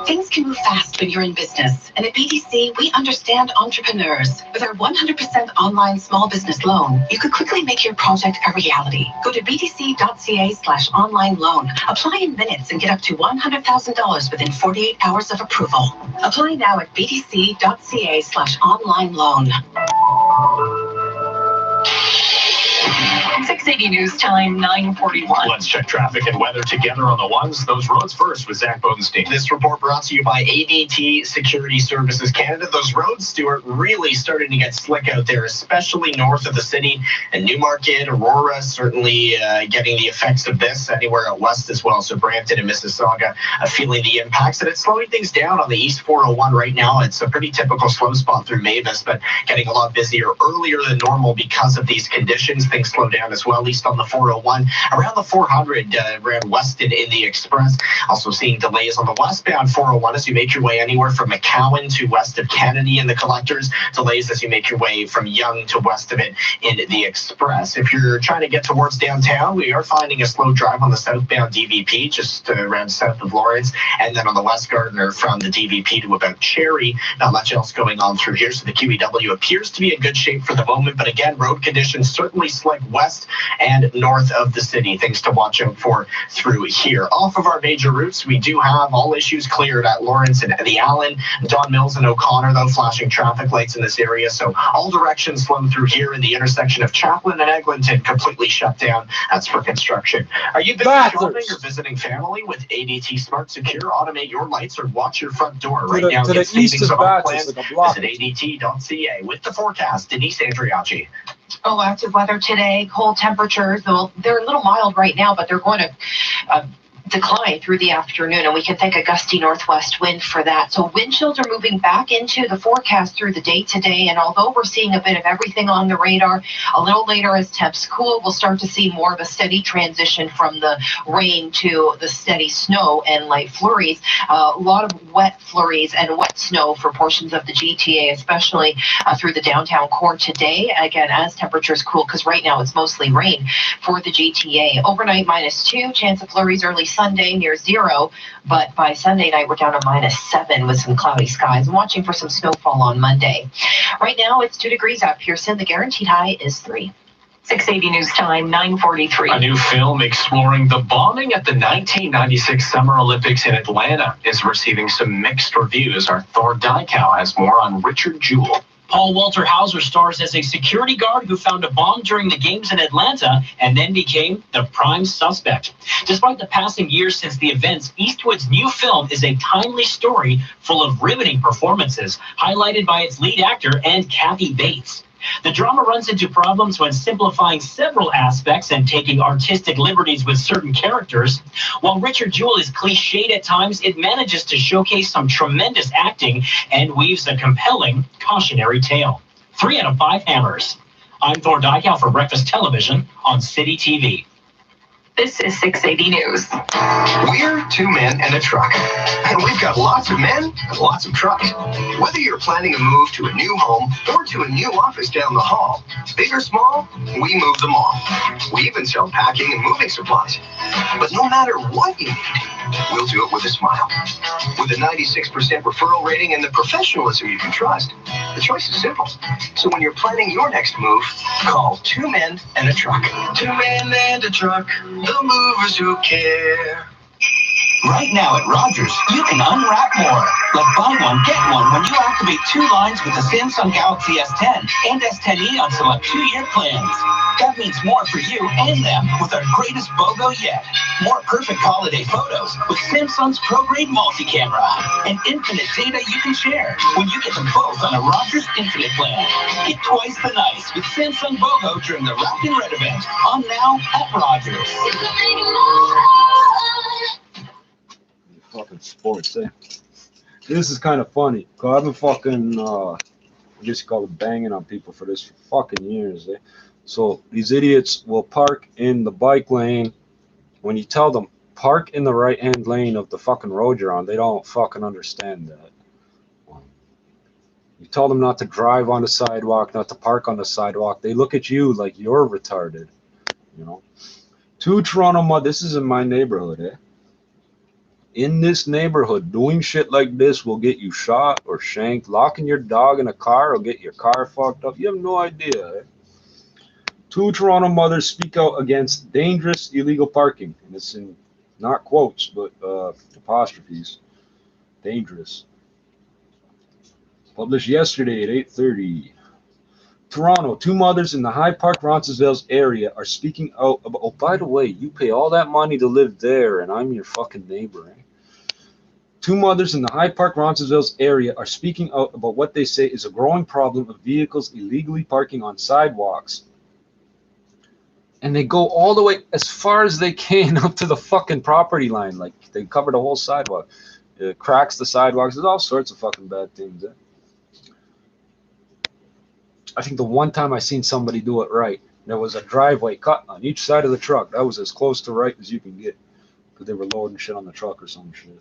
Things can move fast when you're in business. And at BDC, we understand entrepreneurs. With our 100% online small business loan, you could quickly make your project a reality. Go to bdc.ca/online loan. Apply in minutes and get up to $100,000 within 48 hours of approval. Apply now at bdc.ca/online loan. 680 News Time, 9:41. Let's check traffic and weather together on the ones. Those roads first with Zach Bodenstein. This report brought to you by ADT Security Services Canada. Those roads, Stuart, really starting to get slick out there, especially north of the city. And Newmarket, Aurora, certainly getting the effects of this. Anywhere out west as well. So Brampton and Mississauga feeling the impacts. And it's slowing things down on the East 401 right now. It's a pretty typical slow spot through Mavis, but getting a lot busier earlier than normal because of these conditions. Things slow down as well, at least on the 401. Around the 400, around Weston in the Express. Also seeing delays on the westbound 401 as you make your way anywhere from McCowan to west of Kennedy in the Collectors. Delays as you make your way from Yonge to west of it in the Express. If you're trying to get towards downtown, we are finding a slow drive on the southbound DVP, just around south of Lawrence, and then on the West Gardiner from the DVP to about Cherry. Not much else going on through here, so the QEW appears to be in good shape for the moment, but again, road conditions certainly slick west and north of the city. Things to watch out for through here. Off of our major routes, we do have all issues cleared at Lawrence and the Allen, Don Mills and O'Connor, though flashing traffic lights in this area, so all directions flow through here in the intersection of Chaplin and Eglinton completely shut down. That's for construction. Are you busy shopping or visiting family with ADT Smart Secure? Automate your lights or watch your front door right now. Get savings on all plans. Visit ADT.ca. With the forecast, Denise Andriachi. Oh, active weather today, cold temperatures. They're a little mild right now, but they're going to decline through the afternoon, and we can think a gusty northwest wind for that. So wind chills are moving back into the forecast through the day today, and although we're seeing a bit of everything on the radar, a little later as temps cool, we'll start to see more of a steady transition from the rain to the steady snow and light flurries. A lot of wet flurries and wet snow for portions of the GTA, especially through the downtown core today, again, as temperatures cool, because right now it's mostly rain for the GTA. Overnight -2, chance of flurries early Sunday near 0, but by Sunday night we're down to -7 with some cloudy skies. I'm watching for some snowfall on Monday. Right now it's 2 degrees out Pearson. The guaranteed high is 3. 680 News Time, 9:43. A new film exploring the bombing at the 1996 Summer Olympics in Atlanta is receiving some mixed reviews. Our Thor Dykow has more on Richard Jewell. Paul Walter Hauser stars as a security guard who found a bomb during the games in Atlanta and then became the prime suspect. Despite the passing years since the events, Eastwood's new film is a timely story full of riveting performances, highlighted by its lead actor and Kathy Bates. The drama runs into problems when simplifying several aspects and taking artistic liberties with certain characters. While Richard Jewell is cliched at times, it manages to showcase some tremendous acting and weaves a compelling cautionary tale. 3 out of 5 hammers. I'm Thor Dykow for Breakfast Television on City TV. This is 680 News. We're 2 men and a truck, and we've got lots of men and lots of trucks. Whether you're planning a move to a new home or to a new office down the hall, big or small, we move them all. We even sell packing and moving supplies. But no matter what you need, we'll do it with a smile. With a 96% referral rating and the professionalism you can trust, the choice is simple. So when you're planning your next move, call 2 men and a truck. 2 men and a truck. The movers who care. Right now at Rogers, you can unwrap more. Like buy one, get one when you activate 2 lines with the Samsung Galaxy S10 and S10e on select 2-year plans. That means more for you and them with our greatest BOGO yet. More perfect holiday photos with Samsung's Pro-Grade multi-camera. And infinite data you can share when you get them both on a Rogers Infinite plan. Get twice the nice with Samsung BOGO during the Wrapped in Red event. On now at Rogers. Fucking sports, eh? This is kind of funny, because I've been fucking, I guess you call it banging on people for this for fucking years, eh? So these idiots will park in the bike lane. When you tell them, park in the right-hand lane of the fucking road you're on, they don't fucking understand that. You tell them not to drive on the sidewalk, not to park on the sidewalk. They look at you like you're retarded, you know? 2 Toronto, this is in my neighborhood, eh? In this neighborhood, doing shit like this will get you shot or shanked. Locking your dog in a car will get your car fucked up. You have no idea. Eh? 2 Toronto mothers speak out against dangerous illegal parking. And it's in not quotes, but apostrophes. Dangerous. Published yesterday at 8:30. Toronto, 2 mothers in the Hyde Park, Roncesvalles area are speaking out about, oh, by the way, you pay all that money to live there, and I'm your fucking neighbor, eh? 2 mothers in the Hyde Park, Roncesvalles area are speaking out about what they say is a growing problem of vehicles illegally parking on sidewalks. And they go all the way as far as they can up to the fucking property line. Like, they cover the whole sidewalk. It cracks the sidewalks. There's all sorts of fucking bad things, eh? I think the one time I seen somebody do it right, there was a driveway cut on each side of the truck. That was as close to right as you can get, because they were loading shit on the truck or some shit.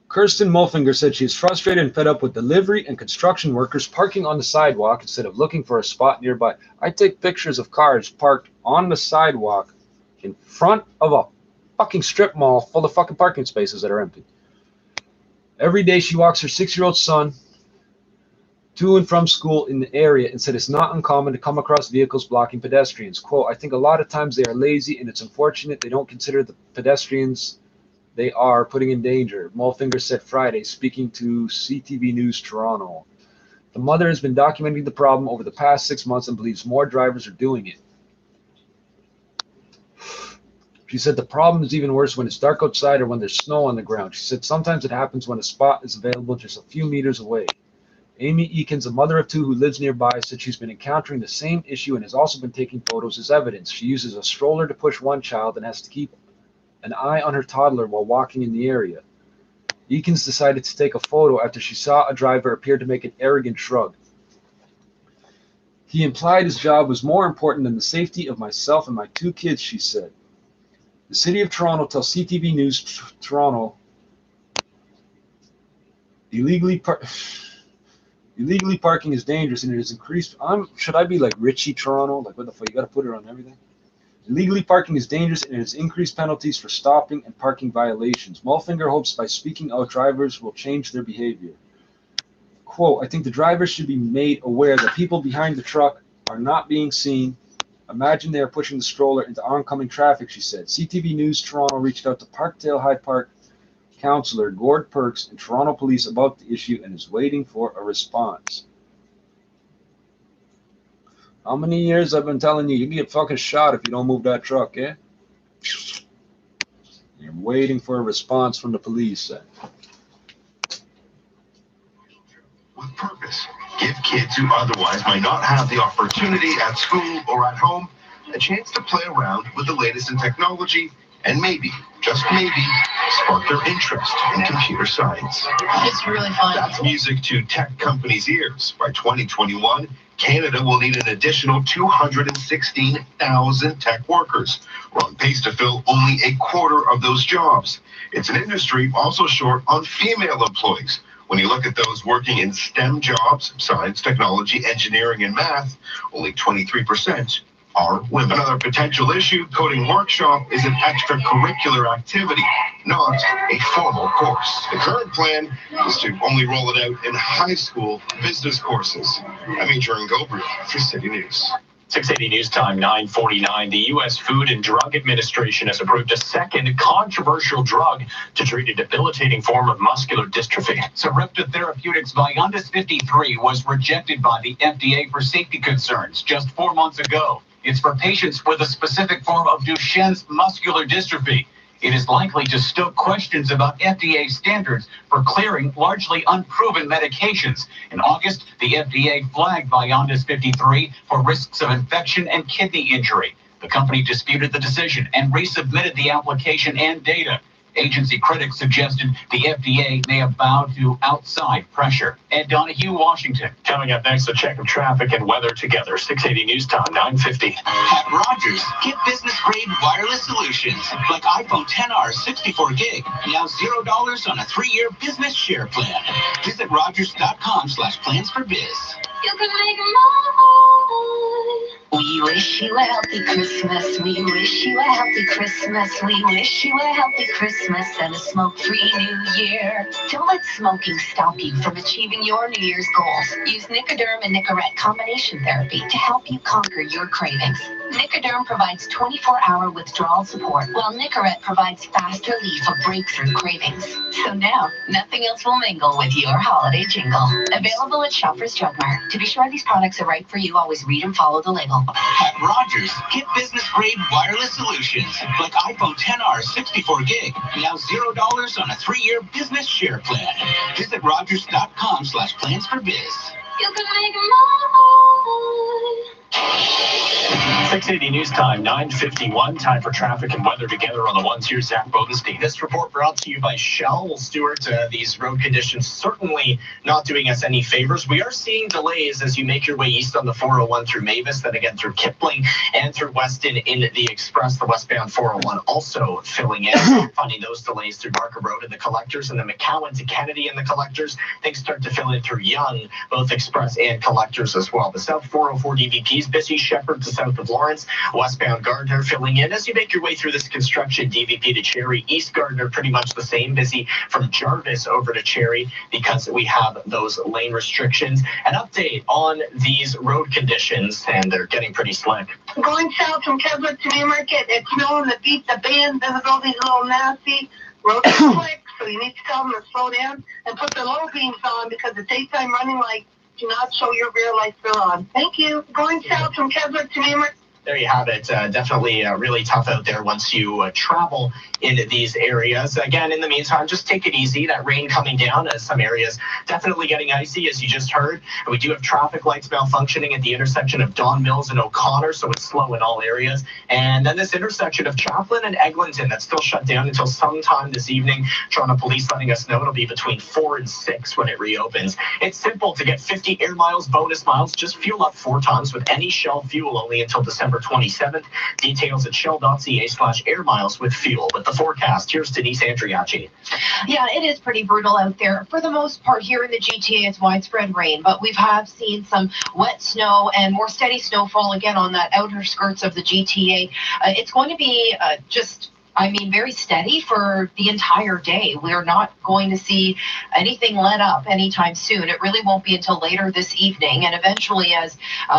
Kirsten Mulfinger said she is frustrated and fed up with delivery and construction workers parking on the sidewalk instead of looking for a spot nearby. I take pictures of cars parked on the sidewalk in front of a fucking strip mall full of fucking parking spaces that are empty. Every day she walks her 6-year-old son to and from school in the area and said it's not uncommon to come across vehicles blocking pedestrians. Quote, I think a lot of times they are lazy and it's unfortunate they don't consider the pedestrians they are putting in danger, Mulfinger said Friday, speaking to CTV News Toronto. The mother has been documenting the problem over the past 6 months and believes more drivers are doing it. She said the problem is even worse when it's dark outside or when there's snow on the ground. She said sometimes it happens when a spot is available just a few meters away. Amy Eakins, a mother of 2 who lives nearby, said she's been encountering the same issue and has also been taking photos as evidence. She uses a stroller to push one child and has to keep an eye on her toddler while walking in the area. Eakins decided to take a photo after she saw a driver appear to make an arrogant shrug. He implied his job was more important than the safety of myself and my 2 kids, she said. The City of Toronto tells CTV News Toronto illegally parking is dangerous and it has increased. Should I be like Richie Toronto? Like, what the fuck? You got to put it on everything? Illegally parking is dangerous and it has increased penalties for stopping and parking violations. Mulfinger hopes by speaking out, drivers will change their behavior. Quote, I think the drivers should be made aware that people behind the truck are not being seen. Imagine they are pushing the stroller into oncoming traffic, she said. CTV News Toronto reached out to Parkdale High Park Councillor Gord Perks and Toronto Police about the issue and is waiting for a response. How many years I've been telling you, you get fucking shot if you don't move that truck, eh? You're waiting for a response from the police. With purpose, give kids who otherwise might not have the opportunity at school or at home a chance to play around with the latest in technology and maybe, just maybe, spark their interest in computer science. It's really fun. That's music to tech companies' ears. By 2021, Canada will need an additional 216,000 tech workers. We're on pace to fill only a quarter of those jobs. It's an industry also short on female employees. When you look at those working in STEM jobs, science, technology, engineering, and math, only 23% are women. Another potential issue, coding workshop is an extracurricular activity, not a formal course. The current plan is to only roll it out in high school business courses. I'm Adrian Gobriel for City News. 680 News Time, 9:49. The U.S. Food and Drug Administration has approved a second controversial drug to treat a debilitating form of muscular dystrophy. Sarepta Therapeutics Vyondys 53 was rejected by the FDA for safety concerns just 4 months ago. It's for patients with a specific form of Duchenne's muscular dystrophy. It is likely to stoke questions about FDA standards for clearing largely unproven medications. In August, the FDA flagged Vyondys 53 for risks of infection and kidney injury. The company disputed the decision and resubmitted the application and data. Agency critics suggested the FDA may have bowed to outside pressure. Ed Donahue, Washington. Coming up next, a check of traffic and weather together. 680 News Time, 9:50. At Rogers, get business-grade wireless solutions like iPhone XR 64 gig. Now $0 on a 3-year business share plan. Visit Rogers.com/plans-for-biz. You can make more. We wish you a healthy Christmas. We wish you a healthy Christmas. We wish you a healthy Christmas and a smoke-free New Year. Don't let smoking stop you from achieving your New Year's goals. Use Nicoderm and Nicorette combination therapy to help you conquer your cravings. Nicoderm provides 24-hour withdrawal support, while Nicorette provides fast relief of breakthrough cravings. So now, nothing else will mingle with your holiday jingle. Available at Shoppers Drug Mart. To be sure these products are right for you, always read and follow the label. At Rogers, get business-grade wireless solutions like iPhone XR 64 gig, now $0 on a 3-year business share plan. Visit rogers.com/plans-for-biz. You can make more. 680 News Time, 9:51. Time for traffic and weather together on the ones. Here's Zach Bodenstein. This report brought to you by Shell. Well, Stuart, these road conditions certainly not doing us any favors. We are seeing delays as you make your way east on the 401 through Mavis, then again through Kipling and through Weston in the Express. The westbound 401 also filling in, finding those delays through Barker Road and the Collectors, and then McCowan to Kennedy and the Collectors. Things start to fill in through Young, both Express and Collectors as well. The South 404 DVP's busy. Shepherd to south of Lawrence, westbound Gardner filling in as you make your way through this construction. DVP to Cherry, East Gardner pretty much the same, busy from Jarvis over to Cherry because we have those lane restrictions. An update on these road conditions, and they're getting pretty slick. Going south from Keswick to Newmarket, it's snowing, the beat, the band, visibility's a little nasty. Roads are slick, so you need to tell them to slow down and put the low beams on because the daytime running lights do not show your rear lights are on. Thank you. Going south from Keswick to Newmarket. There you have it. Definitely really tough out there once you travel into these areas. Again, in the meantime, just take it easy. That rain coming down as some areas definitely getting icy, as you just heard. And we do have traffic lights malfunctioning at the intersection of Don Mills and O'Connor, so it's slow in all areas. And then this intersection of Chaplin and Eglinton, that's still shut down until sometime this evening. Toronto Police letting us know it'll be between 4 and 6 when it reopens. It's simple to get 50 air miles bonus miles. Just fuel up 4 times with any Shell fuel only until December 27th. Details at shell.ca/air miles with fuel. With the forecast, here's Denise Andriachi. Yeah, it is pretty brutal out there. For the most part here in the GTA, it's widespread rain, but we have seen some wet snow and more steady snowfall again on that outer skirts of the GTA. It's going to be very steady for the entire day. We're not going to see anything let up anytime soon. It really won't be until later this evening. And eventually, as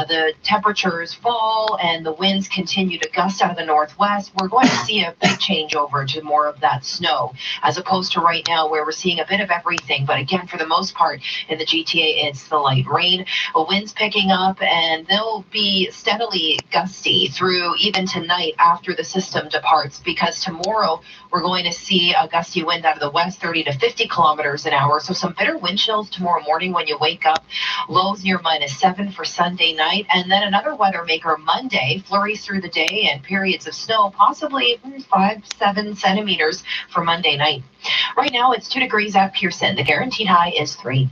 the temperatures fall and the winds continue to gust out of the northwest, we're going to see a big changeover to more of that snow, as opposed to right now where we're seeing a bit of everything. But again, for the most part in the GTA, it's the light rain, winds picking up, and they'll be steadily gusty through even tonight after the system departs, because tomorrow we're going to see a gusty wind out of the west, 30 to 50 kilometers an hour. So some bitter wind chills tomorrow morning when you wake up. Lows near -7 for Sunday night. And then another weather maker Monday, flurries through the day and periods of snow, possibly 5-7 centimeters for Monday night. Right now it's 2 degrees at Pearson. The guaranteed high is 3.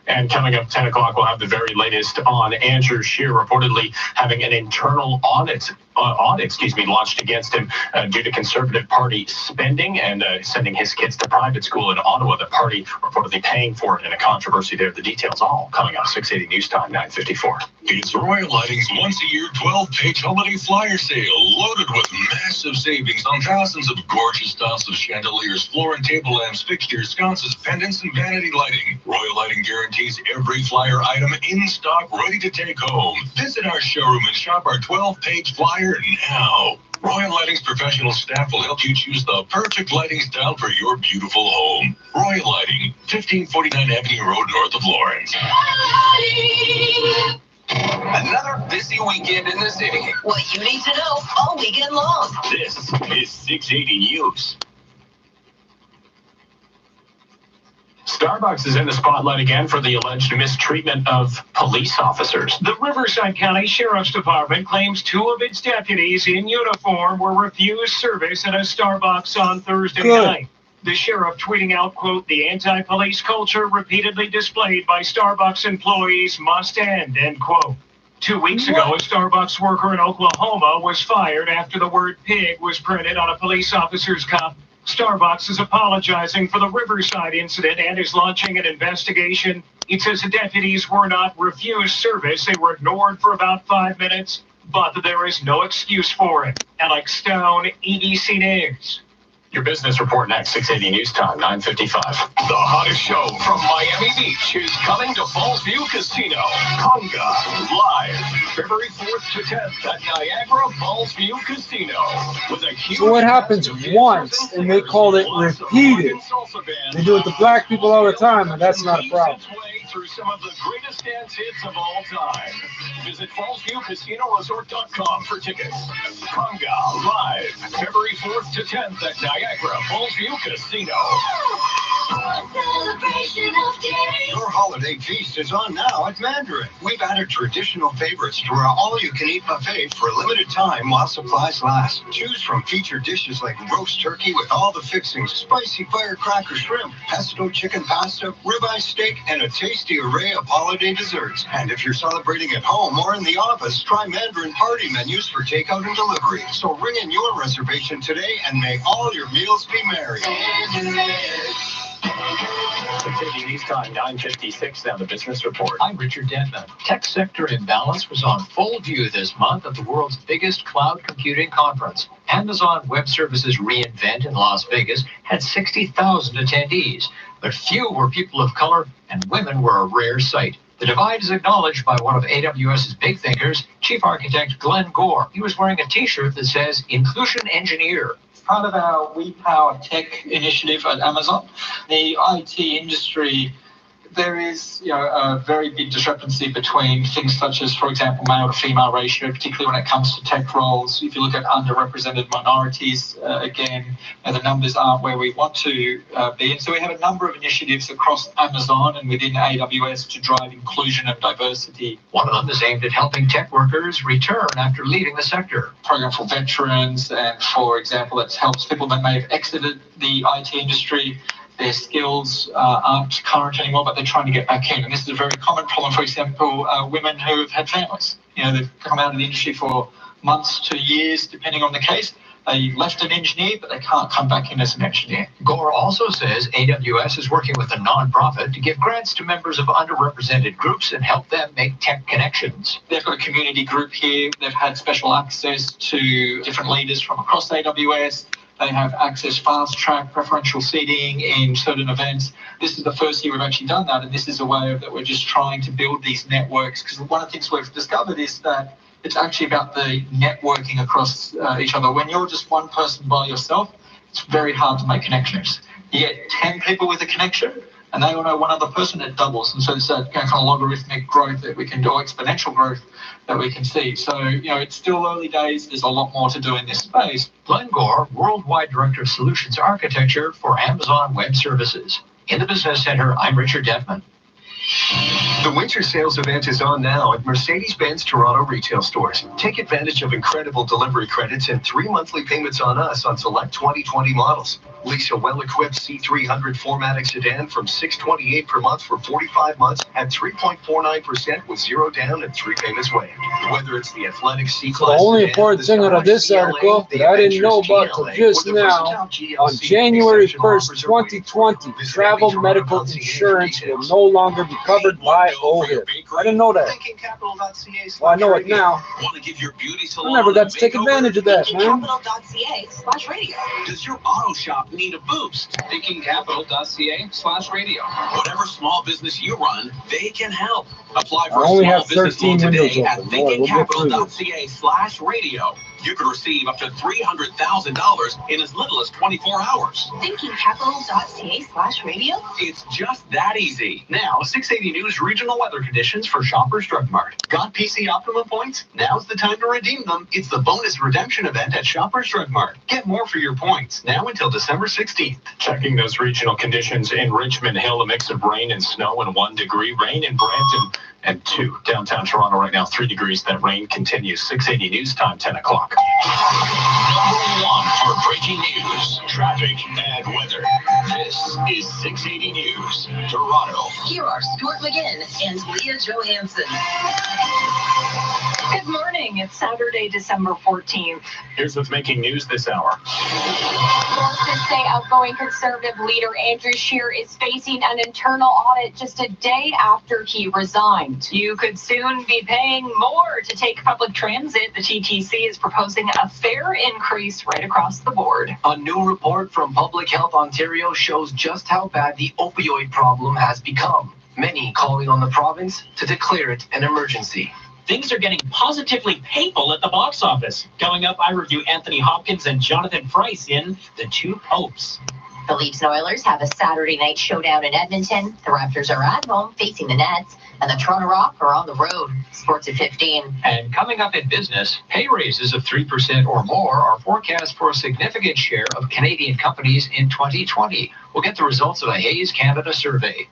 And coming up 10 o'clock, we'll have the very latest on Andrew Scheer reportedly having an internal audit launched against him due to Conservative Party spending and sending his kids to private school in Ottawa. The party reportedly paying for it in a controversy there. The details all coming up 680 News Time, 9:54. It's Royal Lighting's once-a-year 12-page holiday flyer sale, loaded with massive savings on thousands of gorgeous styles of chandeliers, floor and table lamps, fixtures, sconces, pendants, and vanity lighting. Royal Lighting guarantees every flyer item in stock, ready to take home. Visit our showroom and shop our 12-page flyer now. Royal Lighting's professional staff will help you choose the perfect lighting style for your beautiful home. Royal Lighting, 1549 Avenue Road, north of Lawrence. Another busy weekend in the city. What you need to know all weekend long. This is 680 News. Starbucks is in the spotlight again for the alleged mistreatment of police officers. The Riverside County Sheriff's Department claims 2 of its deputies in uniform were refused service at a Starbucks on Thursday night. The sheriff tweeting out, quote, "The anti-police culture repeatedly displayed by Starbucks employees must end," end quote. 2 weeks ago, a Starbucks worker in Oklahoma was fired after the word pig was printed on a police officer's cup. Starbucks is apologizing for the Riverside incident and is launching an investigation It says the deputies were not refused service. They were ignored for about 5 minutes, but there is no excuse for it. Alex Stone, EBC News. Your business report next, 680 News Time, 9:55. The hottest show from Miami Beach is coming to Falls View Casino. Conga, live February 4th to 10th at Niagara Falls View Casino. With a huge So what happens once and they call it repeated? They do it to black people all the time, and that's not a problem. Through some of the greatest dance hits of all time. Visit FallsViewCasinoResort.com for tickets. Conga, live February 4th to 10th at Niagara Falls View Casino. Your holiday feast is on now at Mandarin. We've added traditional favorites to our all-you-can-eat buffet for a limited time while supplies last. Choose from featured dishes like roast turkey with all the fixings, spicy firecracker shrimp, pesto chicken pasta, ribeye steak, and a tasty array of holiday desserts. And if you're celebrating at home or in the office, try Mandarin party menus for takeout and delivery. So ring in your reservation today and may all your meals be merry. 680 News Time, 9:56. Now the business report. I'm Richard Denman. Tech sector imbalance was on full view this month at the world's biggest cloud computing conference. Amazon Web Services reInvent in Las Vegas had 60,000 attendees, but few were people of color and women were a rare sight. The divide is acknowledged by one of AWS's big thinkers, Chief Architect Glenn Gore. He was wearing a t-shirt that says Inclusion Engineer. Part of our We Power Tech initiative at Amazon, the IT industry, there is a very big discrepancy between things such as, for example, male to female ratio, particularly when it comes to tech roles. If you look at underrepresented minorities, again, the numbers aren't where we want to be. And so we have a number of initiatives across Amazon and within AWS to drive inclusion and diversity. One of them is aimed at helping tech workers return after leaving the sector. Program for veterans, and for example, that helps people that may have exited the IT industry. Their skills aren't current anymore, but they're trying to get back in. And this is a very common problem, for example, women who have had families. They've come out of the industry for months to years, depending on the case. They left an engineer, but they can't come back in as an engineer. Gore also says AWS is working with a nonprofit to give grants to members of underrepresented groups and help them make tech connections. They've got a community group here. They've had special access to different leaders from across AWS. They have access fast track preferential seating in certain events. This is the first year we've actually done that, and this is a way that we're just trying to build these networks, because one of the things we've discovered is that it's actually about the networking across each other. When you're just one person by yourself, it's very hard to make connections. You get 10 people with a connection, and they all know one other person, it doubles. And so it's that kind of logarithmic growth that we can do, exponential growth that we can see. So, it's still early days. There's a lot more to do in this space. Glenn Gore, Worldwide Director of Solutions Architecture for Amazon Web Services. In the Business Center, I'm Richard Denman. The winter sales event is on now at Mercedes-Benz Toronto retail stores. Take advantage of incredible delivery credits and 3 monthly payments on us on select 2020 models. Lease a well-equipped C300 4MATIC sedan from $628 per month for 45 months at 3.49% with 0 down and 3 payments waived. Whether it's the athletic C-Class The only sedan, important thing out of this article that I didn't know about till just now, on January 1st, 2020, travel medical insurance will no longer be covered by OHIP. I didn't know that. Well, I know it now. Want to give your beauty I salon never got to a take makeover? advantage of that, man. ThinkingCapital.ca/radio. Does your auto shop need a boost? ThinkingCapital.ca/radio. Whatever small business you run, they can help. Apply for I a only small have business 13 loan windows today at open. Lord, we'll get through this. ThinkingCapital.ca/radio. You could receive up to $300,000 in as little as 24 hours. ThinkingCapital.ca/radio. It's just that easy. Now, 680 News regional weather conditions for Shoppers Drug Mart. Got PC Optimum points? Now's the time to redeem them. It's the bonus redemption event at Shoppers Drug Mart. Get more for your points now until December 16th. Checking those regional conditions in Richmond Hill, a mix of rain and snow and 1 degree. Rain in Brampton and 2. Downtown Toronto right now, 3 degrees. That rain continues. 680 News Time, 10 o'clock. Number 1 for breaking news, traffic, and weather. This is 680 News, Toronto. Here are Stuart McGinn and Leah Johansson. Good morning. It's Saturday, December 14th. Here's what's making news this hour. Sources say outgoing Conservative leader Andrew Scheer is facing an internal audit just a day after he resigned. You could soon be paying more to take public transit. The TTC is proposing a fare increase right across the board. A new report from Public Health Ontario shows just how bad the opioid problem has become. Many calling on the province to declare it an emergency. Things are getting positively painful at the box office. Coming up, I review Anthony Hopkins and Jonathan Pryce in The Two Popes. The Leafs and Oilers have a Saturday night showdown in Edmonton. The Raptors are at home facing the Nets, and the Toronto Rock are on the road. Sports at 15. And coming up in business, pay raises of 3% or more are forecast for a significant share of Canadian companies in 2020. We'll get the results of a Hayes Canada survey.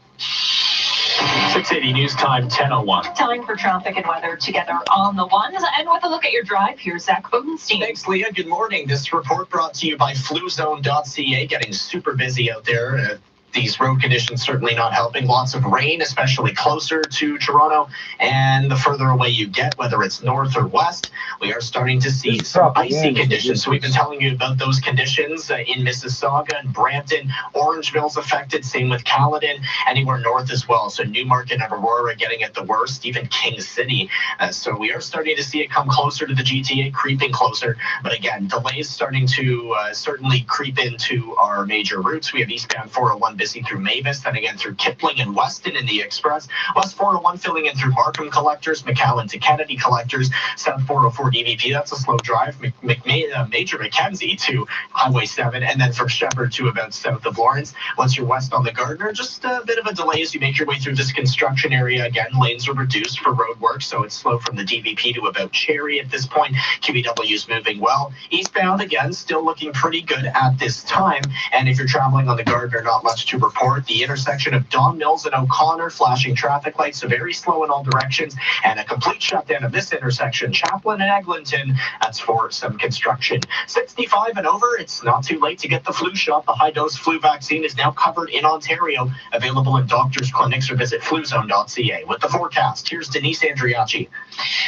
680 News Time, 10:01. Time for traffic and weather together on the ones. And with a look at your drive, here's Zach Bodenstein. Thanks, Leah. Good morning. This report brought to you by FluZone.ca. Getting super busy out there. These road conditions certainly not helping. Lots of rain, especially closer to Toronto. And the further away you get, whether it's north or west, we are starting to see some icy conditions. So we've been telling you about those conditions in Mississauga and Brampton. Orangeville's affected, same with Caledon, anywhere north as well. So Newmarket and Aurora getting it the worst, even King City. So we are starting to see it come closer to the GTA, creeping closer. But again, delays starting to certainly creep into our major routes. We have eastbound 401 busy through Mavis, then again through Kipling and Weston in the Express. West 401 filling in through Markham collectors, McAllen to Kennedy collectors, South 404 DVP, that's a slow drive, Major Mackenzie to Highway 7, and then from Shepherd to about south of Lawrence. Once you're west on the Gardiner, just a bit of a delay as you make your way through this construction area. Again, lanes are reduced for road work, so it's slow from the DVP to about Cherry at this point. QEW is moving well. Eastbound, again, still looking pretty good at this time. And if you're traveling on the Gardiner, not much to report. The intersection of Don Mills and O'Connor, flashing traffic lights, so very slow in all directions, and a complete shutdown of this intersection, Chaplin and Eglinton. That's for some construction. 65 and over, it's not too late to get the flu shot. The high-dose flu vaccine is now covered in Ontario, available in doctors' clinics, or visit fluzone.ca. With the forecast, here's Denise Andriachi.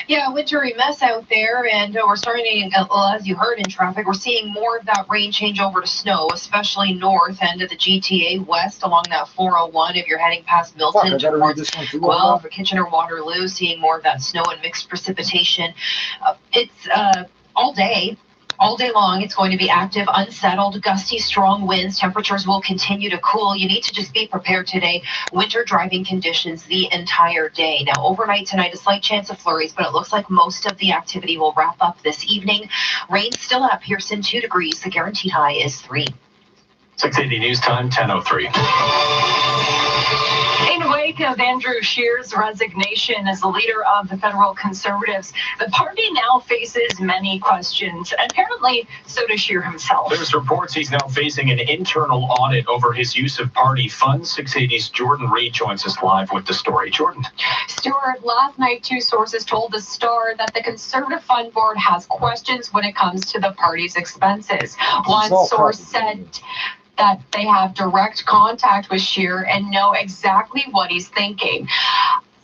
Yeah, wintry mess out there, and we're starting, as you heard in traffic, we're seeing more of that rain change over to snow, especially north end of the GTA, west along that 401 if you're heading past Milton towards Guelph, Kitchener-Waterloo, seeing more of that snow and mixed precipitation. It's all day long. It's going to be active, unsettled, gusty, strong winds. Temperatures will continue to cool. You need to just be prepared today. Winter driving conditions the entire day. Now, overnight tonight, a slight chance of flurries, but it looks like most of the activity will wrap up this evening. Rain still at Pearson, 2 degrees. The guaranteed high is 3. 680 News Time, 10:03. In wake of Andrew Scheer's resignation as the leader of the federal Conservatives, the party now faces many questions. Apparently, so does Scheer himself. There's reports he's now facing an internal audit over his use of party funds. 680's Jordan Reed joins us live with the story. Jordan. Stuart, last night, 2 sources told the Star that the Conservative Fund Board has questions when it comes to the party's expenses. One source said that they have direct contact with Scheer and know exactly what he's thinking.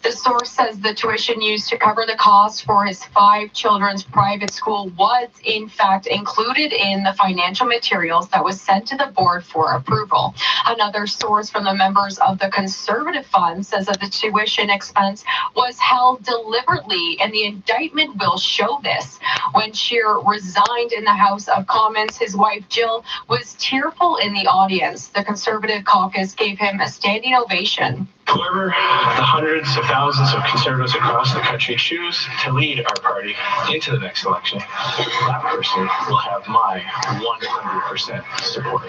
The source says the tuition used to cover the cost for his 5 children's private school was, in fact, included in the financial materials that was sent to the board for approval. Another source from the members of the Conservative Fund says that the tuition expense was held deliberately, and the indictment will show this. When Scheer resigned in the House of Commons, his wife Jill was tearful in the audience. The Conservative caucus gave him a standing ovation. Whoever the hundreds of thousands of Conservatives across the country choose to lead our party into the next election, that person will have my 100% support.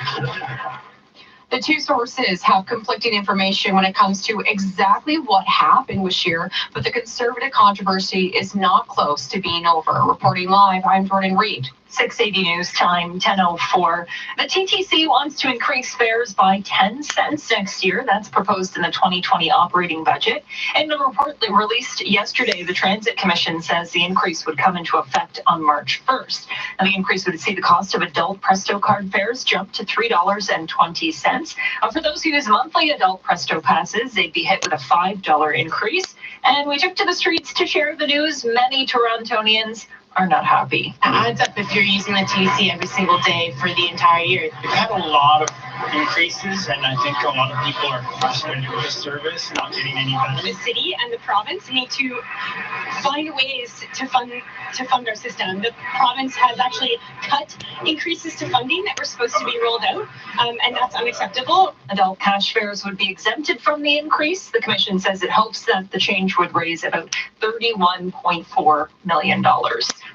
The 2 sources have conflicting information when it comes to exactly what happened with Scheer, but the Conservative controversy is not close to being over. Reporting live, I'm Jordan Reed. 680 News Time, 10:04. The TTC wants to increase fares by 10 cents next year. That's proposed in the 2020 operating budget. In the report released yesterday, the Transit Commission says the increase would come into effect on March 1st. And the increase would see the cost of adult Presto card fares jump to $3.20. For those who use monthly adult Presto passes, they'd be hit with a $5 increase. And we took to the streets to share the news. Many Torontonians are not happy. Adds up if you're using the TC every single day for the entire year. We've had a lot of increases, and I think a lot of people are frustrated with the service, not getting any better. The city and the province need to find ways to fund our system. The province has actually cut increases to funding that were supposed to be rolled out, and that's unacceptable. Adult cash fares would be exempted from the increase. The commission says it hopes that the change would raise about $31.4 million.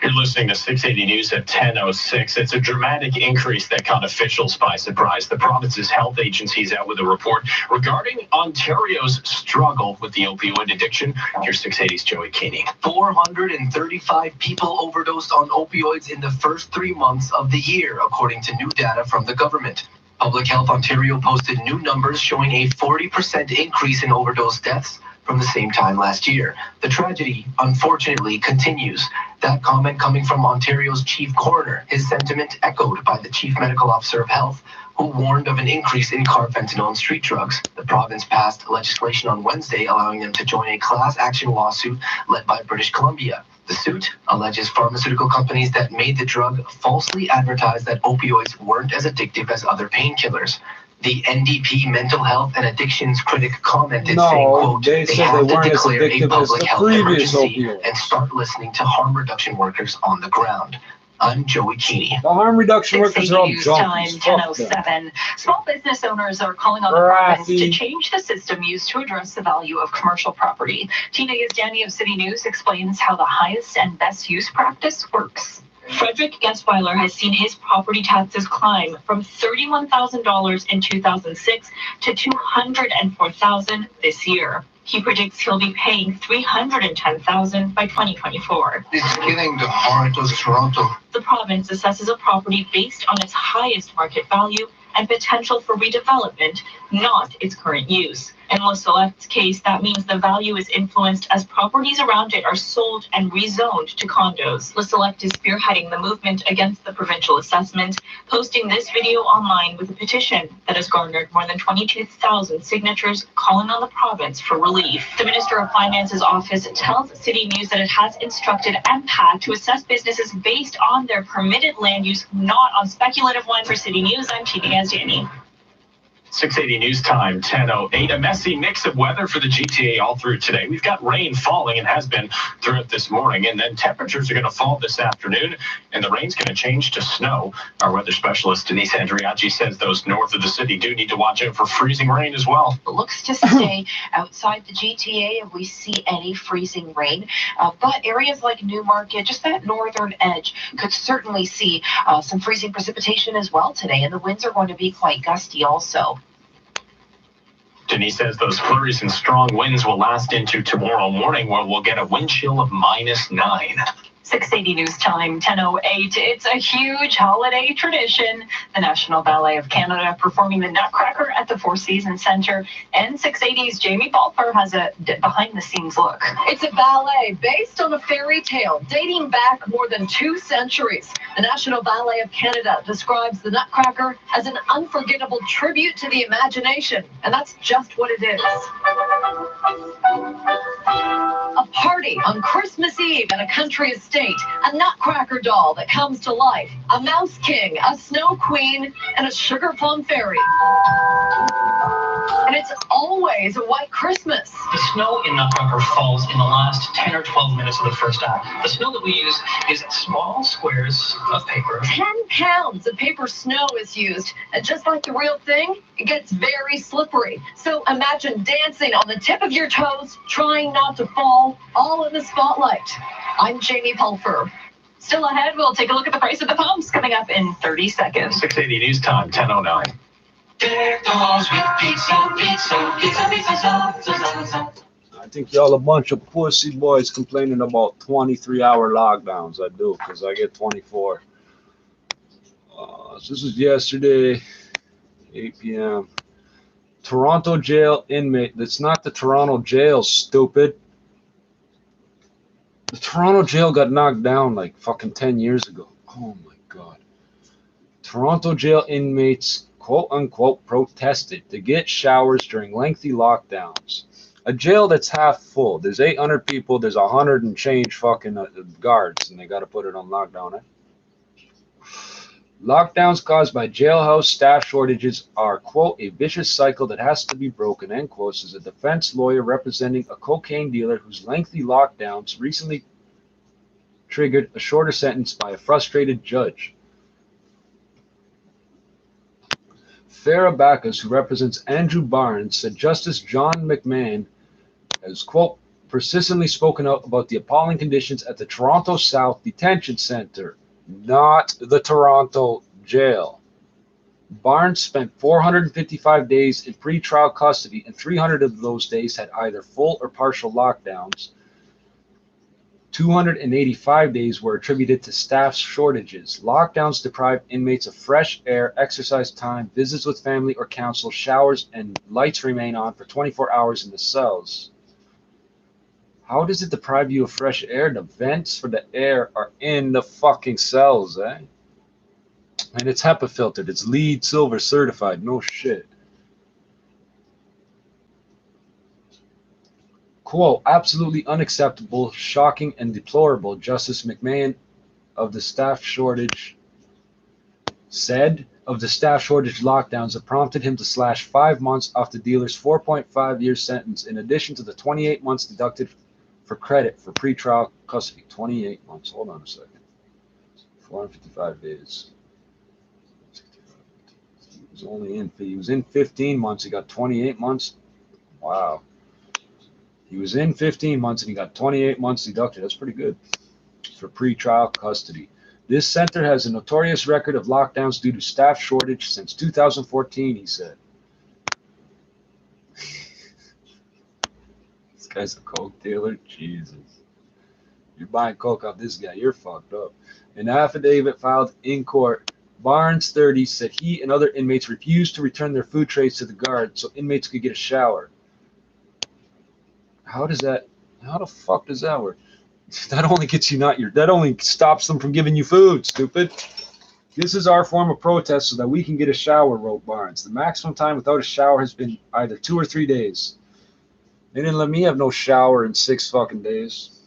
You're listening to 680 News at 10:06. It's a dramatic increase that caught officials by surprise. The province's health agencies out with a report regarding Ontario's struggle with the opioid addiction. Here's 680's Joey Keeney. 435 people overdosed on opioids in the first 3 months of the year, according to new data from the government. Public Health Ontario posted new numbers showing a 40% increase in overdose deaths from the same time last year. The tragedy, unfortunately, continues. That comment coming from Ontario's chief coroner, his sentiment echoed by the chief medical officer of health, who warned of an increase in carfentanil and street drugs. The province passed legislation on Wednesday allowing them to join a class action lawsuit led by British Columbia. The suit alleges pharmaceutical companies that made the drug falsely advertised that opioids weren't as addictive as other painkillers. The NDP mental health and addictions critic commented saying, quote, they have to declare a public health emergency and start listening to harm reduction workers on the ground. I'm Joey Keeney. The harm reduction workers are all News junkies. time, Fuck them. 10:07. Small business owners are calling on the province to change the system used to address the value of commercial property. Tina Yazdani of City News explains how the highest and best use practice works. Frederick Gesweiler has seen his property taxes climb from $31,000 in 2006 to $204,000 this year. He predicts he'll be paying $310,000 by 2024. It's killing the heart of Toronto. The province assesses a property based on its highest market value and potential for redevelopment, not its current use. In Le Select's case, that means the value is influenced as properties around it are sold and rezoned to condos. Le Select is spearheading the movement against the provincial assessment, posting this video online with a petition that has garnered more than 22,000 signatures calling on the province for relief. The Minister of Finance's office tells City News that it has instructed MPAC to assess businesses based on their permitted land use, not on speculative one. For City News, I'm Tina Yazdani. 680 News Time, 10:08. A messy mix of weather for the GTA all through today. We've got rain falling and has been throughout this morning, and then temperatures are going to fall this afternoon, and the rain's going to change to snow. Our weather specialist, Denise Andriaggi, says those north of the city do need to watch out for freezing rain as well. It looks to stay outside the GTA if we see any freezing rain, but areas like Newmarket, just that northern edge, could certainly see some freezing precipitation as well today, and the winds are going to be quite gusty also. Denise says those flurries and strong winds will last into tomorrow morning, where we'll get a wind chill of -9. 680 News Time, 10:08. It's a huge holiday tradition. The National Ballet of Canada performing the Nutcracker at the Four Seasons Centre. And 680's Jamie Balfour has a behind-the-scenes look. It's a ballet based on a fairy tale dating back more than 2 centuries. The National Ballet of Canada describes the Nutcracker as an unforgettable tribute to the imagination, and that's just what it is. A party on Christmas Eve at a country estate, a Nutcracker doll that comes to life, a Mouse King, a Snow Queen, and a Sugar Plum Fairy. And it's always a white Christmas. The snow in Nutcracker falls in the last 10 or 12 minutes of the first act. The snow that we use is small squares of paper. 10 pounds of paper snow is used, and just like the real thing, it gets very slippery. So imagine dancing on the tip of your toes, trying not to fall, all in the spotlight. I'm Jamie Pulfer. Still ahead, we'll take a look at the price of the pumps coming up in 30 seconds. 680 News Time, 10:09. I think y'all a bunch of pussy boys complaining about 23-hour lockdowns. I do, because I get 24. So this was yesterday, 8 p.m. Toronto jail inmate. That's not the Toronto jail, stupid. The Toronto jail got knocked down like fucking 10 years ago. Oh my God. Toronto jail inmates, quote unquote, protested to get showers during lengthy lockdowns. A jail that's half full. There's 800 people. There's 100 and change fucking guards, and they got to put it on lockdown. Lockdowns caused by jailhouse staff shortages are, quote, a vicious cycle that has to be broken, end quote, says a defense lawyer representing a cocaine dealer whose lengthy lockdowns recently triggered a shorter sentence by a frustrated judge. Farah Bacchus, who represents Andrew Barnes, said Justice John McMahon has, quote, persistently spoken out about the appalling conditions at the Toronto South Detention Centre, not the Toronto jail. Barnes spent 455 days in pretrial custody, and 300 of those days had either full or partial lockdowns. 285 days were attributed to staff shortages. Lockdowns deprive inmates of fresh air, exercise time, visits with family or counsel, showers, and lights remain on for 24 hours in the cells. How does it deprive you of fresh air? The vents for the air are in the fucking cells, eh? And it's HEPA filtered. It's LEED Silver certified. No shit. Quote, absolutely unacceptable, shocking, and deplorable, Justice McMahon of the staff shortage said of the staff shortage lockdowns that prompted him to slash 5 months off the dealer's 4.5-year sentence, in addition to the 28 months deducted for credit for pretrial custody. 28 months. Hold on a second. 455 days. He was in 15 months. He got 28 months. Wow. He was in 15 months and he got 28 months deducted. That's pretty good for pretrial custody. This center has a notorious record of lockdowns due to staff shortage since 2014, he said. This guy's a coke dealer? Jesus. You're buying coke off this guy. You're fucked up. An affidavit filed in court, Barnes, 30, said he and other inmates refused to return their food trays to the guard so inmates could get a shower. How the fuck does that work? That only gets you that only stops them from giving you food, stupid. This is our form of protest so that we can get a shower, wrote Barnes. The maximum time without a shower has been either 2 or 3 days. They didn't let me have no shower in 6 fucking days.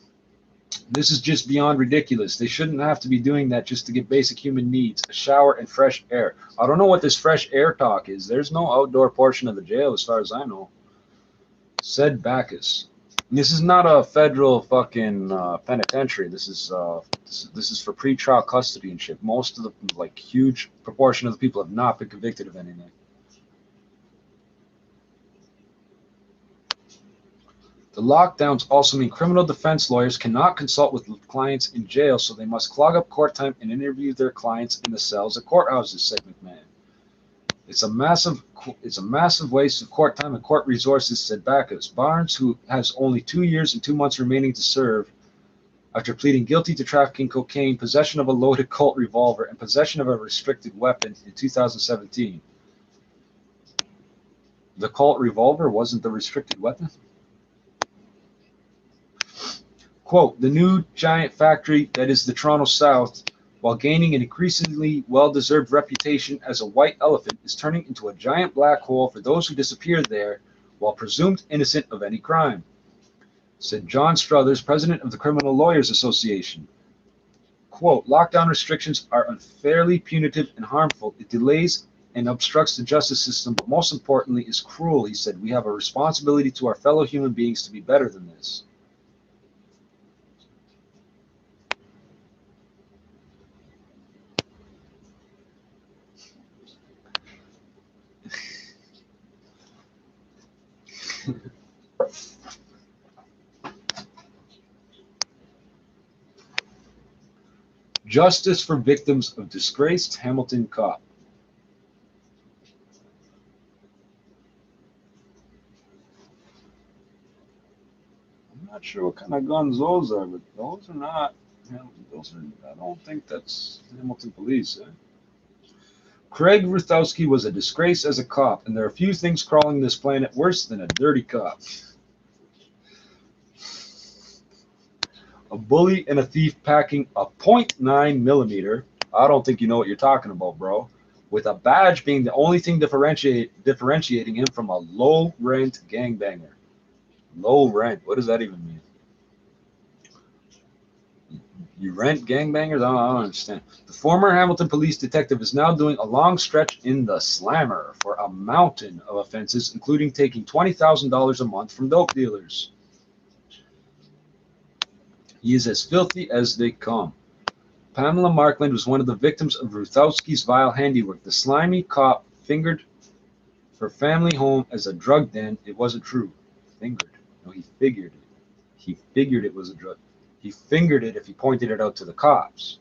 This is just beyond ridiculous. They shouldn't have to be doing that just to get basic human needs, a shower and fresh air. I don't know what this fresh air talk is. There's no outdoor portion of the jail as far as I know. Said Bacchus. This is not a federal fucking penitentiary. This is for pretrial custody and shit. Most of the huge proportion of the people have not been convicted of anything. The lockdowns also mean criminal defense lawyers cannot consult with clients in jail, so they must clog up court time and interview their clients in the cells at courthouses, said McMahon. It's a massive waste of court time and court resources, said Bacchus. Barnes, who has only 2 years and 2 months remaining to serve after pleading guilty to trafficking cocaine, possession of a loaded Colt revolver, and possession of a restricted weapon in 2017. The Colt revolver wasn't the restricted weapon? Quote, the new giant factory that is the Toronto South, while gaining an increasingly well-deserved reputation as a white elephant, is turning into a giant black hole for those who disappeared there while presumed innocent of any crime, said John Struthers, president of the Criminal Lawyers Association. Quote, lockdown restrictions are unfairly punitive and harmful. It delays and obstructs the justice system, but most importantly is cruel, he said. We have a responsibility to our fellow human beings to be better than this. Justice for victims of disgraced Hamilton cop. I'm not sure what kind of guns those are, but those are not. I don't think that's Hamilton police. Craig Ruthowski was a disgrace as a cop, and there are few things crawling this planet worse than a dirty cop. A bully and a thief packing a .9 millimeter. I don't think you know what you're talking about, bro. With a badge being the only thing differentiating him from a low-rent gangbanger. Low rent. What does that even mean? You rent gangbangers? I don't understand. The former Hamilton police detective is now doing a long stretch in the slammer for a mountain of offenses, including taking $20,000 a month from dope dealers. He is as filthy as they come. Pamela Markland was one of the victims of Ruthowski's vile handiwork. The slimy cop fingered her family home as a drug den. It wasn't true. Fingered. No, he figured it. He figured it was a drug. He fingered it if he pointed it out to the cops.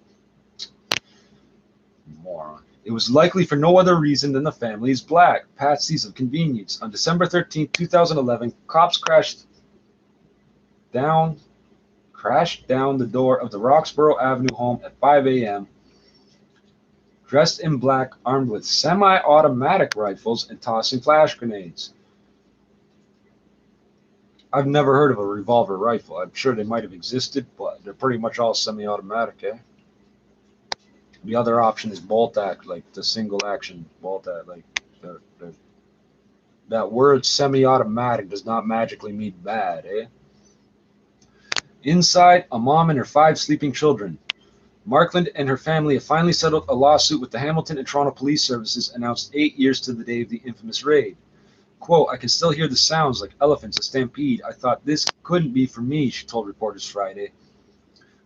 Moron. It was likely for no other reason than the family is black. Patsies of convenience. On December 13, 2011, cops crashed down the door of the Roxborough Avenue home at 5 a.m., dressed in black, armed with semi-automatic rifles and tossing flash grenades. I've never heard of a revolver rifle. I'm sure they might have existed, but they're pretty much all semi-automatic, eh? The other option is bolt action, like the single action bolt action. Like that word semi-automatic does not magically mean bad, eh? Inside, a mom and her 5 sleeping children. Markland and her family have finally settled a lawsuit with the Hamilton and Toronto Police Services, announced 8 years to the day of the infamous raid. Quote, I can still hear the sounds like elephants, a stampede. I thought this couldn't be for me, she told reporters Friday.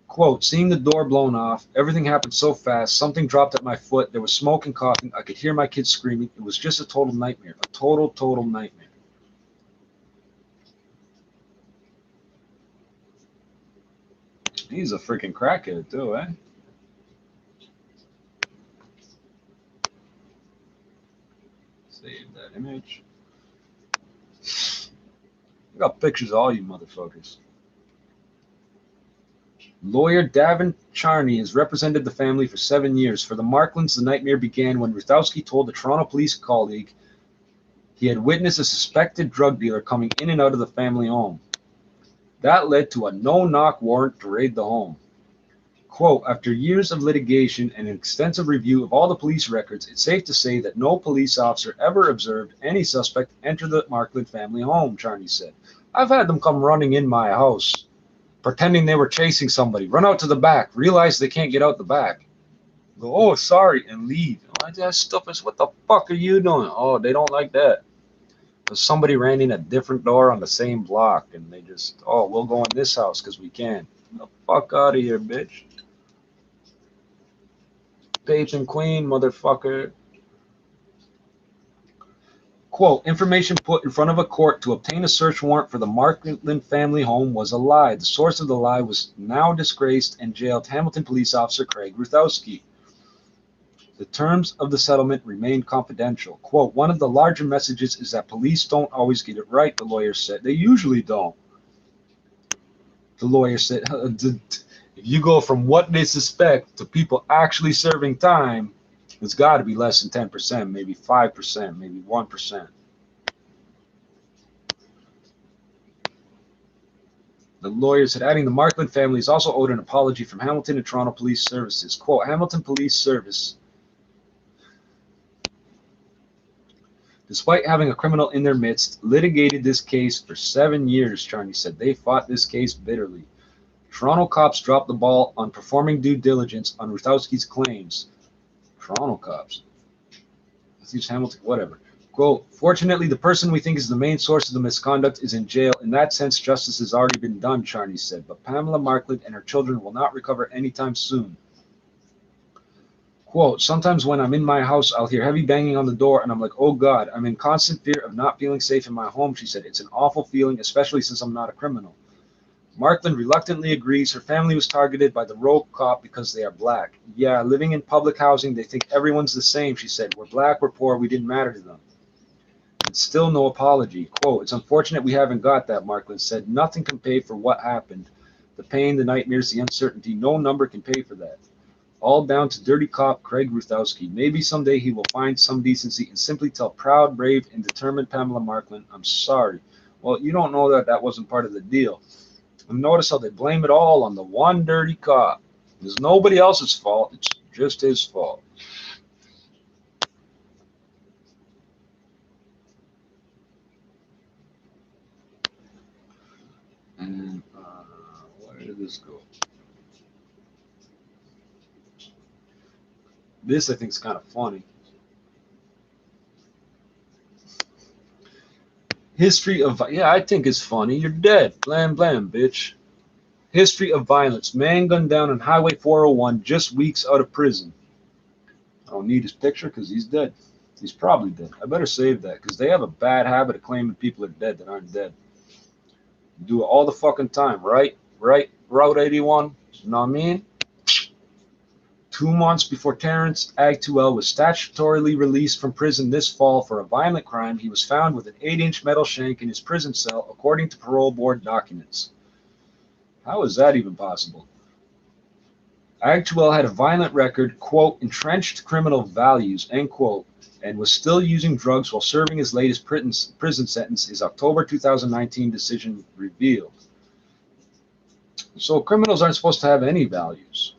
Quote, seeing the door blown off, everything happened so fast, something dropped at my foot, there was smoke and coughing, I could hear my kids screaming. It was just a total nightmare, a total nightmare. He's a freaking crackhead too, eh? Save that image. I got pictures of all you motherfuckers. Lawyer Davin Charney has represented the family for 7 years. For the Marklands, the nightmare began when Ruthowski told a Toronto police colleague he had witnessed a suspected drug dealer coming in and out of the family home. That led to a no-knock warrant to raid the home. Quote, after years of litigation and an extensive review of all the police records, it's safe to say that no police officer ever observed any suspect enter the Markland family home, Charney said. I've had them come running in my house, pretending they were chasing somebody, run out to the back, realize they can't get out the back, go, oh, sorry, and leave. That stuff is, what the fuck are you doing? Oh, they don't like that. Because somebody ran in a different door on the same block, and they just, oh, we'll go in this house because we can. Get the fuck out of here, bitch. Patron Queen, motherfucker. Quote, information put in front of a court to obtain a search warrant for the Markland family home was a lie. The source of the lie was now disgraced and jailed Hamilton police officer Craig Ruthowski. The terms of the settlement remain confidential. Quote, one of the larger messages is that police don't always get it right, the lawyer said. They usually don't. The lawyer said, if you go from what they suspect to people actually serving time, it's got to be less than 10%, maybe 5%, maybe 1%. The lawyer said, adding the Markland family is also owed an apology from Hamilton and Toronto Police Services. Quote, Hamilton Police Service, despite having a criminal in their midst, litigated this case for 7 years, Charney said. They fought this case bitterly. Toronto cops dropped the ball on performing due diligence on Ruthowski's claims. Toronto cops. Let's Hamilton, whatever. Quote, fortunately, the person we think is the main source of the misconduct is in jail. In that sense, justice has already been done, Charney said. But Pamela Markland and her children will not recover anytime soon. Quote, sometimes when I'm in my house, I'll hear heavy banging on the door, and I'm like, oh, God, I'm in constant fear of not feeling safe in my home, she said. It's an awful feeling, especially since I'm not a criminal. Markland reluctantly agrees her family was targeted by the rogue cop because they are black. Yeah, living in public housing, they think everyone's the same, she said. We're black, we're poor, we didn't matter to them. And still no apology. Quote, it's unfortunate we haven't got that, Markland said. Nothing can pay for what happened. The pain, the nightmares, the uncertainty, no number can pay for that. All down to dirty cop Craig Ruthowski. Maybe someday he will find some decency and simply tell proud, brave, and determined Pamela Markland, I'm sorry. Well, you don't know that that wasn't part of the deal. And notice how they blame it all on the one dirty cop. It's nobody else's fault. It's just his fault. this go? This I think is kind of funny. History of, yeah, I think it's funny. You're dead. Blam, blam, bitch. History of violence. Man gunned down on Highway 401 just weeks out of prison. I don't need his picture because he's dead. He's probably dead. I better save that because they have a bad habit of claiming people are dead that aren't dead. You do it all the fucking time, right? Right? Route 81. You know what I mean? 2 months before Terrence Ag2L was statutorily released from prison this fall for a violent crime, he was found with an 8-inch metal shank in his prison cell, according to parole board documents. How is that even possible? Ag2L had a violent record, quote, entrenched criminal values, end quote, and was still using drugs while serving his latest prison sentence, his October 2019 decision revealed. So criminals aren't supposed to have any values.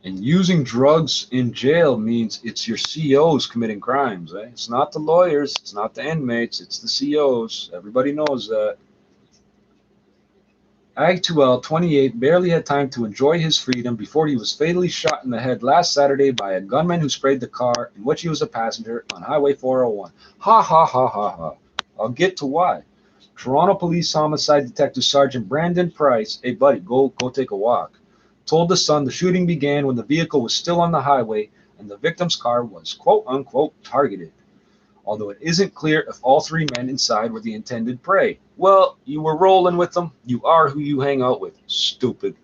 And using drugs in jail means it's your COs committing crimes. Eh? It's not the lawyers. It's not the inmates. It's the COs. Everybody knows that. Ag2L, 28, barely had time to enjoy his freedom before he was fatally shot in the head last Saturday by a gunman who sprayed the car in which he was a passenger on Highway 401. Ha, ha, ha, ha, ha. I'll get to why. Toronto Police Homicide Detective Sergeant Brandon Price, hey buddy, go take a walk, told the Sun the shooting began when the vehicle was still on the highway and the victim's car was quote-unquote targeted, although it isn't clear if all 3 men inside were the intended prey. Well, you were rolling with them. You are who you hang out with, stupid.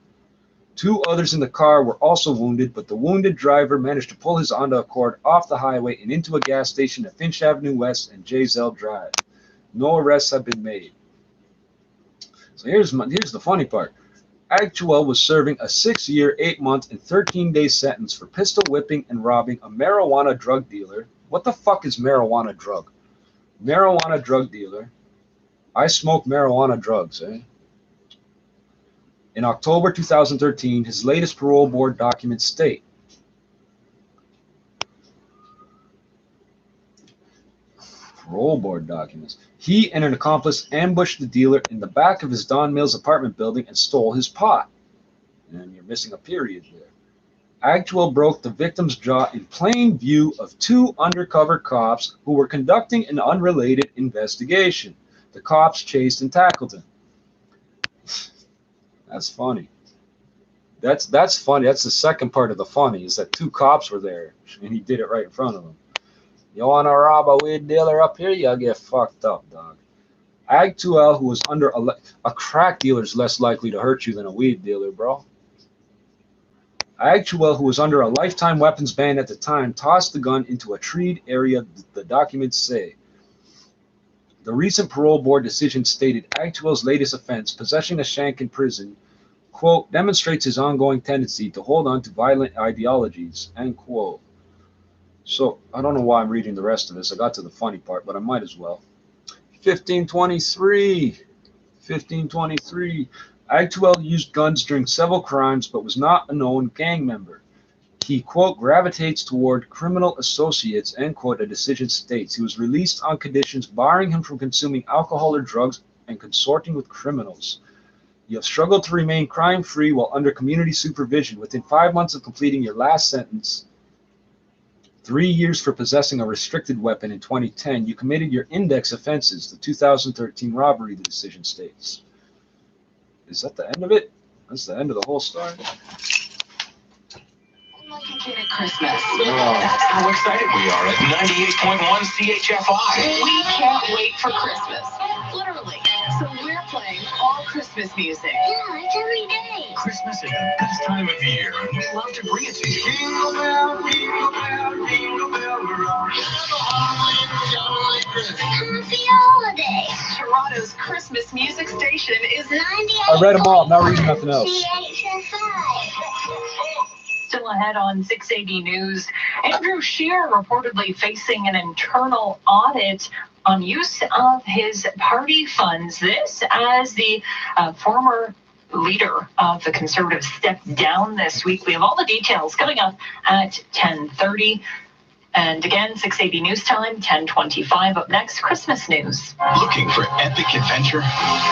2 others in the car were also wounded, but the wounded driver managed to pull his Honda Accord off the highway and into a gas station at Finch Avenue West and Jazell Drive. No arrests have been made. So here's the funny part. Ag2L was serving a 6-year, 8-month, and 13-day sentence for pistol whipping and robbing a marijuana drug dealer. What the fuck is marijuana drug? Marijuana drug dealer. I smoke marijuana drugs, eh? In October 2013, his latest parole board documents state, parole board documents, he and an accomplice ambushed the dealer in the back of his Don Mills apartment building and stole his pot. And you're missing a period there. Ag2L broke the victim's jaw in plain view of 2 undercover cops who were conducting an unrelated investigation. The cops chased and tackled him. That's funny. That's funny. That's the second part of the funny, is that 2 cops were there and he did it right in front of them. You want to rob a weed dealer up here? You'll get fucked up, dog. Ag2L, who was under a crack dealer, is less likely to hurt you than a weed dealer, bro. Ag2L, who was under a lifetime weapons ban at the time, tossed the gun into a treed area, the documents say. The recent parole board decision stated Ag2L's latest offense, possessing a shank in prison, quote, demonstrates his ongoing tendency to hold on to violent ideologies, end quote. So, I don't know why I'm reading the rest of this. I got to the funny part, but I might as well. 1523. Ag2L used guns during several crimes, but was not a known gang member. He, quote, gravitates toward criminal associates, end quote, a decision states. He was released on conditions barring him from consuming alcohol or drugs and consorting with criminals. You have struggled to remain crime-free while under community supervision. Within 5 months of completing your last sentence, 3 years for possessing a restricted weapon in 2010, you committed your index offenses, the 2013 robbery, the decision states. Is that the end of it? That's the end of the whole story? Like a kid at Christmas. That's how excited we are at 98.1 CHFI. We can't wait for Christmas. Literally. So we're playing all Christmas music. Yeah, it's every day. Christmas is the best time of year, and we love to bring it to you. Jingle bell, jingle bell, jingle bell rock. Happy holiday. Toronto's Christmas music station is 98. I read them all. I'm not reading nothing else. Still ahead on 680 News, Andrew Scheer reportedly facing an internal audit on use of his party funds. This as the former leader of the Conservatives stepped down this week. We have all the details coming up at 10:30. And again, 680 News Time, 10:25. Up next, Christmas news. Looking for epic adventure?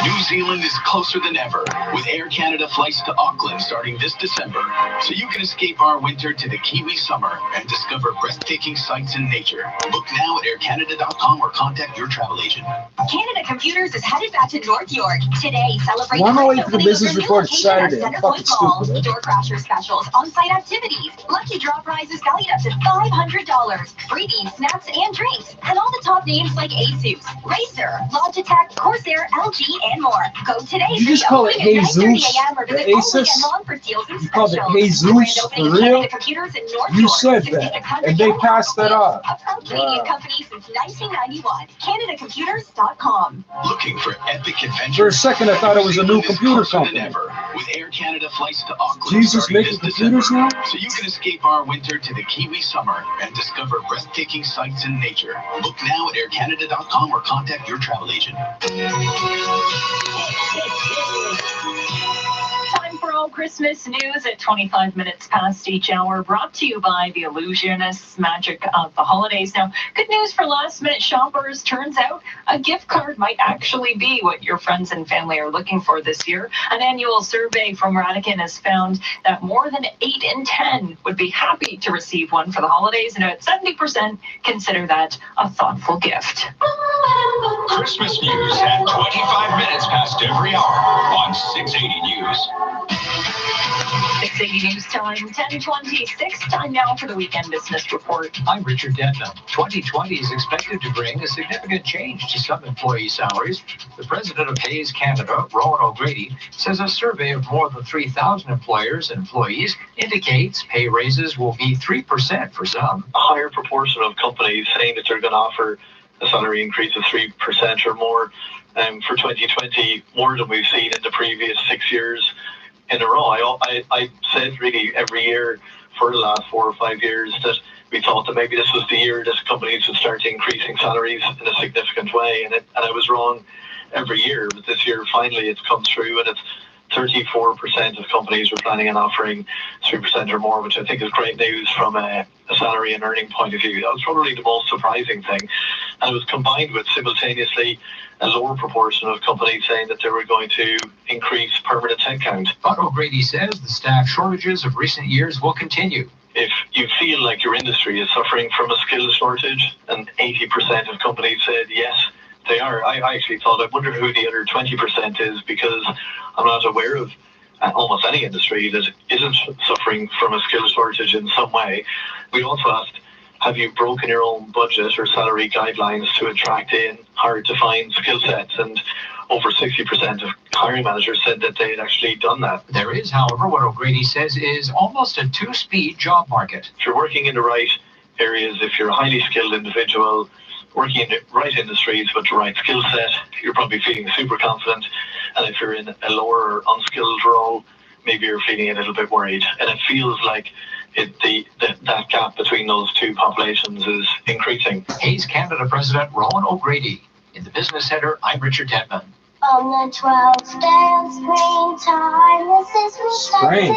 New Zealand is closer than ever, with Air Canada flights to Auckland starting this December, so you can escape our winter to the Kiwi summer and discover breathtaking sights and nature. Book now at aircanada.com or contact your travel agent. Canada Computers is headed back to North York today. Celebrate Why am I the waiting for the opening of business their new report location at Saturday? I'm Center fucking Point Mall. stupid, eh? Door crasher specials, on-site activities, lucky draw prizes valued up to $500, freebies, snacks, and drinks, and all the top names like Asus, Razer, Logitech, Corsair, LG, and more. Go today. Did you just call it Jesus? The Asus? You called it Jesus? For real? You said that, and they passed that off. Canadian company since 1991. CanadaComputers.com. Looking for epic adventure? For a second, I thought it was a new computer company. With Air Canada flights to Auckland Jesus starting making this computers December, now? so you can escape our winter to the Kiwi summer and discover breathtaking sights and nature. Book now at aircanada.com or contact your travel agent. Time for all Christmas news at 25 minutes past each hour, brought to you by the Illusionists, magic of the holidays. Now, good news for last-minute shoppers. Turns out a gift card might actually be what your friends and family are looking for this year. An annual survey from Radican has found that more than 8 in 10 would be happy to receive one for the holidays, and about 70% consider that a thoughtful gift. Christmas news at 25 minutes past every hour on 680 News. 680 News Time, 10:26. Time now for the Weekend Business Report. I'm Richard Denton. 2020 is expected to bring a significant change to some employee salaries. The president of Hayes Canada, Rowan O'Grady, says a survey of more than 3,000 employers and employees indicates pay raises will be 3% for some. A higher proportion of companies saying that they're going to offer a salary increase of 3% or more for 2020, more than we've seen in the previous 6 years in a row. I said really every year for the last 4 or 5 years that we thought that maybe this was the year that companies would start increasing salaries in a significant way, and I was wrong every year, but this year finally it's come through, and it's 34% of companies were planning on offering 3% or more, which I think is great news from a salary and earning point of view. That was probably the most surprising thing. And it was combined with simultaneously a lower proportion of companies saying that they were going to increase permanent headcount. But O'Grady says the staff shortages of recent years will continue. If you feel like your industry is suffering from a skills shortage, and 80% of companies said yes, they are. I actually thought, I wonder who the other 20% is, because I'm not aware of almost any industry that isn't suffering from a skills shortage in some way. We also asked, have you broken your own budget or salary guidelines to attract in hard to find skill sets? And over 60% of hiring managers said that they had actually done that. There is, however, what O'Grady says is almost a two-speed job market. If you're working in the right areas, if you're a highly skilled individual, working in the right industries with the right skill set, you're probably feeling super confident. And if you're in a lower or unskilled role, maybe you're feeling a little bit worried. And it feels like that gap between those two populations is increasing. Hayes Canada President Rowan O'Grady. In the Business Center, I'm Richard Detman. On the 12th day of springtime, this is Spring.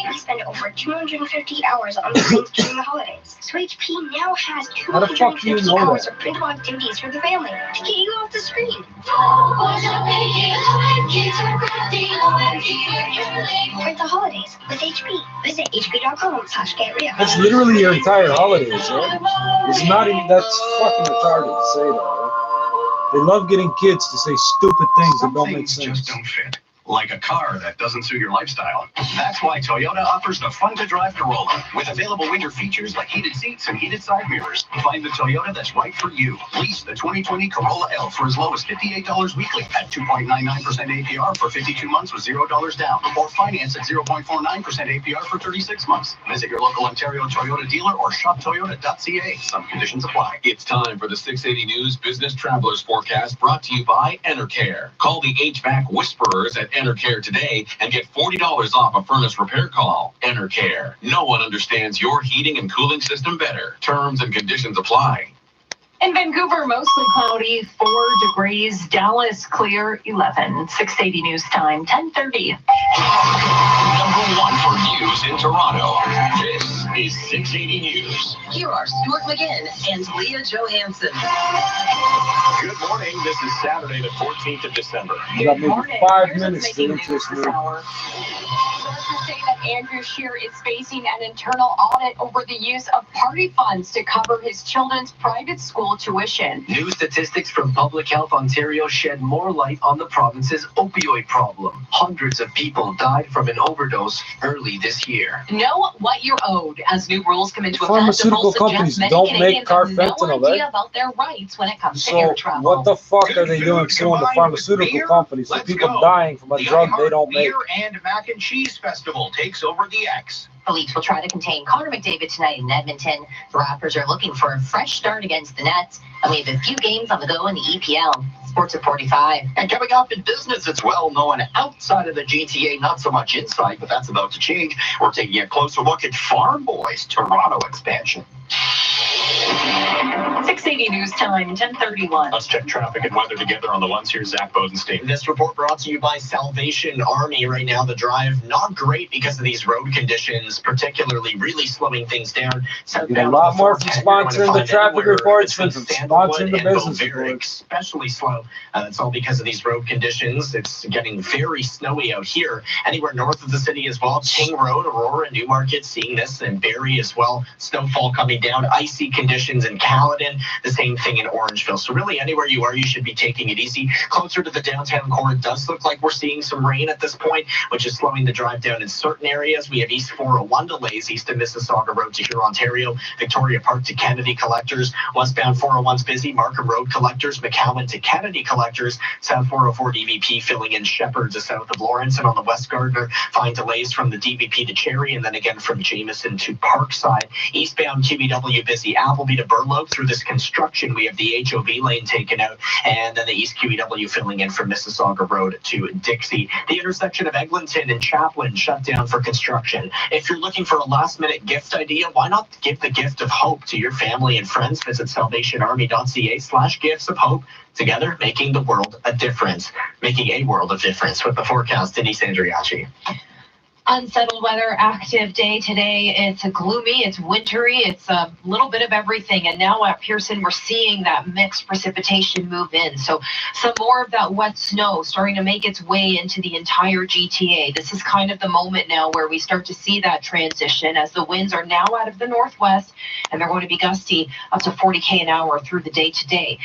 We spend over 250 hours on the road during the holidays. So HP now has How the fuck do you 250 know hours that? of printable activities for the family to get you off the screen. Print the holidays with HP. Visit hp.com/getreal. That's literally your entire holidays, right? It's not even, that's fucking retarded to say that, right? They love getting kids to say stupid things that don't make sense. Just don't fit. Like a car that doesn't suit your lifestyle. That's why Toyota offers the fun-to-drive Corolla with available winter features like heated seats and heated side mirrors. Find the Toyota that's right for you. Lease the 2020 Corolla L for as low as $58 weekly at 2.99% APR for 52 months with $0 down, or finance at 0.49% APR for 36 months. Visit your local Ontario Toyota dealer or shoptoyota.ca. Some conditions apply. It's time for the 680 News Business Travelers Forecast, brought to you by Enercare. Call the HVAC Whisperers at Enercare today and get $40 off a furnace repair call. Enercare. No one understands your heating and cooling system better. Terms and conditions apply. In Vancouver, mostly cloudy, 4 degrees. Dallas, clear, 11. 680 News Time, 10:30. #1 for news in Toronto. This is 680 News. Here are Stuart McGinn and Leah Johansson. Good morning. This is Saturday, the 14th of December. You got maybe 5 minutes to enter this news. Sources say that Andrew Scheer is facing an internal audit over the use of party funds to cover his children's private school tuition. New statistics from Public Health Ontario shed more light on the province's opioid problem. Hundreds of people died from an overdose early this year. Know what you're owed as new rules come into effect. Pharmaceutical companies don't make carfentanil, no idea right? about their rights when it comes to air So travel. what the fuck are they doing suing the pharmaceutical companies for people dying from a drug they don't make? Beer and Mac and Cheese Festival takes over the X. Police will try to contain Connor McDavid tonight in Edmonton. The Raptors are looking for a fresh start against the Nets, and we have a few games on the go in the EPL. Sports at 45. And coming up in business, it's well known outside of the GTA, not so much inside, but that's about to change. We're taking a closer look at Farm Boys' Toronto expansion. 680 News Time, 10:31. Let's check traffic and weather together on the ones here. Zach Bodenstein. This report brought to you by Salvation Army. Right now, the drive not great because of these road conditions, particularly really slowing things down. Get a lot more from sponsoring the traffic reports than from sponsoring the business reports. Especially slow. It's all because of these road conditions. It's getting very snowy out here. Anywhere north of the city as well. King Road, Aurora, Newmarket, seeing this, and Barrie as well. Snowfall coming down. Icy conditions in Caledon. The same thing in Orangeville. So really, anywhere you are, you should be taking it easy. Closer to the downtown core, it does look like we're seeing some rain at this point, which is slowing the drive down in certain areas. We have East 401 delays, east of Mississauga Road to Huron, Ontario, Victoria Park to Kennedy collectors. Westbound 401's busy, Markham Road collectors, McCowan to Kennedy collectors. South 404 DVP filling in Shepherd to south of Lawrence, and on the West Gardner, find delays from the DVP to Cherry, and then again from Jameson to Parkside. Eastbound QEW busy, Appleby to Burloak. Through this construction, we have the HOV lane taken out, and then the East QEW filling in from Mississauga Road to Dixie. The intersection of Eglinton and Chaplin shut down for construction. If you're looking for a last-minute gift idea, why not give the gift of hope to your family and friends? Visit salvationarmy.ca/gifts of hope. Together, making the world a difference. Making a world of difference. With the forecast, Denise Andriachi. Unsettled weather, active day today. It's gloomy, it's wintry, it's a little bit of everything. And now at Pearson, we're seeing that mixed precipitation move in. So some more of that wet snow starting to make its way into the entire GTA. This is kind of the moment now where we start to see that transition as the winds are now out of the northwest, and they're going to be gusty up to 40 an hour through the day today.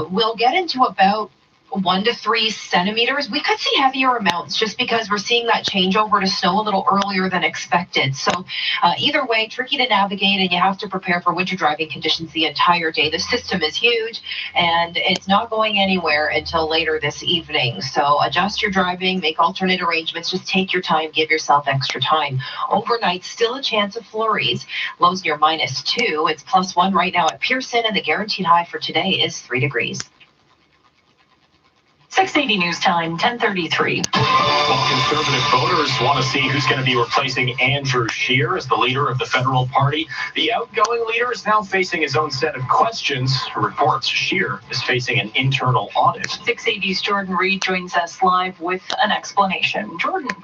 We'll get into about 1 to 3 centimeters. We could see heavier amounts just because we're seeing that changeover to snow a little earlier than expected. So either way, tricky to navigate, and you have to prepare for winter driving conditions the entire day. The system is huge, and it's not going anywhere until later this evening. So adjust your driving, make alternate arrangements, just take your time, give yourself extra time. Overnight, still a chance of flurries. Lows near -2. It's +1 right now at Pearson, and the guaranteed high for today is 3 degrees. 680 News Time, 10:33. Well, Conservative voters want to see who's going to be replacing Andrew Scheer as the leader of the federal party. The outgoing leader is now facing his own set of questions. Reports Scheer is facing an internal audit. 680's Jordan Reed joins us live with an explanation. Jordan.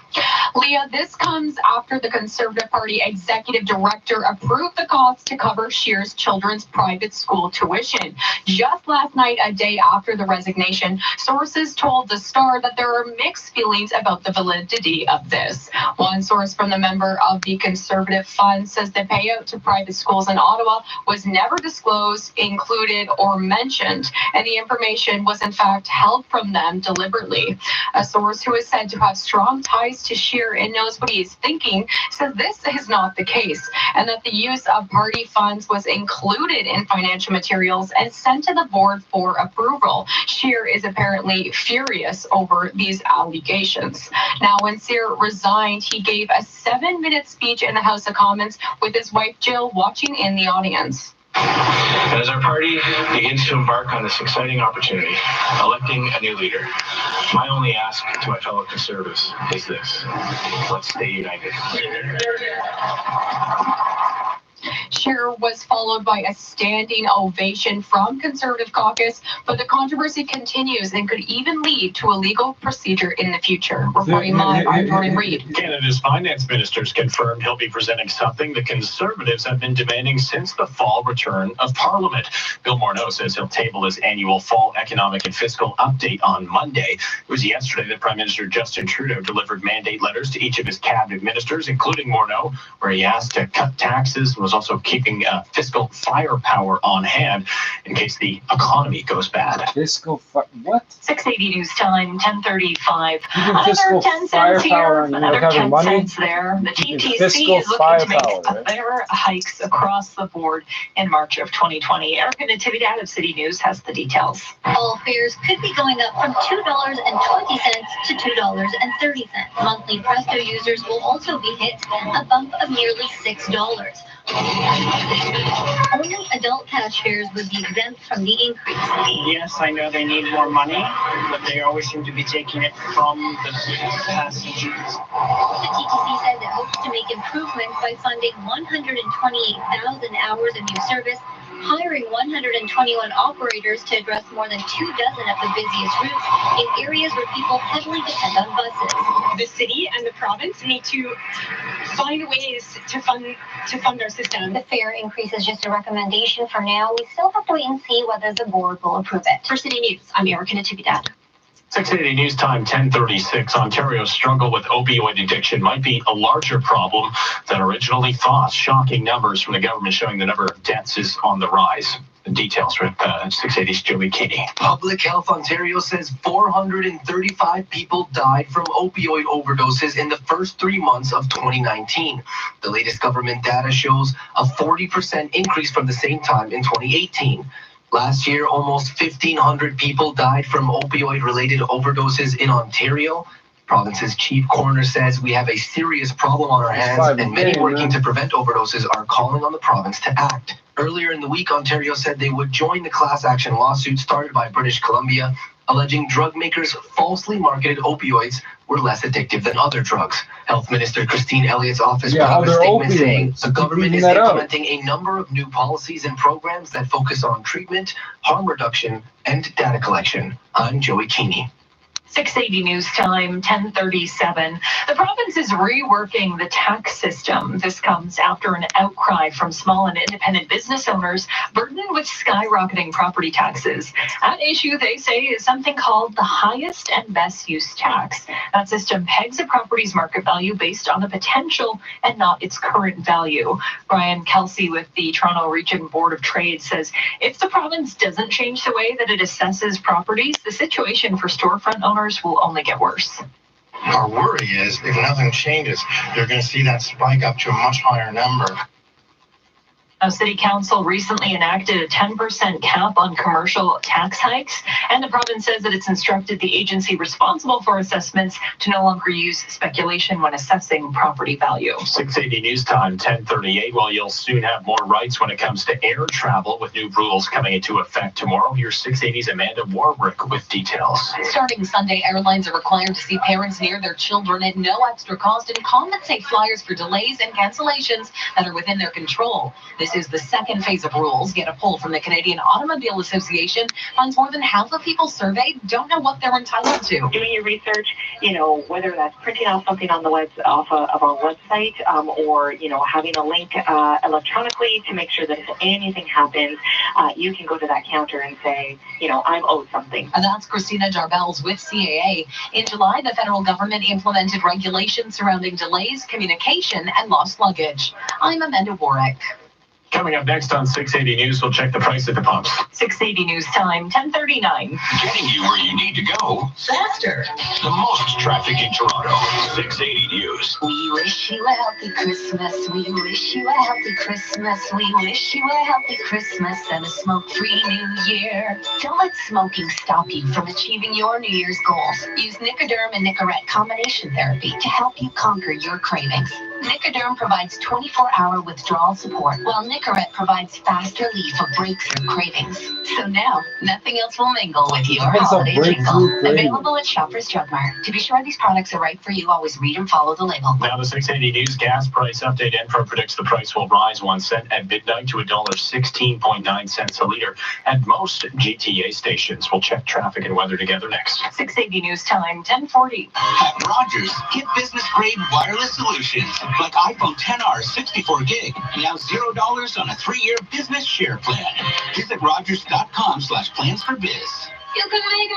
Leah, this comes after the Conservative Party executive director approved the cost to cover Scheer's children's private school tuition. Just last night, a day after the resignation, sources told the Star that there are mixed feelings about the validity of this. One source from the member of the Conservative Fund says the payout to private schools in Ottawa was never disclosed, included, or mentioned, and the information was in fact held from them deliberately. A source who is said to have strong ties to Scheer and knows what he is thinking says this is not the case, and that the use of party funds was included in financial materials and sent to the board for approval. Scheer is apparently furious over these allegations. Now, when Scheer resigned, he gave a 7-minute speech in the House of Commons with his wife Jill watching in the audience. And as our party begins to embark on this exciting opportunity, electing a new leader, my only ask to my fellow Conservatives is this: let's stay united. Scheer was followed by a standing ovation from Conservative caucus, but the controversy continues and could even lead to a legal procedure in the future. Reporting live, I'm Jordan Reed. Canada's finance ministers confirmed he'll be presenting something the Conservatives have been demanding since the fall return of Parliament. Bill Morneau says he'll table his annual fall economic and fiscal update on Monday. It was yesterday that Prime Minister Justin Trudeau delivered mandate letters to each of his cabinet ministers, including Morneau, where he asked to cut taxes and was also keeping fiscal firepower on hand in case the economy goes bad. Fiscal what? 680 News Time, 10:35. Fiscal 10 cents firepower here, and another having 10 money? cents there. The TTC Fiscal is looking to make firepower, right? fare hikes across the board in March of 2020. Erica Natividad of City News has the details. All fares could be going up from $2.20 to $2.30. Monthly Presto users will also be hit a bump of nearly $6. Only adult cash fares would be exempt from the increase. Yes, I know they need more money, but they always seem to be taking it from the passengers. The TTC says it hopes to make improvements by funding 128,000 hours of new service, hiring 121 operators to address more than 24 of the busiest routes in areas where people heavily depend on buses. The city and the province need to find ways to fund our system. The fare increase is just a recommendation for now. We still have to wait and see whether the board will approve it. For City News, I'm Erica Natividad. 680 News Time, 10:36. Ontario's struggle with opioid addiction might be a larger problem than originally thought. Shocking numbers from the government showing the number of deaths is on the rise. The details with 680's Joey Keeney. Public Health Ontario says 435 people died from opioid overdoses in the first 3 months of 2019. The latest government data shows a 40% increase from the same time in 2018. Last year, almost 1,500 people died from opioid-related overdoses in Ontario. Province's chief coroner says we have a serious problem on our hands, and many working to prevent overdoses are calling on the province to act. Earlier in the week, Ontario said they would join the class action lawsuit started by British Columbia, alleging drug makers falsely marketed opioids were less addictive than other drugs. Health Minister Christine Elliott's office put out a statement saying the government is implementing a number of new policies and programs that focus on treatment, harm reduction, and data collection. I'm Joey Keeney. 680 News Time, 10:37. The province is reworking the tax system. This comes after an outcry from small and independent business owners burdened with skyrocketing property taxes. At issue, they say, is something called the highest and best use tax. That system pegs a property's market value based on the potential and not its current value. Brian Kelsey with the Toronto Region Board of Trade says if the province doesn't change the way that it assesses properties, the situation for storefront owners will only get worse. Our worry is if nothing changes, they're going to see that spike up to a much higher number. Now, City Council recently enacted a 10% cap on commercial tax hikes, and the province says that it's instructed the agency responsible for assessments to no longer use speculation when assessing property value. 680 News Time, 10:38. Well, you'll soon have more rights when it comes to air travel with new rules coming into effect tomorrow. Here's 680's Amanda Warbrick with details. Starting Sunday, airlines are required to see parents near their children at no extra cost and compensate flyers for delays and cancellations that are within their control. This is the second phase of rules. Yet a poll from the Canadian Automobile Association finds more than half of people surveyed don't know what they're entitled to. Doing your research, whether that's printing out something on the off of our website, or having a link electronically to make sure that if anything happens, you can go to that counter and say, I'm owed something. And that's Christina Jarbels with CAA. In July, the federal government implemented regulations surrounding delays, communication, and lost luggage. I'm Amanda Warwick. Coming up next on 680 News, we'll check the price at the pumps. 680 News Time, 10:39. Getting you where you need to go faster. The most traffic in Toronto. 680 News. We wish you a healthy Christmas. We wish you a healthy Christmas. We wish you a healthy Christmas and a smoke-free New Year. Don't let smoking stop you from achieving your New Year's goals. Use Nicoderm and Nicorette combination therapy to help you conquer your cravings. Nicoderm provides 24-hour withdrawal support, while Nicorette provides fast relief of breakthrough cravings. So now, nothing else will mingle with your What's a holiday breakthrough jingle. craving? Available at Shoppers Drug Mart. To be sure these products are right for you, always read and follow the label. Now the 680 News gas price update. Enpro predicts the price will rise 1 cent at midnight to $1.16.9 a liter at most GTA stations. We'll check traffic and weather together next. 680 News Time, 1040. At Rogers, get business-grade wireless solutions like iPhone XR 64 gig. Now $0 on a 3-year business share plan. Visit Rogers.com/plans for biz. You can make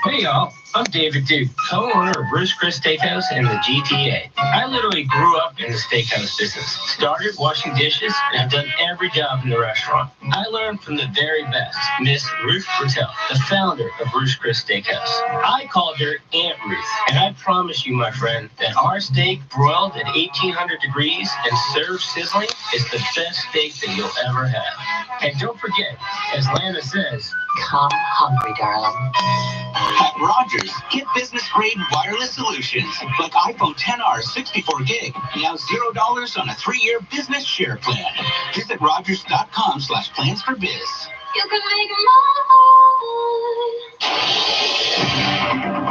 Hey y'all, I'm David Duke, co-owner of Bruce Chris Steakhouse in the GTA. I literally grew up in the steakhouse business. Started washing dishes and have done every job in the restaurant. I learned from the very best, Miss Ruth Patel, the founder of Bruce Chris Steakhouse. I called her Aunt Ruth, and I promise you, my friend, that our steak broiled at 1800 degrees and served sizzling is the best steak that you'll ever have. And don't forget, as Lana says, come hungry, darling. At Rogers, get business-grade wireless solutions like iPhone XR 64 gig. Now $0 on a 3-year business share plan. Visit Rogers.com/plans for biz. You can make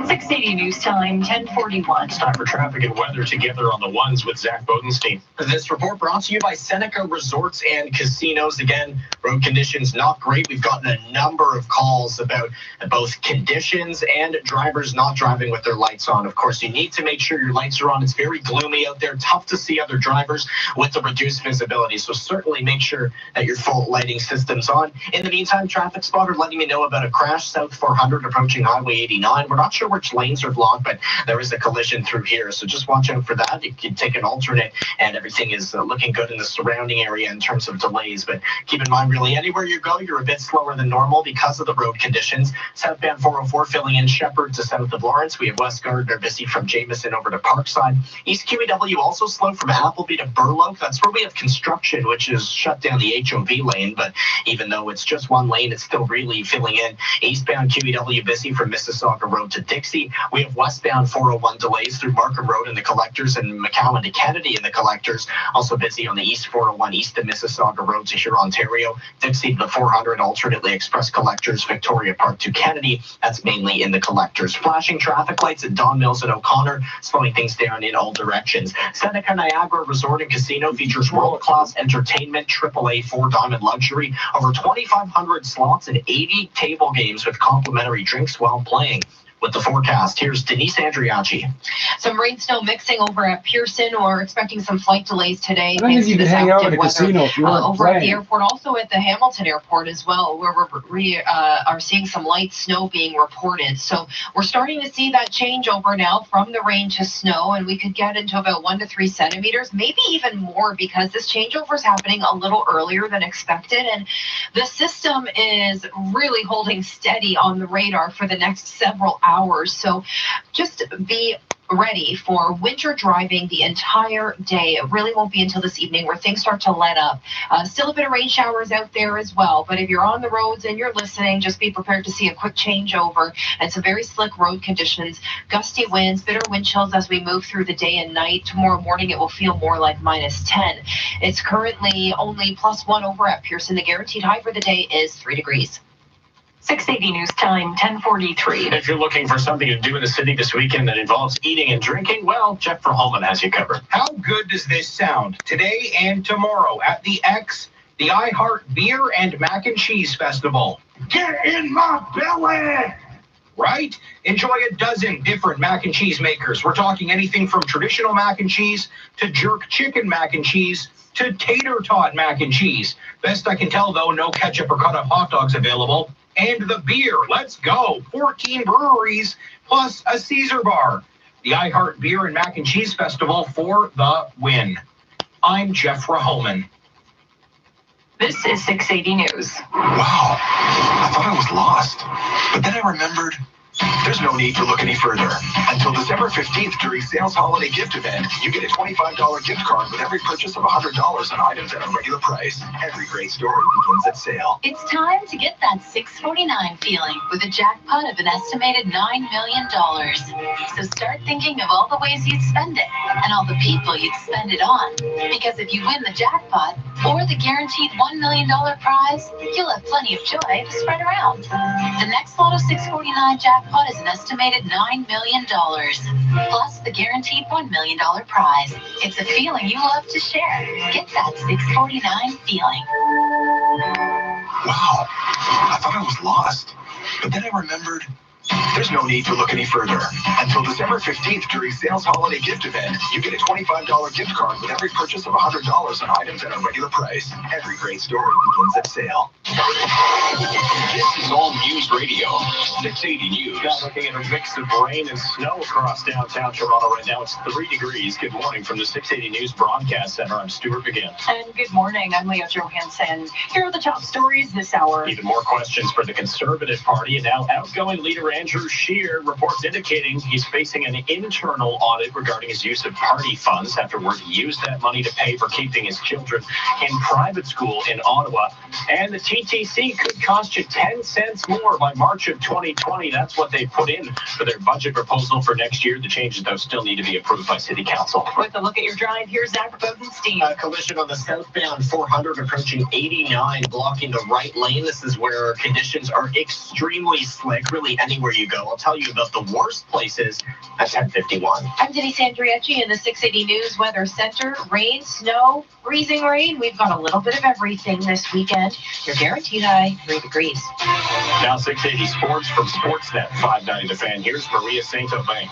680 News Time, 1041. It's time for traffic and weather together on the ones with Zach Bodenstein. This report brought to you by Seneca Resorts and Casinos. Again, road conditions not great. We've gotten a number of calls about both conditions and drivers not driving with their lights on. Of course, you need to make sure your lights are on. It's very gloomy out there, tough to see other drivers with the reduced visibility. So certainly make sure that your full lighting system's on. In the meantime, Traffic Spotter letting me know about a crash south 400 approaching Highway 89. We're not sure which lanes are blocked, but there is a collision through here. So just watch out for that. You can take an alternate and everything is looking good in the surrounding area in terms of delays. But keep in mind, really, anywhere you go, you're a bit slower than normal because of the road conditions. Southbound 404 filling in Shepherd to south of Lawrence. We have West Gardner busy from Jameson over to Parkside. East QEW also slow from Appleby to Burloak. That's where we have construction, which is shut down the HOV lane. But even though it's just one lane, it's still really filling in. Eastbound QEW busy from Mississauga Road to Dixie. We have westbound 401 delays through Markham Road in the collectors and McCowan to Kennedy in the collectors. Also busy on the East 401 east of Mississauga Road to Huron, Ontario. Dixie to the 400, alternately express collectors, Victoria Park to Kennedy. That's mainly in the collectors. Flashing traffic lights at Don Mills and O'Connor, slowing things down in all directions. Seneca Niagara Resort and Casino features world-class entertainment, AAA 4-diamond luxury, over 2,500 slots and 80 table games with complimentary drinks while playing. With the forecast, here's Denise Andriachi. Some rain snow mixing over at Pearson. We're expecting some flight delays today. I think you can hang out at a casino if you want to over play. at the airport, also at the Hamilton Airport as well, where we are seeing some light snow being reported. So we're starting to see that change over now from the rain to snow, and we could get into about 1 to 3 centimeters, maybe even more, because this changeover is happening a little earlier than expected, and the system is really holding steady on the radar for the next several hours. So just be ready for winter driving the entire day. It really won't be until this evening where things start to let up. Still a bit of rain showers out there as well, but if you're on the roads and you're listening, just be prepared to see a quick changeover and some very slick road conditions, gusty winds, bitter wind chills as we move through the day and night. Tomorrow morning it will feel more like -10. It's currently only +1 over at Pearson. The guaranteed high for the day is 3 degrees. 680 News Time, 1043. If you're looking for something to do in the city this weekend that involves eating and drinking, well, Jeff Verholman has you covered. How good does this sound? Today and tomorrow at the X, the iHeart Beer and Mac and Cheese Festival. Get in my belly! Right? Enjoy a dozen different mac and cheese makers. We're talking anything from traditional mac and cheese to jerk chicken mac and cheese to tater tot mac and cheese. Best I can tell, though, no ketchup or cut-up hot dogs available. And the beer, let's go. 14 breweries plus a Caesar bar. The iHeart Beer and Mac and Cheese Festival for the win. I'm Jeff Verholman. This is 680 News. Wow, I thought I was lost. But then I remembered There's no need to look any further. Until December 15th during Sales Holiday Gift Event, you get a $25 gift card with every purchase of $100 on items at a regular price. Every great story begins at sale. It's time to get that $649 feeling with a jackpot of an estimated $9 million. So start thinking of all the ways you'd spend it and all the people you'd spend it on. Because if you win the jackpot or the guaranteed $1 million prize, you'll have plenty of joy to spread around. The next Lotto 649 jackpot is an estimated $9 million, plus the guaranteed $1 million prize. It's a feeling you love to share. Get that 649 feeling. Wow, I thought I was lost. But then I remembered, there's no need to look any further. Until December 15th during Sales Holiday Gift Event, you get a $25 gift card with every purchase of $100 on items at a regular price. Every great story begins at sale. This is All News Radio, 680 News. Now looking at a mix of rain and snow across downtown Toronto right now. It's 3 degrees. Good morning from the 680 News Broadcast Center. I'm Stuart McGinn. And good morning. I'm Leah Johansson. Here are the top stories this hour. Even more questions for the Conservative Party, and now outgoing leader Andrew Scheer reports indicating he's facing an internal audit regarding his use of party funds after word he used that money to pay for keeping his children in private school in Ottawa. And the TTC could cost you 10 cents more by March of 2020. That's what they put in for their budget proposal for next year. The changes, though, still need to be approved by City Council. With a look at your drive, here's Zach Bodenstein. A collision on the southbound 400 approaching 89, blocking the right lane. This is where conditions are extremely slick, really anywhere you go. I'll tell you about the worst places at 10:51. I'm Denise Andriacci in the 680 News Weather Center. Rain, snow, freezing rain. We've got a little bit of everything this weekend. You're guaranteed high 3 degrees. Now 680 Sports from Sportsnet 590 The Fan. Here's Maria Saint-Aubin.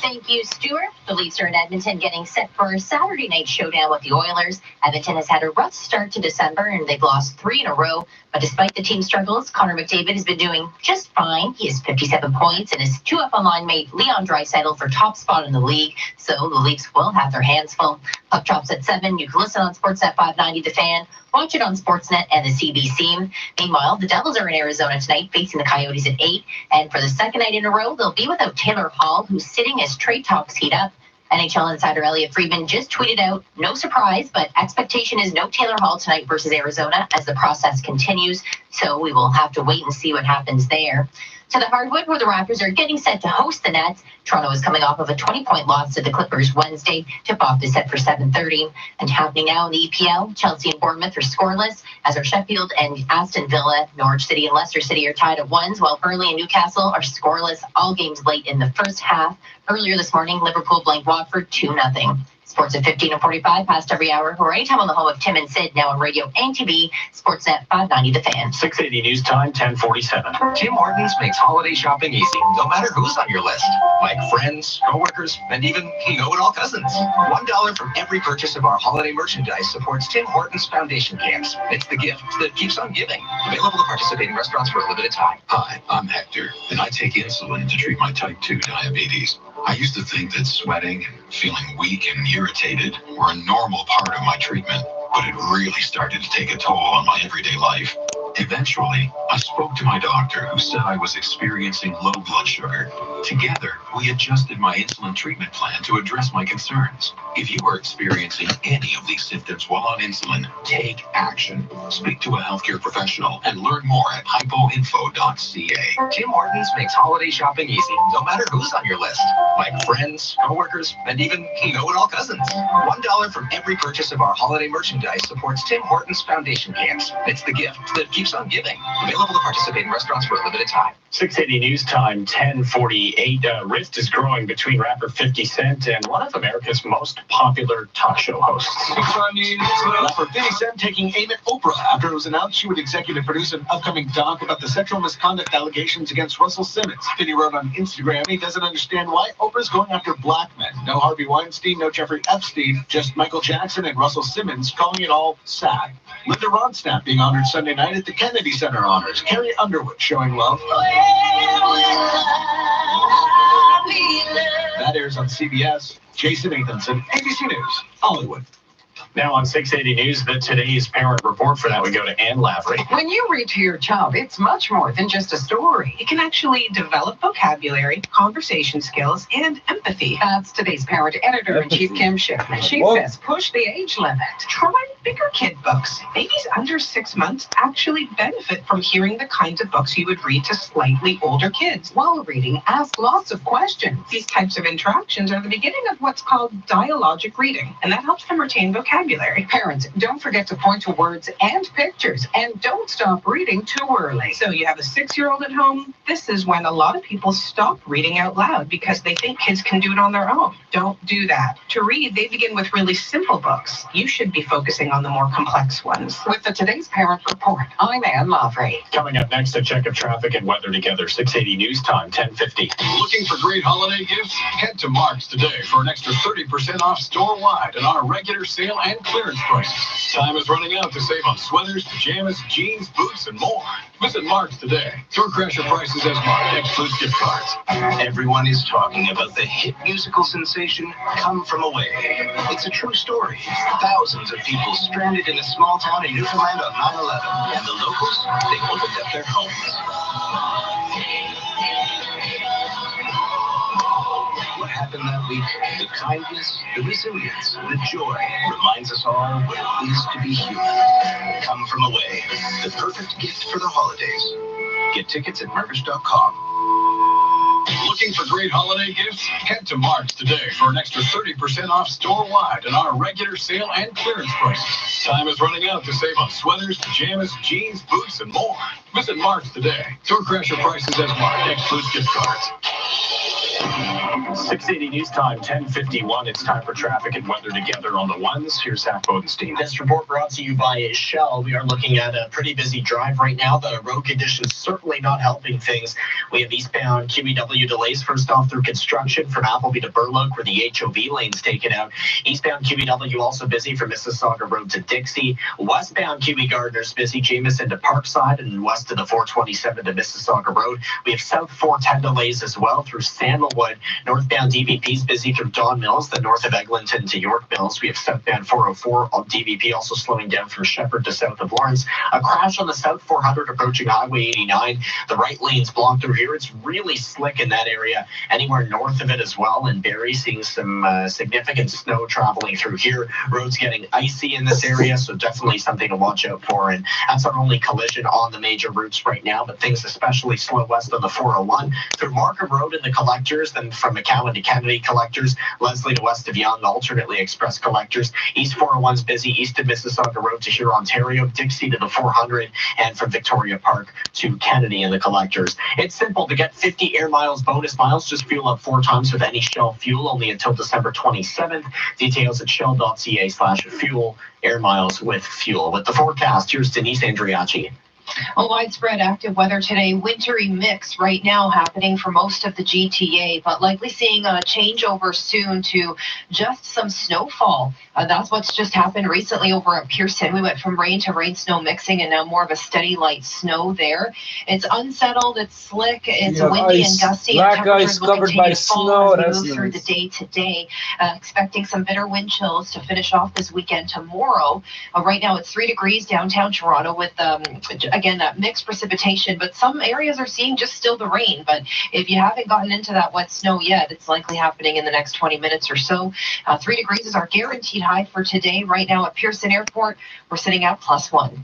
Thank you, Stuart. The Leafs are in Edmonton getting set for a Saturday night showdown with the Oilers. Edmonton has had a rough start to December and they've lost 3 in a row. But despite the team's struggles, Connor McDavid has been doing just fine. He has 57 points and his 2 up on line mate Leon Draisaitl for top spot in the league. So the Leafs will have their hands full. Puck drops at 7. You can listen on Sportsnet 590 The Fan. Watch it on Sportsnet and the CBC. Meanwhile, the Devils are in Arizona tonight, facing the Coyotes at 8. And for the second night in a row, they'll be without Taylor Hall, who's sitting as trade talks heat up. NHL insider Elliot Friedman just tweeted out, no surprise, but expectation is no Taylor Hall tonight versus Arizona as the process continues. So we will have to wait and see what happens there. To the hardwood, where the Raptors are getting set to host the Nets. Toronto is coming off of a 20-point loss to the Clippers Wednesday. Tip-off is set for 7:30. And happening now in the EPL, Chelsea and Bournemouth are scoreless, as are Sheffield and Aston Villa. Norwich City and Leicester City are tied at 1s, while Burnley and Newcastle are scoreless, all games late in the first half. Earlier this morning, Liverpool blanked Watford 2-0. Sports at 15:45, past every hour, or anytime on the home of Tim and Sid, now on radio and TV. Sportsnet 590 The Fan. 680 News Time, 10:47. Tim Hortons makes holiday shopping easy, no matter who's on your list. Like friends, coworkers, and even know-it-all cousins. $1 from every purchase of our holiday merchandise supports Tim Hortons Foundation Camps. It's the gift that keeps on giving. Available at participating restaurants for a limited time. Hi, I'm Hector, and I take insulin to treat my type 2 diabetes. I used to think that sweating, feeling weak and irritated were a normal part of my treatment, but it really started to take a toll on my everyday life. Eventually, I spoke to my doctor, who said I was experiencing low blood sugar. Together, we adjusted my insulin treatment plan to address my concerns. If you are experiencing any of these symptoms while on insulin, take action. Speak to a healthcare professional and learn more at hypoinfo.ca. Tim Hortons makes holiday shopping easy, no matter who's on your list. Like friends, coworkers, and even know-it-all cousins. $1 from every purchase of our holiday merchandise supports Tim Hortons Foundation Camps. It's the gift that keeps on giving. Available to participating restaurants for a limited time. 680 News Time, 10:48. Rift is growing between rapper 50 Cent and one of America's most popular talk show hosts. Rapper 50 Cent taking aim at Oprah after it was announced she would executive produce an upcoming doc about the sexual misconduct allegations against Russell Simmons. 50 wrote on Instagram he doesn't understand why Oprah's going after black men. No Harvey Weinstein, no Jeffrey Epstein, just Michael Jackson and Russell Simmons, calling it all sad. Linda Ronstadt being honored Sunday night at the Kennedy Center Honors. Carrie Underwood showing love. That airs on CBS. Jason Nathanson, ABC News, Hollywood. Now on 680 News, today's parent report for that, we go to Ann Lavery. When you read to your child, it's much more than just a story. It can actually develop vocabulary, conversation skills, and empathy. That's today's parent editor-in-chief, Kim Schiffman. She says push the age limit. Try bigger kid books. Babies under 6 months actually benefit from hearing the kinds of books you would read to slightly older kids. While reading, ask lots of questions. These types of interactions are the beginning of what's called dialogic reading, and that helps them retain vocabulary. Parents, don't forget to point to words and pictures, and don't stop reading too early. So you have a 6-year-old at home? This is when a lot of people stop reading out loud because they think kids can do it on their own. Don't do that. To read, they begin with really simple books. You should be focusing on the more complex ones. With the Today's Parent Report, I'm Ann Lavery. Coming up next, a check of traffic and weather together. 680 News Time, 10:50. Looking for great holiday gifts? Head to Mark's today for an extra 30% off store-wide and on our regular sale and clearance prices. Time is running out to save on sweaters, pajamas, jeans, boots, and more. Visit Mark's today. Door crasher prices as Mark excludes gift cards. Everyone is talking about the hit musical sensation Come From Away. It's a true story. Thousands of people stranded in a small town in Newfoundland on 9/11, and the locals, they opened up their homes. What happened that week? The kindness, the resilience, the joy reminds us all what it is to be human. Come From Away, the perfect gift for the holidays. Get tickets at Mervish.com. Looking for great holiday gifts? Head to Mark's today for an extra 30% off store-wide and on our regular sale and clearance prices. Time is running out to save on sweaters, pajamas, jeans, boots, and more. Visit Mark's today. Door crasher prices as Mark excludes gift cards. 680 News Time, 10:51. It's time for traffic and weather together on the ones. Here's Zach Bodenstein. This report brought to you by Shell. We are looking at a pretty busy drive right now. The road conditions certainly not helping things. We have eastbound QEW delays first off through construction from Appleby to Burloak where the HOV lane's taken out. Eastbound QEW also busy from Mississauga Road to Dixie. Westbound QE Gardner's busy Jameson to Parkside and west of the 427 to Mississauga Road. We have South 410 delays as well through Sandalwood. Northbound DVP's busy through Don Mills, then north of Eglinton to York Mills. We have southbound 404 on DVP also slowing down from Shepherd to south of Lawrence. A crash on the South 400 approaching Highway 89. The right lane's blocked through here. It's really slick in that area. Anywhere north of it as well. And Barrie seeing some significant snow traveling through here. Roads getting icy in this area, so definitely something to watch out for. And that's our only collision on the major routes right now, but things especially slow west on the 401 through Markham Road and the collectors, then from McCowan to Kennedy collectors, Leslie to west of Young, alternately express collectors. East 401's busy east of Mississauga Road to here, Ontario, Dixie to the 400, and from Victoria Park to Kennedy and the collectors. It's simple to get 50 air miles bonus miles. Just fuel up 4 times with any Shell fuel, only until December 27th. Details at shell.ca/fuel, air miles with fuel. With the forecast, here's Denise Andriachi. A widespread active weather today, wintry mix right now happening for most of the GTA, but likely seeing a changeover soon to just some snowfall. That's what's just happened recently over at Pearson. We went from rain to rain snow mixing and now more of a steady light snow there. It's unsettled, it's slick, it's windy and gusty. Black and ice covered by snow. As we move through the day today, expecting some bitter wind chills to finish off this weekend tomorrow. Right now it's 3 degrees downtown Toronto with again, that mixed precipitation, but some areas are seeing just still the rain. But if you haven't gotten into that wet snow yet, it's likely happening in the next 20 minutes or so. 3 degrees is our guaranteed high for today. Right now at Pearson Airport, we're sitting at +1.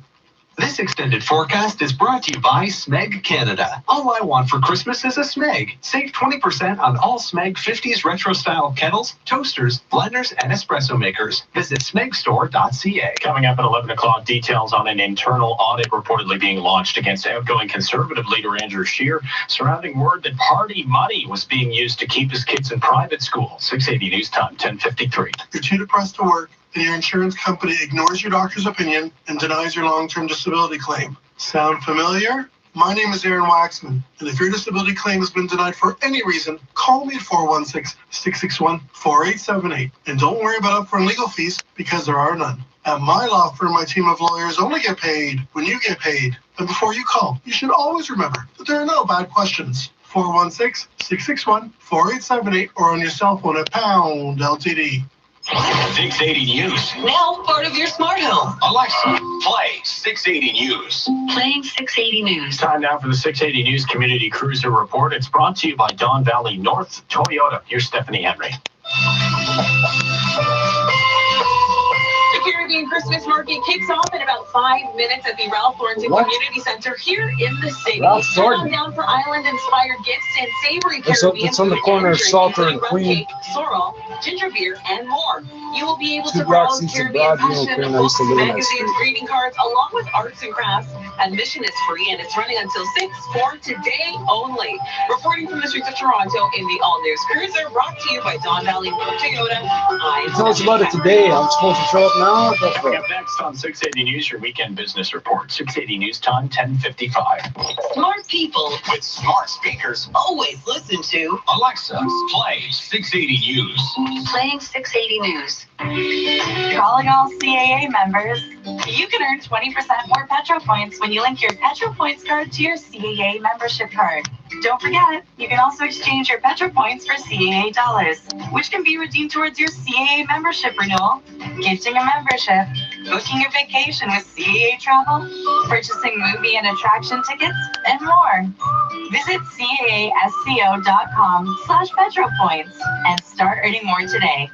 This extended forecast is brought to you by SMEG Canada. All I want for Christmas is a SMEG. Save 20% on all SMEG 50s retro-style kettles, toasters, blenders, and espresso makers. Visit smegstore.ca. Coming up at 11 o'clock, details on an internal audit reportedly being launched against outgoing Conservative leader Andrew Scheer, surrounding word that party money was being used to keep his kids in private school. 680 News Time, 10:53. You're too depressed to work, and your insurance company ignores your doctor's opinion and denies your long-term disability claim. Sound familiar? My name is Aaron Waxman, and if your disability claim has been denied for any reason, call me at 416-661-4878. And don't worry about upfront legal fees, because there are none. At my law firm, my team of lawyers only get paid when you get paid. And before you call, you should always remember that there are no bad questions. 416-661-4878 or on your cell phone at #LTD. 680 News. Now part of your smart home. Alexa, play 680 News. Playing 680 News. Time now for the 680 News Community Cruiser Report. It's brought to you by Don Valley North Toyota. Here's Stephanie Henry. The Caribbean Christmas Market kicks off in about 5 minutes at the Ralph Thornton Community Center here in the city. Ralph Head on Thornton. down for island-inspired gifts and savory It's on Caribbean the food corner of and drinks, Salter and including Queen. rum cake, sorrel, ginger beer, and more. You will be able Two to blocks browse east of Caribbean Broadview, fashion, Queen. I used to live in that magazines, street. greeting cards, along with arts and crafts. Admission is free and it's running until 6 for today only. Reporting from the streets of Toronto in the All News Cruiser, brought to you by Don Valley North Toyota. Tell us about it today. I'm supposed to show up now. Go for it. Up next on 680 News, your weekend business report. 680 News time, 10:55. Smart people With smart speakers, always listen to Alexa, play 680 News. Playing 680 News. Calling all CAA members, you can earn 20% more Petro points when you link your Petro Points card to your CAA membership card. Don't forget, you can also exchange your Petro points for CAA dollars, which can be redeemed towards your CAA membership renewal, gifting a membership, booking a vacation with CAA Travel, purchasing movie and attraction tickets, and more. Visit caasco.com/PetroPoints and start earning more today.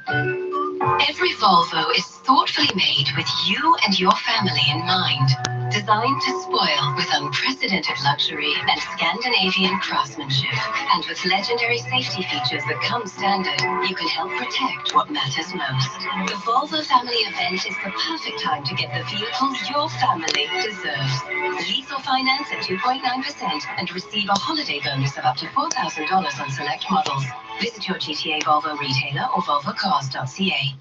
Every Volvo is thoughtfully made with you and your family in mind. Designed to spoil with unprecedented luxury and Scandinavian craftsmanship. And with legendary safety features that come standard, you can help protect what matters most. The Volvo Family Event is the perfect time to get the vehicles your family deserves. Lease or finance at 2.9% and receive a holiday bonus of up to $4,000 on select models. Visit your GTA Volvo retailer or volvocars.ca.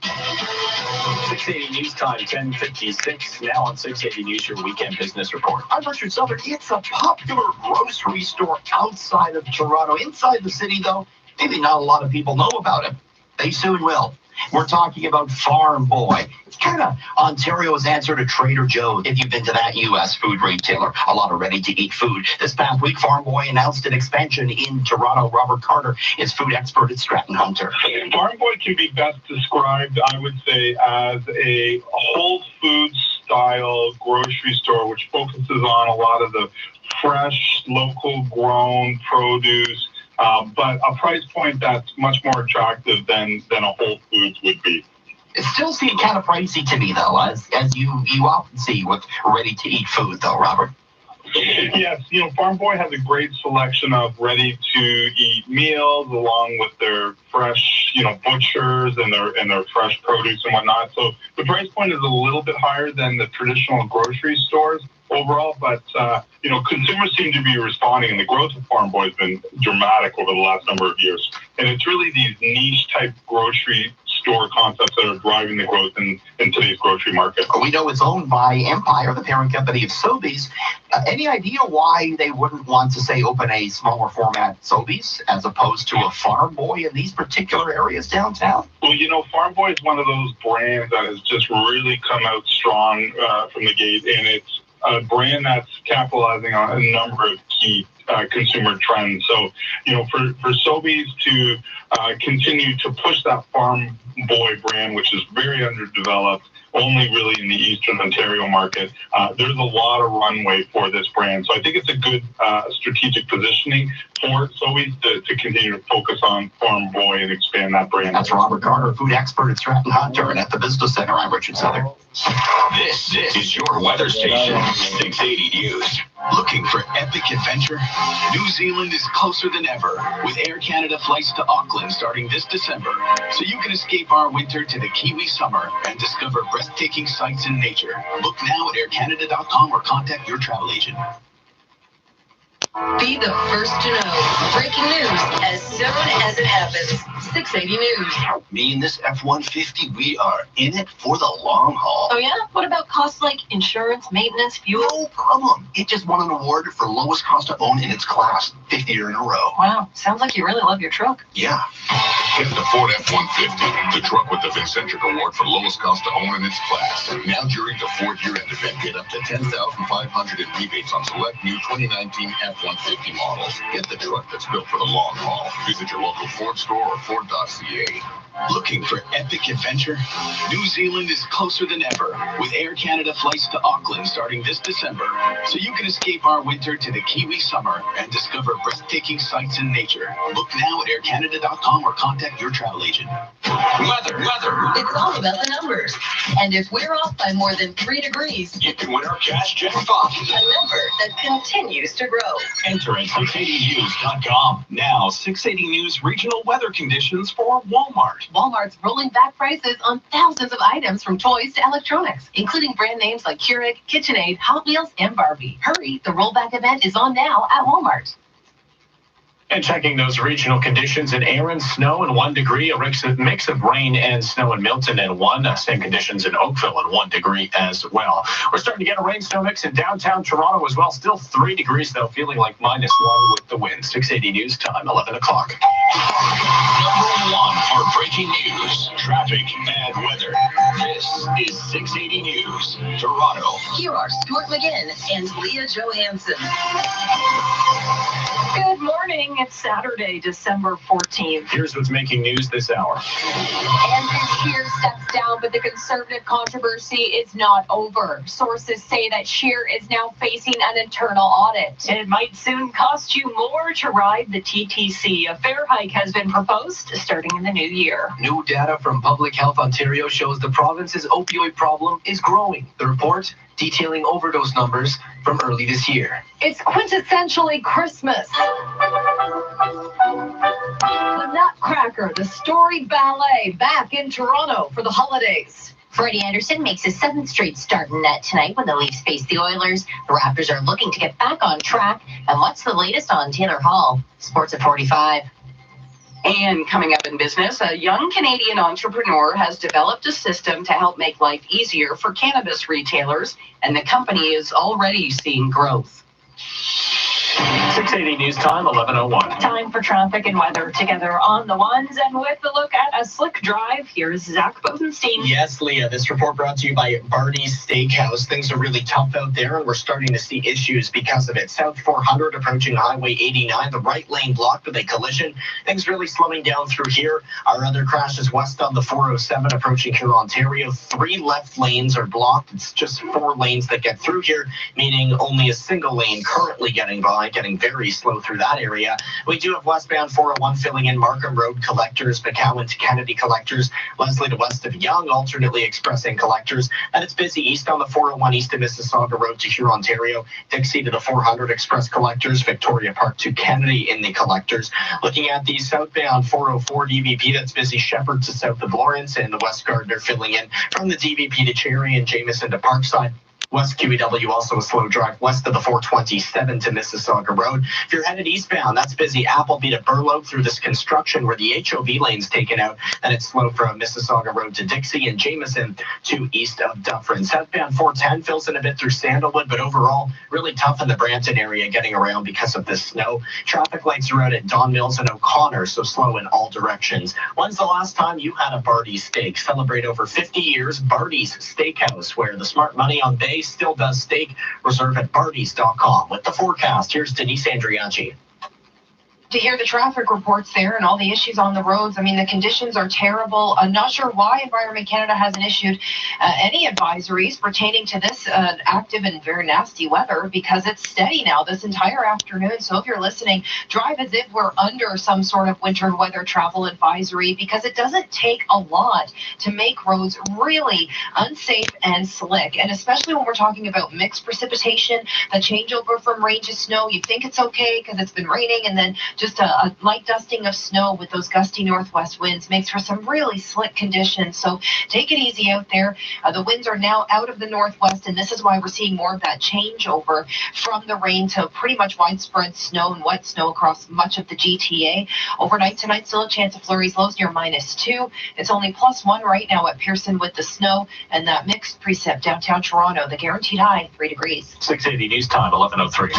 680 News time, 10:56. Now on 680 News, your weekend business report. I'm Richard Southern. It's a popular grocery store outside of Toronto. Inside the city, though, maybe not a lot of people know about it. They soon will. We're talking about Farm Boy. It's kind of Ontario's answer to Trader Joe's. If you've been to that U.S. food retailer, a lot of ready-to-eat food. This past week, Farm Boy announced an expansion in Toronto. Robert Carter is food expert at Stratton Hunter. Farm Boy can be best described, I would say, as a Whole Foods style grocery store, which focuses on a lot of the fresh, local grown produce, but a price point that's much more attractive than a Whole Foods would be. It still seems kind of pricey to me, though, as you often see with ready-to-eat food, though, Robert. Yes, Farm Boy has a great selection of ready-to-eat meals, along with their fresh, butchers and their fresh produce and whatnot. So the price point is a little bit higher than the traditional grocery stores overall, but consumers seem to be responding, and the growth of Farm Boy has been dramatic over the last number of years. And it's really these niche type grocery store concepts that are driving the growth in today's grocery market. We know it's owned by Empire, the parent company of Sobeys. Any idea why they wouldn't want to, say, open a smaller format Sobeys as opposed to a Farm Boy in these particular areas downtown? Well, Farm Boy is one of those brands that has just really come out strong from the gate, and it's a brand that's capitalizing on a number of key consumer trends. So, for Sobeys to continue to push that Farm Boy brand, which is very underdeveloped, only really in the Eastern Ontario market, there's a lot of runway for this brand. So I think it's a good strategic positioning for Sobeys to continue to focus on Farm Boy and expand that brand. That's Robert Carter, food expert at Stratton Hunter, and at the Business Center, I'm Richard Southern. This is your weather station, 680 News. Looking for epic adventure? New Zealand is closer than ever, with Air Canada flights to Auckland starting this December, so you can escape our winter to the Kiwi summer and discover breathtaking sights and nature. Look now at aircanada.com or contact your travel agent. Be the first to know. Breaking news as soon as it happens. 680 News. Me and this F-150, we are in it for the long haul. Oh yeah? What about costs like insurance, maintenance, fuel? No problem. It just won an award for lowest cost to own in its class, 5th year in a row. Wow, sounds like you really love your truck. Yeah. Get the Ford F-150, the truck with the Vincentric Award for lowest cost to own in its class. Now during the Ford year-end event, get up to $10,500 in rebates on select new 2019 F-150 models. Get the truck that's built for the long haul. Visit your local Ford store or Ford.ca. Looking for epic adventure? New Zealand is closer than ever, with Air Canada flights to Auckland starting this December, so you can escape our winter to the Kiwi summer and discover breathtaking sights and nature. Book now at aircanada.com or contact your travel agent. Weather. It's all about the numbers. And if we're off by more than 3 degrees, You can win our cash jackpot. a number that continues to grow. Enter at 680news.com. Now, 680 News regional weather conditions for Walmart. Walmart's rolling back prices on thousands of items from toys to electronics, including brand names like Keurig, KitchenAid, Hot Wheels, and Barbie. Hurry, the rollback event is on now at Walmart. And checking those regional conditions in Erin, snow and 1 degree, a mix of rain and snow in Milton and 1. Same conditions in Oakville and 1 degree as well. We're starting to get a rain snow mix in downtown Toronto as well. Still 3 degrees though, feeling like -1 with the wind. 680 news time, 11 o'clock. Number 1 for breaking news, traffic, and weather. This is 680 News, Toronto. Here are Stuart McGinn and Leah Johansson. Good morning. It's Saturday, December 14th. Here's what's making news this hour. Andrew Scheer steps down, but the Conservative controversy is not over. Sources say that Scheer is now facing an internal audit. It might soon cost you more to ride the TTC. A fare hike has been proposed starting in the new year. New data from Public Health Ontario shows the province's opioid problem is growing. The report detailing overdose numbers from early this year. It's quintessentially Christmas. The Nutcracker, the storied ballet, back in Toronto for the holidays. Freddie Anderson makes his 7th straight start in net tonight when the Leafs face the Oilers. The Raptors are looking to get back on track. And what's the latest on Taylor Hall? Sports at 45. And coming up in business, a young Canadian entrepreneur has developed a system to help make life easier for cannabis retailers, and the company is already seeing growth. 680 news time, 11:01. Time for traffic and weather together on the ones, and with a look at a slick drive, here's Zach Bodenstein. Yes, Leah, this report brought to you by Barney's Steakhouse. Things are really tough out there, and we're starting to see issues because of it. South 400 approaching Highway 89, the right lane blocked with a collision. Things really slowing down through here. Our other crashes west on the 407 approaching here, Ontario. 3 left lanes are blocked. It's just 4 lanes that get through here, meaning only a single lane currently getting by, getting very slow through that area. We do have westbound 401 filling in Markham Road collectors, McCowan to Kennedy collectors, Leslie to west of Young, alternately expressing collectors, and it's busy east on the 401 east of Mississauga Road to here, Ontario, Dixie to the 400 express collectors, Victoria Park to Kennedy in the collectors. Looking at the southbound 404 DVP, that's busy Shepherd to south of Lawrence, and the West Gardner filling in from the DVP to Cherry and Jameson to Parkside. West QEW also a slow drive west of the 427 to Mississauga Road. If you're headed eastbound, that's busy Appleby to Burloak through this construction where the HOV lane's taken out. Then it's slow from Mississauga Road to Dixie and Jameson to east of Dufferin. Southbound 410 fills in a bit through Sandalwood, but overall really tough in the Brampton area getting around because of the snow. Traffic lights are out at Don Mills and O'Connor, so slow in all directions. When's the last time you had a Barty's steak? Celebrate over 50 years. Barty's Steakhouse, where the smart money on Bay still does steak. Reserve at Bartys.com. With the forecast, here's Denise Andriachi. To hear the traffic reports there and all the issues on the roads, I mean, the conditions are terrible. I'm not sure why Environment Canada hasn't issued any advisories pertaining to this active and very nasty weather, because it's steady now this entire afternoon. So if you're listening, drive as if we're under some sort of winter weather travel advisory, because it doesn't take a lot to make roads really unsafe and slick. And especially when we're talking about mixed precipitation, the changeover from rain to snow, you think it's okay because it's been raining, and then just a light dusting of snow with those gusty northwest winds makes for some really slick conditions. So take it easy out there. The winds are now out of the northwest, and this is why we're seeing more of that changeover from the rain to pretty much widespread snow and wet snow across much of the GTA. Overnight tonight, still a chance of flurries, lows near -2. It's only +1 right now at Pearson with the snow and that mixed precip downtown Toronto. The guaranteed high, 3 degrees. 680 news time, 11:03.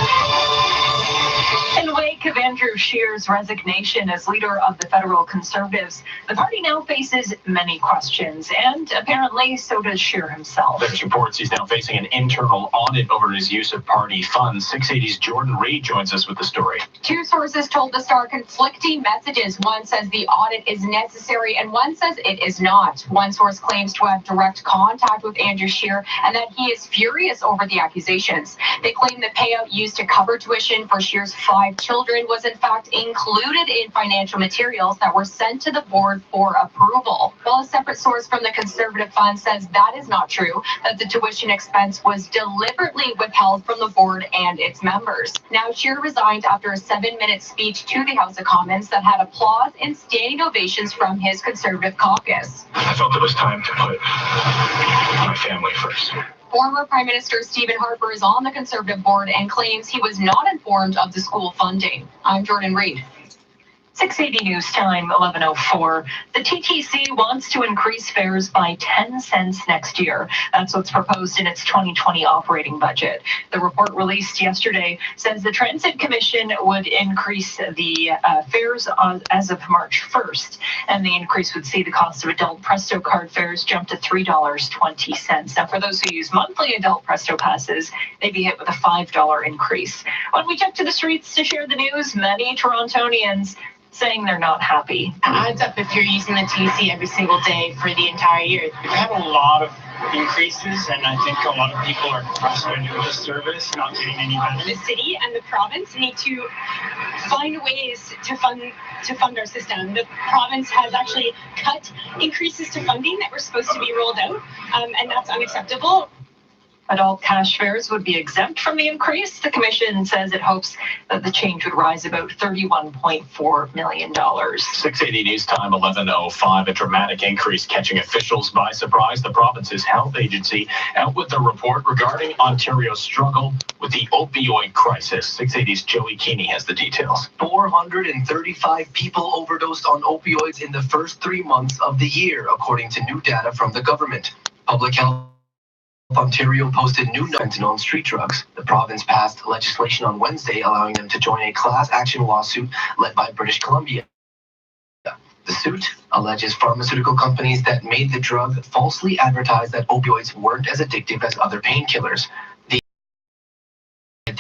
And wake wake of Andrew Scheer's resignation as leader of the federal Conservatives, the party now faces many questions, and apparently so does Scheer himself. There's reports he's now facing an internal audit over his use of party funds. 680's Jordan Reed joins us with the story. Two sources told the Star conflicting messages. One says the audit is necessary and one says it is not. One source claims to have direct contact with Andrew Scheer and that he is furious over the accusations. They claim the payout used to cover tuition for Scheer's 5 children was in fact included in financial materials that were sent to the board for approval. While a separate source from the Conservative Fund says that is not true, that the tuition expense was deliberately withheld from the board and its members. Now Scheer resigned after a 7-minute speech to the House of Commons that had applause and standing ovations from his Conservative caucus. I felt it was time to put my family first. Former Prime Minister Stephen Harper is on the Conservative board and claims he was not informed of the school funding. I'm Jordan Reed. 680 News Time, 11:04. The TTC wants to increase fares by 10 cents next year. That's what's proposed in its 2020 operating budget. The report released yesterday says the Transit Commission would increase the fares as of March 1st, and the increase would see the cost of adult Presto card fares jump to $3.20. Now, for those who use monthly adult Presto passes, they'd be hit with a $5 increase. When we took to the streets to share the news, many Torontonians saying they're not happy. It adds up if you're using the TC every single day for the entire year. We've had a lot of increases, and I think a lot of people are frustrated with the service, not getting any better. The city and the province need to find ways to fund our system. The province has actually cut increases to funding that were supposed to be rolled out, and that's unacceptable. Adult cash fares would be exempt from the increase. The commission says it hopes that the change would rise about $31.4 million. 680 News Time, 11:05. A dramatic increase catching officials by surprise. The province's health agency out with a report regarding Ontario's struggle with the opioid crisis. 680's Joey Keeney has the details. 435 people overdosed on opioids in the first 3 months of the year, according to new data from the government. Public Health Ontario posted new numbers on street drugs. The province passed legislation on Wednesday allowing them to join a class action lawsuit led by British Columbia. The suit alleges pharmaceutical companies that made the drug falsely advertised that opioids weren't as addictive as other painkillers. The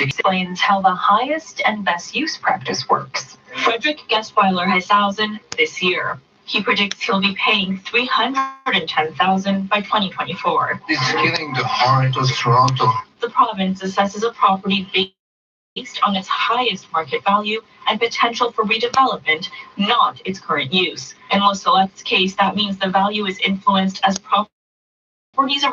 explains how the highest and best use practice works. Frederick Gessweiler has 1,000 this year. He predicts he'll be paying $310,000 by 2024. It's killing the heart of Toronto. The province assesses a property based on its highest market value and potential for redevelopment, not its current use. In Le Soleil's case, that means the value is influenced as properties around